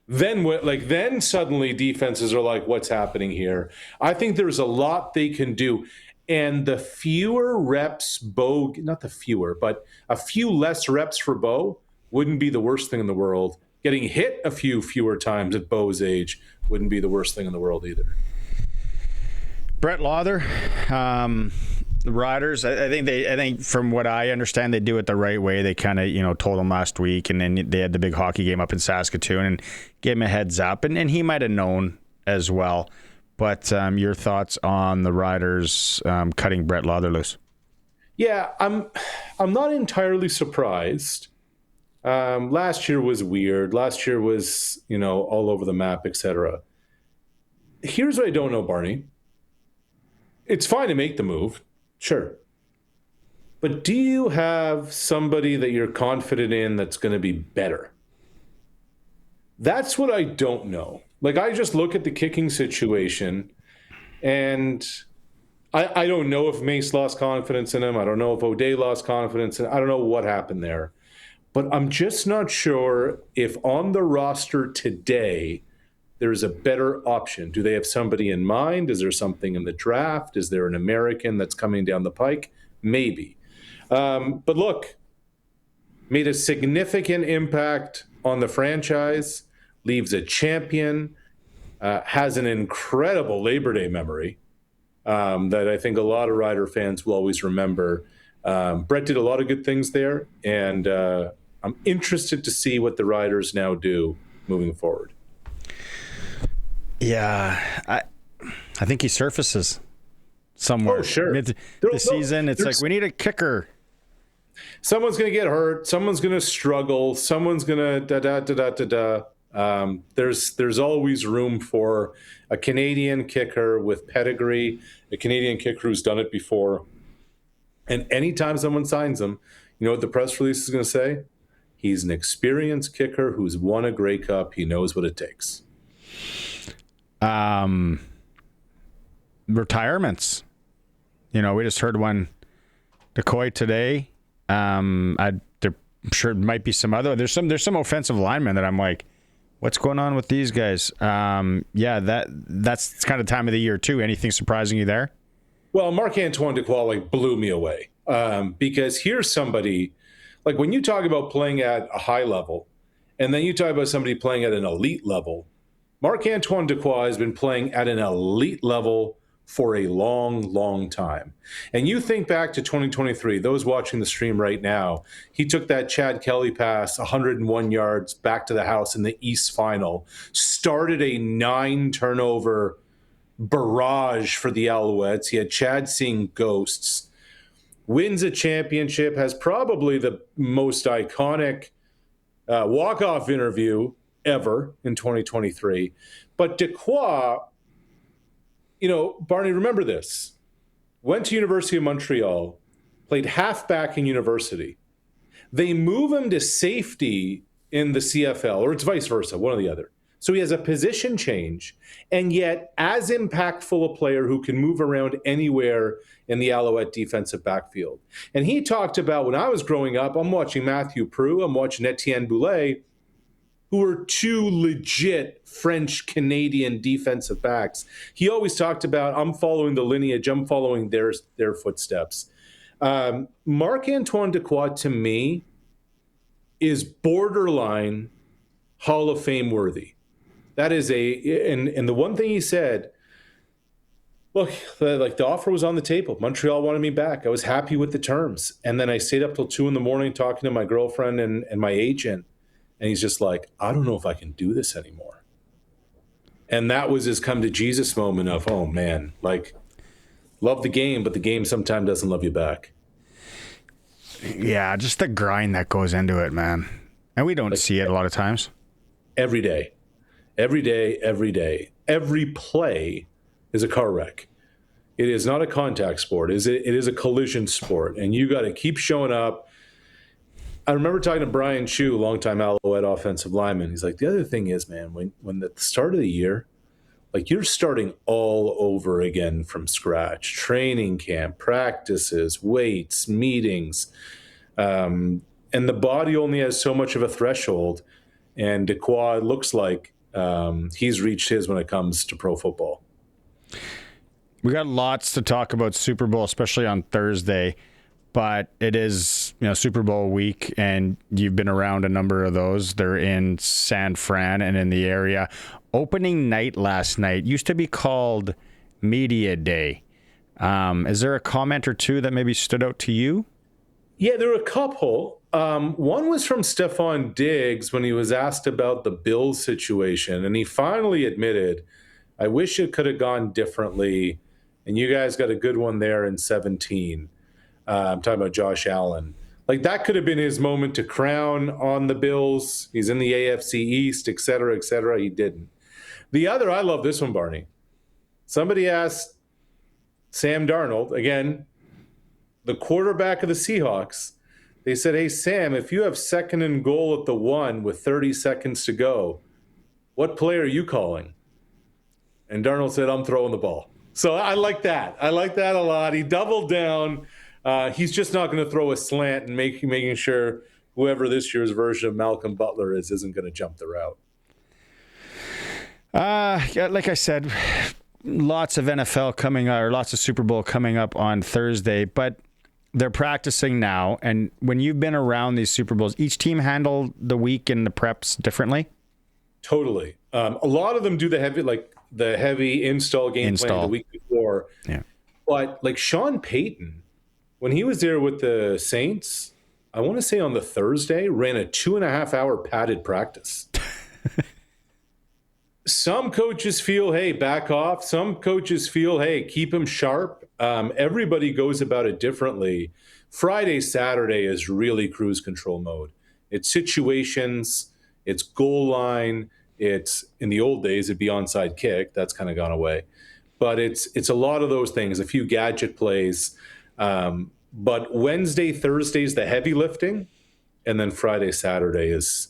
S9: Then suddenly defenses are like, what's happening here? I think there's a lot they can do. And the fewer reps not the fewer, but a few less reps for Bo wouldn't be the worst thing in the world. Getting hit a few fewer times at Bo's age wouldn't be the worst thing in the world either.
S1: Brett Lawther, the Riders, I think from what I understand, they do it the right way. They kind of, told him last week, and then they had the big hockey game up in Saskatoon and gave him a heads up, and he might have known as well. But your thoughts on the Riders cutting Brett Lawther loose?
S9: Yeah, I'm not entirely surprised. Last year was weird. Last year was, all over the map, etc. Here's what I don't know, Barney. It's fine to make the move. Sure. But do you have somebody that you're confident in that's going to be better? That's what I don't know. I just look at the kicking situation, and I don't know if Mace lost confidence in him. I don't know if O'Day lost confidence in him. I don't know what happened there. But I'm just not sure if on the roster today there's a better option. Do they have somebody in mind? Is there something in the draft? Is there an American that's coming down the pike? Maybe. But look, made a significant impact on the franchise, leaves a champion, has an incredible Labor Day memory that I think a lot of Rider fans will always remember. Brett did a lot of good things there, and I'm interested to see what the Riders now do moving forward.
S1: Yeah, I think he surfaces somewhere.
S9: Oh, sure.
S1: Mid the season, it's like, we need a kicker.
S9: Someone's going to get hurt. Someone's going to struggle. Someone's going to There's always room for a Canadian kicker with pedigree, a Canadian kicker who's done it before. And anytime someone signs him, you know what the press release is going to say? He's an experienced kicker who's won a Grey Cup. He knows what it takes.
S1: Retirements. We just heard one, Decoy today. I'm sure it might be some other. There's some offensive linemen that I'm like, what's going on with these guys? That's kind of time of the year too. Anything surprising you there?
S9: Well, Marc-Antoine Dequoy blew me away because here's somebody, like when you talk about playing at a high level and then you talk about somebody playing at an elite level, Marc-Antoine Dequoy has been playing at an elite level for a long, long time. And you think back to 2023, those watching the stream right now, he took that Chad Kelly pass 101 yards back to the house in the East Final, started a 9-turnover barrage for the Alouettes. He had Chad seeing ghosts, wins a championship, has probably the most iconic walk-off interview ever in 2023. But Dequoy, Barney, remember this. Went to University of Montreal, played halfback in university. They move him to safety in the CFL, or it's vice versa, one or the other. So he has a position change, and yet as impactful a player who can move around anywhere in the Alouette defensive backfield. And he talked about, when I was growing up, I'm watching Matthew Prue, I'm watching Etienne Boulay, who were two legit French-Canadian defensive backs. He always talked about, I'm following the lineage, I'm following their footsteps. Marc-Antoine Dequoy, to me, is borderline Hall of Fame worthy. That is and the one thing he said, look, the offer was on the table. Montreal wanted me back. I was happy with the terms. And then I stayed up till 2 a.m. talking to my girlfriend and my agent. And he's just like, I don't know if I can do this anymore. And that was his come to Jesus moment of, oh man, love the game, but the game sometimes doesn't love you back.
S1: Yeah, just the grind that goes into it, man. And we don't see it a lot of times.
S9: Every day. Every day, every day. Every play is a car wreck. It is not a contact sport. It is a collision sport. And you got to keep showing up. I remember talking to Brian Chu, longtime Alouette offensive lineman. He's like, the other thing is, man, when at the start of the year, you're starting all over again from scratch. Training camp, practices, weights, meetings. And the body only has so much of a threshold. And Dequoy looks like he's reached his when it comes to pro football.
S1: We got lots to talk about Super Bowl, especially on Thursday. But it is, Super Bowl week, and you've been around a number of those. They're in San Fran and in the area. Opening night last night used to be called Media Day. Is there a comment or two that maybe stood out to you?
S9: Yeah, there were a couple. One was from Stephon Diggs when he was asked about the Bills situation, and he finally admitted, I wish it could have gone differently, and you guys got a good one there in 17. I'm talking about Josh Allen. That could have been his moment to crown on the Bills. He's in the AFC East, et cetera, et cetera. He didn't. The other, I love this one, Barney. Somebody asked Sam Darnold, again, the quarterback of the Seahawks. They said, hey, Sam, if you have 2nd and goal at the 1 with 30 seconds to go, what play are you calling? And Darnold said, I'm throwing the ball. So I like that. I like that a lot. He doubled down. He's just not going to throw a slant and making sure whoever this year's version of Malcolm Butler isn't going to jump the route.
S1: Yeah, like I said, lots of NFL coming up, or lots of Super Bowl coming up on Thursday, but they're practicing now. And when you've been around these Super Bowls, each team handle the week and the preps differently?
S9: Totally. A lot of them do the heavy install game plan the week before.
S1: Yeah.
S9: But Sean Payton, when he was there with the Saints, I want to say on the Thursday, ran a 2.5-hour padded practice. Some coaches feel, hey, back off. Some coaches feel, hey, keep him sharp. Everybody goes about it differently. Friday, Saturday is really cruise control mode. It's situations, it's goal line, it's, in the old days, it'd be onside kick. That's kind of gone away. But it's a lot of those things, a few gadget plays. But Wednesday, Thursday is the heavy lifting, and then Friday, Saturday is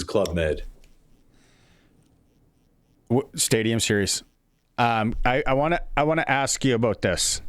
S9: Club Med.
S1: Stadium Series. I want to ask you about this.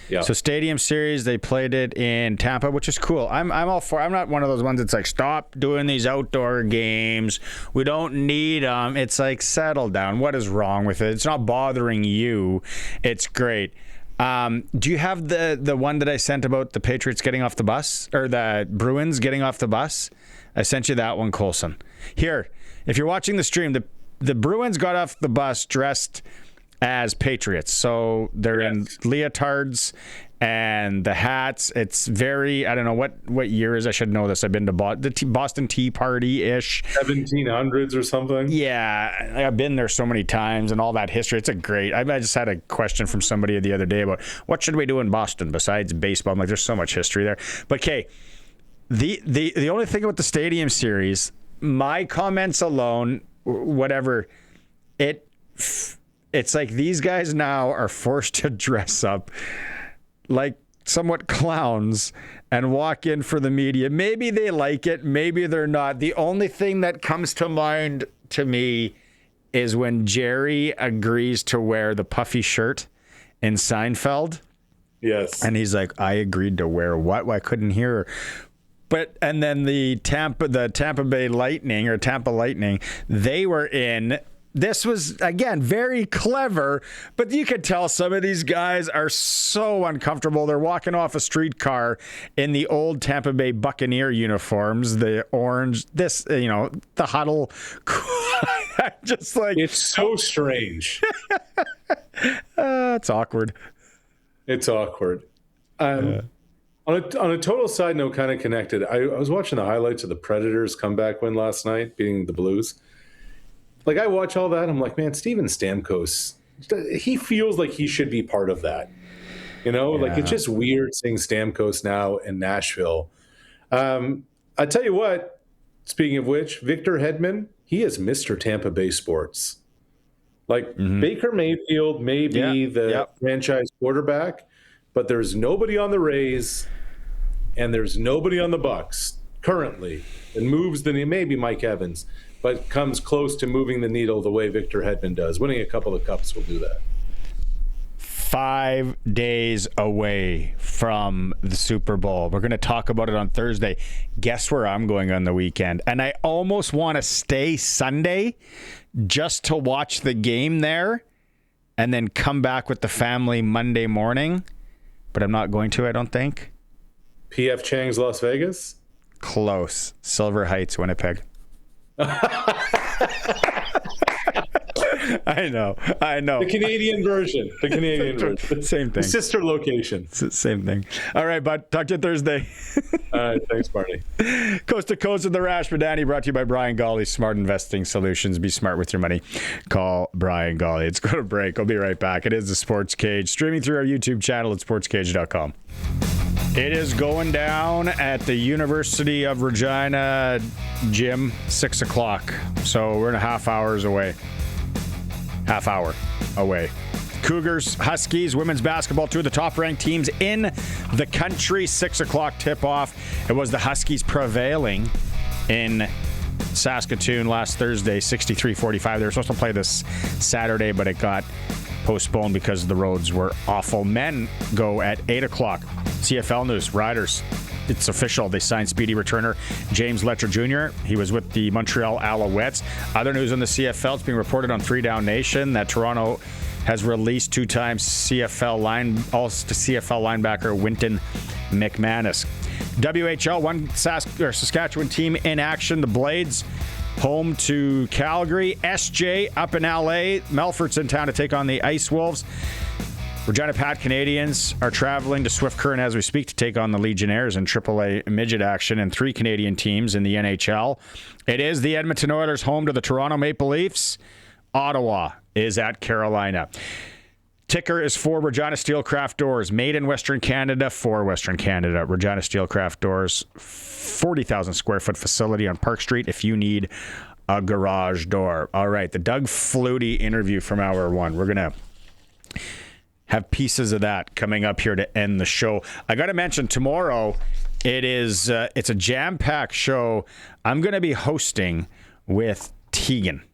S9: Yeah.
S1: So Stadium Series, they played it in Tampa, which is cool. I'm all for. I'm not one of those ones that's stop doing these outdoor games. We don't need them. It's settle down. What is wrong with it? It's not bothering you. It's great. Do you have the one that I sent about the Patriots getting off the bus, or the Bruins getting off the bus? I sent you that one, Colson. Here, if you're watching the stream, the Bruins got off the bus dressed as Patriots. So they're in leotards and the hats. It's very, I don't know what year is. I should know this. I've been to the Boston Tea Party-ish.
S9: 1700s or something.
S1: Yeah, I've been there so many times and all that history. It's a great. I just had a question from somebody the other day about what should we do in Boston besides baseball. I'm like, there's so much history there. But okay, the only thing about the Stadium Series, my comments alone, whatever, it's like these guys now are forced to dress up like somewhat clowns and walk in for the media. Maybe they like it, maybe they're not. The only thing that comes to mind to me is when Jerry agrees to wear the puffy shirt in Seinfeld.
S9: Yes.
S1: And he's like, I agreed to wear what? Well, I couldn't hear. But and then the Tampa Bay Lightning or Tampa Lightning, they were in. This was, again, very clever, but you could tell some of these guys are so uncomfortable. They're walking off a streetcar in the old Tampa Bay Buccaneer uniforms, the orange, the huddle. Just like,
S9: it's so strange.
S1: It's awkward.
S9: It's awkward. On a total side note, kind of connected, I was watching the highlights of the Predators' comeback win last night, beating the Blues. Like, I watch all that, I'm like, man, Steven Stamkos, he feels like he should be part of that. Like, it's just weird seeing Stamkos now in Nashville. I tell you what, speaking of which, Victor Hedman, he is Mr. Tampa Bay sports. Like, Baker Mayfield may be the franchise quarterback, but there's nobody on the Rays and there's nobody on the Bucks currently that moves maybe Mike Evans, but comes close to moving the needle the way Victor Hedman does. Winning a couple of cups will do that.
S1: 5 days away from the Super Bowl. We're going to talk about it on Thursday. Guess where I'm going on the weekend? And I almost want to stay Sunday just to watch the game there and then come back with the family Monday morning. But I'm not going to, I don't think.
S9: P.F. Chang's Las Vegas?
S1: Close. Silver Heights, Winnipeg. I know.
S9: The Canadian version.
S1: Same thing.
S9: Sister location.
S1: Same thing. All right, bud. Talk to you Thursday.
S9: All right. Thanks, Barney.
S1: Coast to Coast with Arash Madani, brought to you by Brian Gawley, Smart Investing Solutions. Be smart with your money. Call Brian Gawley. It's going to break. I'll be right back. It is the Sports Cage, streaming through our YouTube channel at sportscage.com. It is going down at the University of Regina gym, 6 o'clock. So we're in a half hour away. Cougars, Huskies, women's basketball, two of the top-ranked teams in the country. 6 o'clock tip-off. It was the Huskies prevailing in Saskatoon last Thursday, 63-45. They were supposed to play this Saturday, but it got postponed because the roads were awful. Men go at 8 o'clock. CFL news, Riders. It's official. They signed speedy returner James Letcher Jr. He was with the Montreal Alouettes. Other news on the CFL, it's being reported on 3 Down Nation that Toronto has released 2-time CFL linebacker Winton McManus. WHL, one Saskatchewan team in action. The Blades home to Calgary. SJ up in LA. Melfort's in town to take on the Ice Wolves. Regina Pat Canadians are traveling to Swift Current as we speak to take on the Legionnaires in AAA midget action, and 3 Canadian teams in the NHL. It is the Edmonton Oilers home to the Toronto Maple Leafs. Ottawa is at Carolina. Ticker is for Regina Steelcraft Doors, made in Western Canada for Western Canada. Regina Steelcraft Doors, 40,000 square foot facility on Park Street if you need a garage door. All right, the Doug Flutie interview from hour 1. We're going to have pieces of that coming up here to end the show. I got to mention tomorrow, it's a jam-packed show. I'm going to be hosting with Tegan.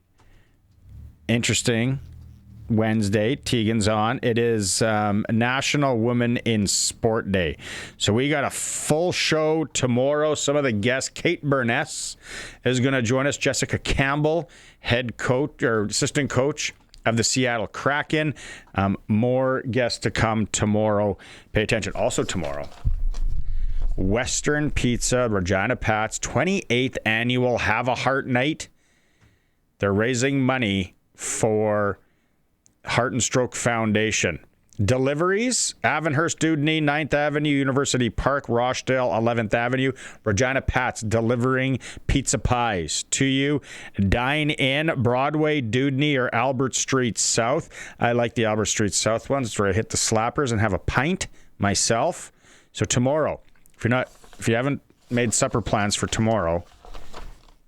S1: Interesting. Wednesday, Tegan's on. It is National Women in Sport Day. So we got a full show tomorrow. Some of the guests, Kate Burness is going to join us. Jessica Campbell, head coach or assistant coach of the Seattle Kraken. More guests to come tomorrow. Pay attention. Also tomorrow, Western Pizza, Regina Pat's 28th annual Have a Heart Night They're raising money for Heart and Stroke Foundation. Deliveries, Avonhurst, Dewdney, 9th Avenue, University Park, Rochdale, 11th Avenue. Regina Pat's delivering pizza pies to you. Dine in, Broadway, Dewdney, or Albert Street South. I like the Albert Street South ones. It's where I hit the slappers and have a pint myself. So tomorrow, if you haven't made supper plans for tomorrow,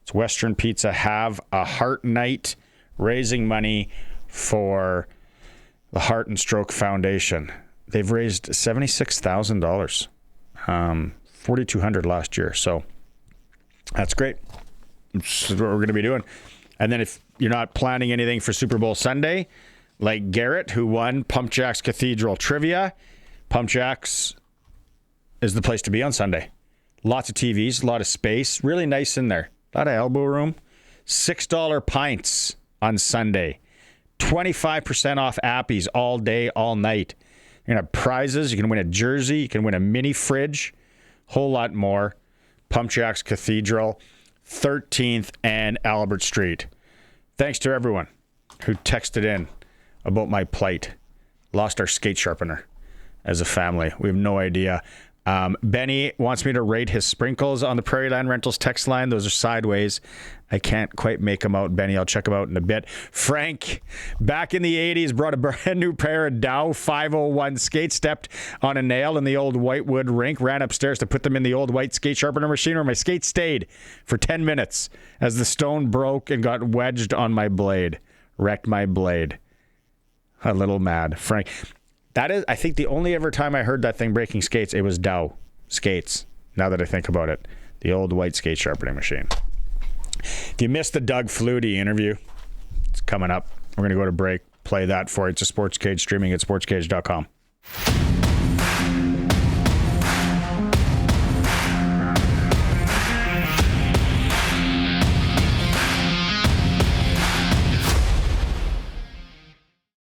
S1: it's Western Pizza have a heart night raising money for the Heart and Stroke Foundation. They've raised $76,000, $4,200 last year. So that's great. That's what we're going to be doing. And then if you're not planning anything for Super Bowl Sunday, like Garrett, who won PumpJacks Cathedral Trivia, PumpJacks is the place to be on Sunday. Lots of TVs, a lot of space, really nice in there. A lot of elbow room. $6 pints on Sunday. 25% off Appies all day, all night. You're going to have prizes. You can win a jersey. You can win a mini fridge. Whole lot more. PumpJacks Cathedral, 13th and Albert Street. Thanks to everyone who texted in about my plight. Lost our skate sharpener as a family. We have no idea. Benny wants me to rate his sprinkles on the Prairie Land Rentals text line. Those are sideways. I can't quite make them out, Benny. I'll check them out in a bit. Frank, back in the 80s, brought a brand new pair of Dow 501 skates, stepped on a nail in the old Whitewood rink, ran upstairs to put them in the old white skate sharpener machine where my skates stayed for 10 minutes as the stone broke and got wedged on my blade. Wrecked my blade. A little mad. Frank. That is, I think, the only ever time I heard that thing breaking skates, it was Dow skates, now that I think about it. The old white skate sharpening machine. If you missed the Doug Flutie interview, it's coming up. We're going to go to break, play that for you. It's a SportsCage, streaming at sportscage.com.